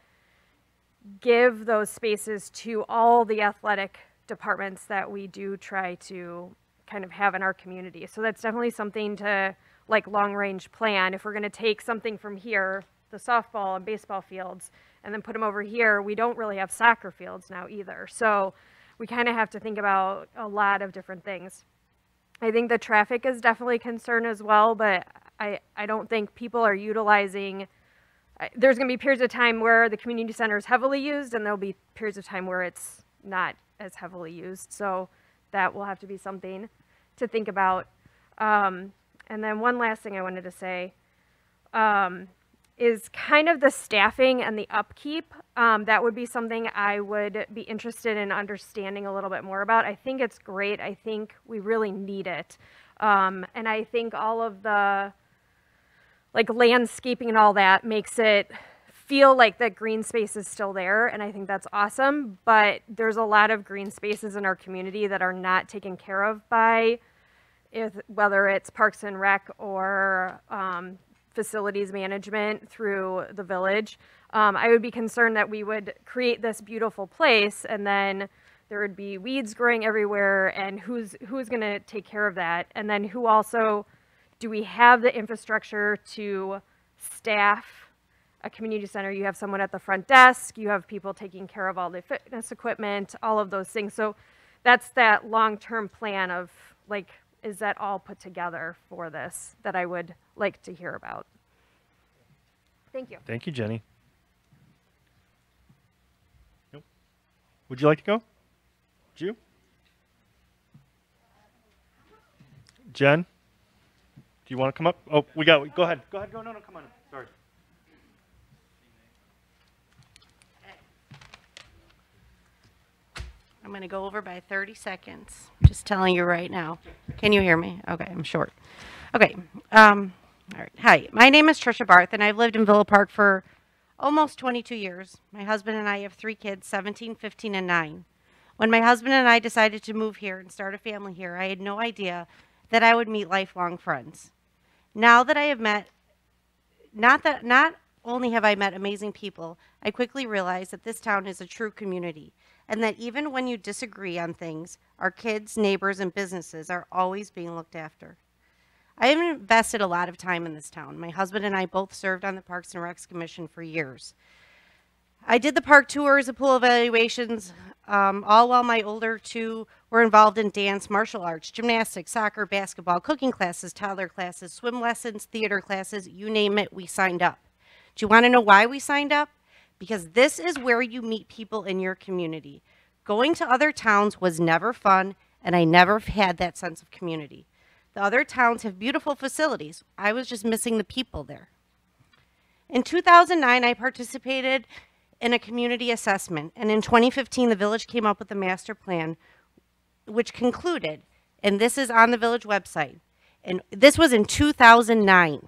give those spaces to all the athletic departments that we do try to kind of have in our community. So that's definitely something to like long range plan. If we're going to take something from here, the softball and baseball fields, and then put them over here, we don't really have soccer fields now either. So we kind of have to think about a lot of different things. I think the traffic is definitely a concern as well, but I don't think people are utilizing, there's going to be periods of time where the community center is heavily used, and there'll be periods of time where it's not as heavily used. So that will have to be something to think about. And then one last thing I wanted to say is kind of the staffing and the upkeep. That would be something I would be interested in understanding a little bit more about. I think it's great. I think we really need it. And I think all of the like landscaping and all that makes it feel like that green space is still there. And I think that's awesome. But there's a lot of green spaces in our community that are not taken care of by whether it's Parks and Rec or facilities management through the village. I would be concerned that we would create this beautiful place and then there would be weeds growing everywhere, and who's going to take care of that? And then who also, do we have the infrastructure to staff a community center? You have someone at the front desk, you have people taking care of all the fitness equipment, all of those things. So that's that long-term plan of like, is that all put together for this that I would like to hear about. Thank you. Thank you, Jenny. Nope. Would you like to go? Would you? Jen? Do you want to come up? Oh, go ahead. Go ahead. No, come on. Sorry. I'm going to go over by 30 seconds. Just telling you right now. Can you hear me? Okay, I'm short. Okay. All right. Hi, my name is Trisha Barth, and I've lived in Villa Park for almost 22 years. My husband and I have 3 kids, 17, 15, and 9. When my husband and I decided to move here and start a family here, I had no idea that I would meet lifelong friends. Now that I have met, not only have I met amazing people, I quickly realized that this town is a true community, and that even when you disagree on things, our kids, neighbors, and businesses are always being looked after. I have invested a lot of time in this town. My husband and I both served on the Parks and Recs Commission for years. I did the park tours, the pool evaluations, all while my older 2 were involved in dance, martial arts, gymnastics, soccer, basketball, cooking classes, toddler classes, swim lessons, theater classes, you name it, we signed up. Do you want to know why we signed up? Because this is where you meet people in your community. Going to other towns was never fun, and I never had that sense of community. The other towns have beautiful facilities. I was just missing the people there. In 2009, I participated in a community assessment, and in 2015, the village came up with a master plan, which concluded, and this is on the village website, and this was in 2009.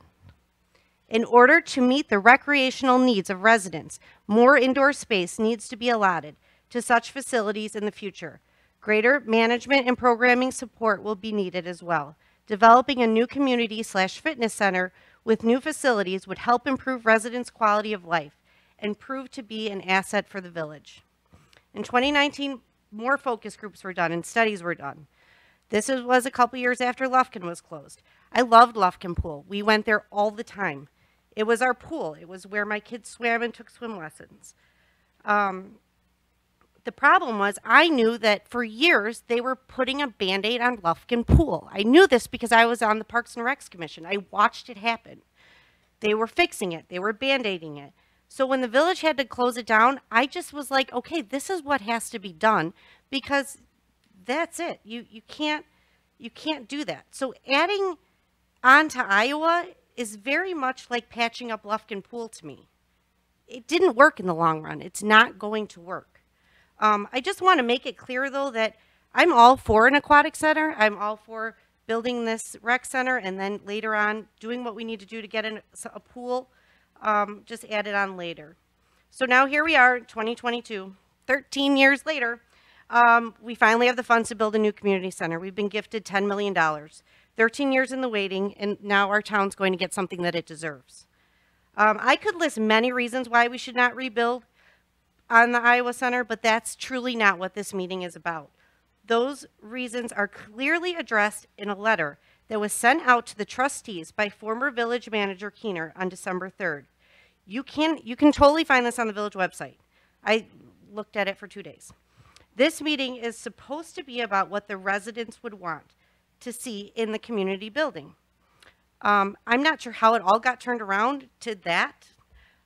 In order to meet the recreational needs of residents, more indoor space needs to be allotted to such facilities in the future. Greater management and programming support will be needed as well. Developing a new community/fitness center with new facilities would help improve residents' quality of life and prove to be an asset for the village. In 2019, more focus groups were done and studies were done. This was a couple years after Lufkin was closed. I loved Lufkin Pool. We went there all the time. It was our pool. It was where my kids swam and took swim lessons. The problem was I knew that for years they were putting a Band-Aid on Lufkin Pool. I knew this because I was on the Parks and Recs Commission. I watched it happen. They were fixing it. They were Band-Aiding it. So when the village had to close it down, I just was like, okay, this is what has to be done because that's it. You can't do that. So adding on to Iowa is very much like patching up Lufkin Pool to me. It didn't work in the long run. It's not going to work. I just want to make it clear, though, that I'm all for an aquatic center. I'm all for building this rec center and then later on doing what we need to do to get a pool, just add it on later. So now here we are, 2022, 13 years later. We finally have the funds to build a new community center. We've been gifted $10 million. 13 years in the waiting, and now our town's going to get something that it deserves. I could list many reasons why we should not rebuild on the Iowa Center, but that's truly not what this meeting is about. Those reasons are clearly addressed in a letter that was sent out to the trustees by former village manager Keener on December 3rd. You can totally find this on the village website. I looked at it for 2 days. This meeting is supposed to be about what the residents would want to see in the community building. I'm not sure how it all got turned around to that.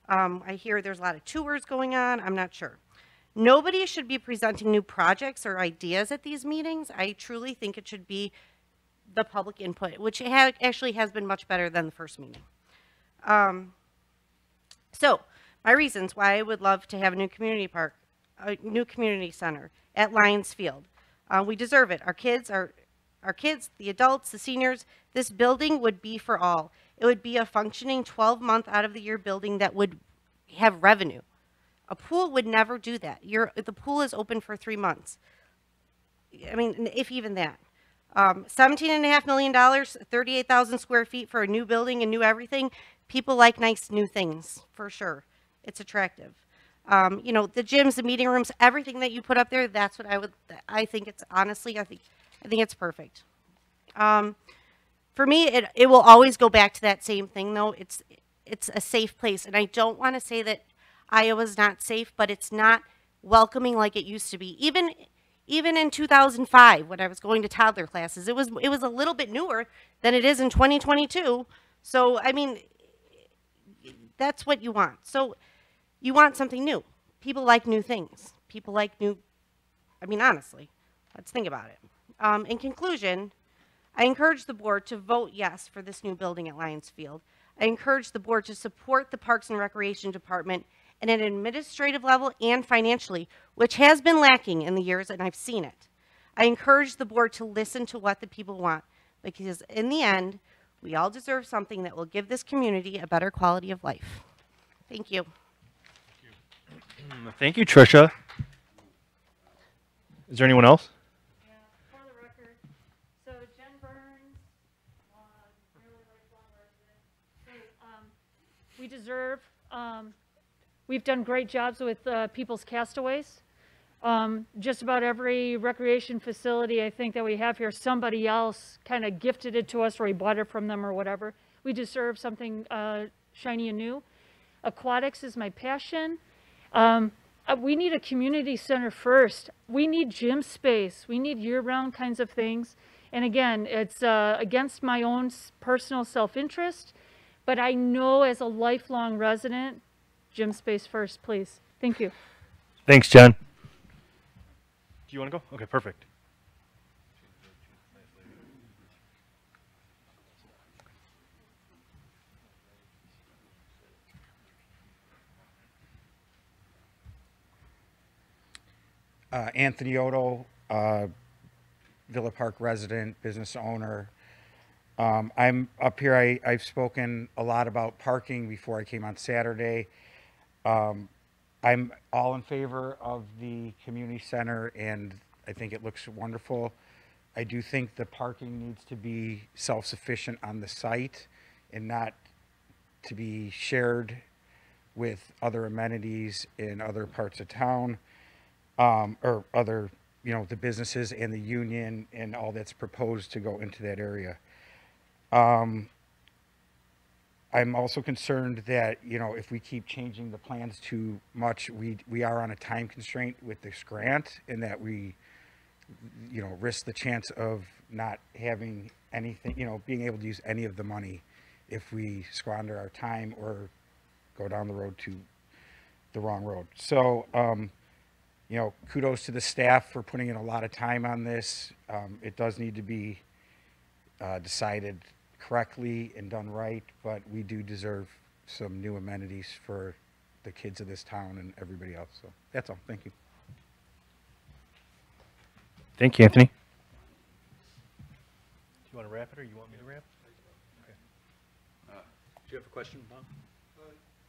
I hear there's a lot of tours going on. I'm not sure. Nobody should be presenting new projects or ideas at these meetings. I truly think it should be the public input, which actually has been much better than the first meeting. So my reasons why I would love to have a new community park, a new community center at Lions Field. We deserve it. Our kids, the adults, the seniors, this building would be for all. It would be a functioning 12-month out of the year building that would have revenue. A pool would never do that. The pool is open for 3 months. I mean, if even that. $17.5 million, 38,000 square feet for a new building and new everything. People like nice new things, for sure. It's attractive. You know, the gyms, the meeting rooms, everything that you put up there, that's what I think it's, honestly, I think it's perfect. For me, it will always go back to that same thing, though. It's a safe place. And I don't want to say that Iowa's not safe, but it's not welcoming like it used to be. Even in 2005, when I was going to toddler classes, it was a little bit newer than it is in 2022. So, I mean, that's what you want. So you want something new. People like new things. People like new, I mean, honestly, let's think about it. In conclusion, I encourage the board to vote yes for this new building at Lions Field. I encourage the board to support the Parks and Recreation Department at an administrative level and financially, which has been lacking in the years, and I've seen it. I encourage the board to listen to what the people want, because in the end, we all deserve something that will give this community a better quality of life. Thank you. Thank you, Tricia. Is there anyone else? Yeah, for the record, so Jen Burns, really lifelong resident. So, we deserve, we've done great jobs with people's castaways. Just about every recreation facility I think that we have here, somebody else kind of gifted it to us or we bought it from them or whatever. We deserve something shiny and new. Aquatics is my passion. We need a community center first. We need gym space. We need year-round kinds of things. And again, it's against my own personal self-interest, but I know as a lifelong resident, gym space first, please. Thank you. Thanks, Jen. Do you want to go? Okay, perfect. Anthony Odo, Villa Park resident, business owner. I'm up here, I've spoken a lot about parking before I came on Saturday. I'm all in favor of the community center and I think it looks wonderful. I do think the parking needs to be self-sufficient on the site and not to be shared with other amenities in other parts of town. Or other, you know, the businesses and the union and all that's proposed to go into that area. I'm also concerned that, you know, if we keep changing the plans too much, we are on a time constraint with this grant and that we, you know, risk the chance of not having anything, you know, being able to use any of the money if we squander our time or go down the road to the wrong road. So, you know, kudos to the staff for putting in a lot of time on this. It does need to be decided correctly and done right, but we do deserve some new amenities for the kids of this town and everybody else. So that's all. Thank you. Thank you, Anthony. Do you want to wrap it, or you want me to wrap? Okay. Do you have a question, Bob?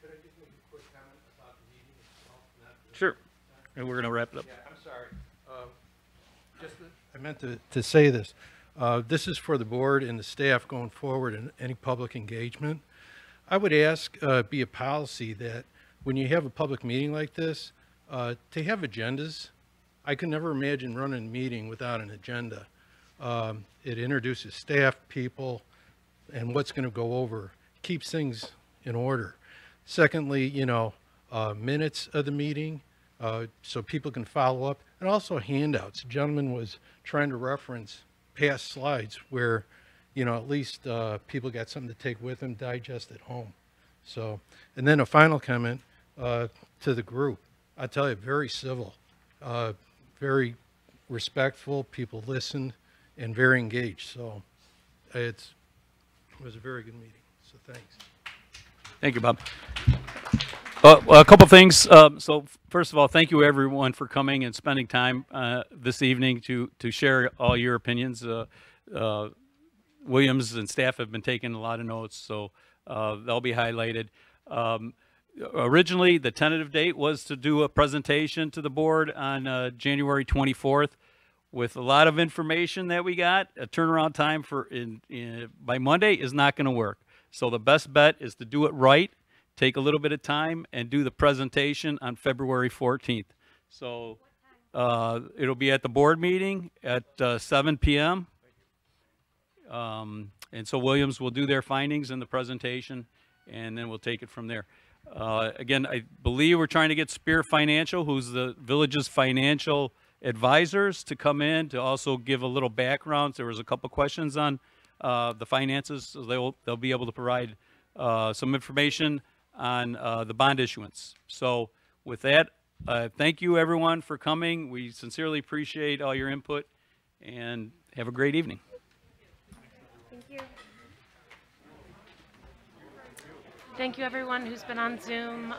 Could I just make a quick comment about the meeting itself? Sure. And we're going to wrap it up. Yeah, I'm sorry. I meant to say this. This is for the board and the staff going forward in any public engagement. I would ask, be a policy that when you have a public meeting like this, to have agendas. I could never imagine running a meeting without an agenda. It introduces staff, people, and what's going to go over, keeps things in order. Secondly, you know, minutes of the meeting, so people can follow up, and also handouts. The gentleman was trying to reference past slides where, you know, at least people got something to take with them, digest at home. So, and then a final comment to the group. I tell you, very civil, very respectful. People listened and very engaged. So, it was a very good meeting. So, thanks. Thank you, Bob. A couple things. So first of all, thank you everyone for coming and spending time this evening to share all your opinions. Williams and staff have been taking a lot of notes, so they'll be highlighted. Originally, the tentative date was to do a presentation to the board on January 24th. With a lot of information that we got, a turnaround time for by Monday is not going to work. So the best bet is to do it right. Take a little bit of time and do the presentation on February 14th. So it'll be at the board meeting at 7 p.m. And so Williams will do their findings in the presentation, and then we'll take it from there. Again, I believe we're trying to get Spear Financial, who's the village's financial advisors, to come in to also give a little background. There was a couple questions on the finances, so they'll be able to provide some information on the bond issuance. So with that, thank you everyone for coming. We sincerely appreciate all your input, and have a great evening. Thank you. Thank you everyone who's been on Zoom.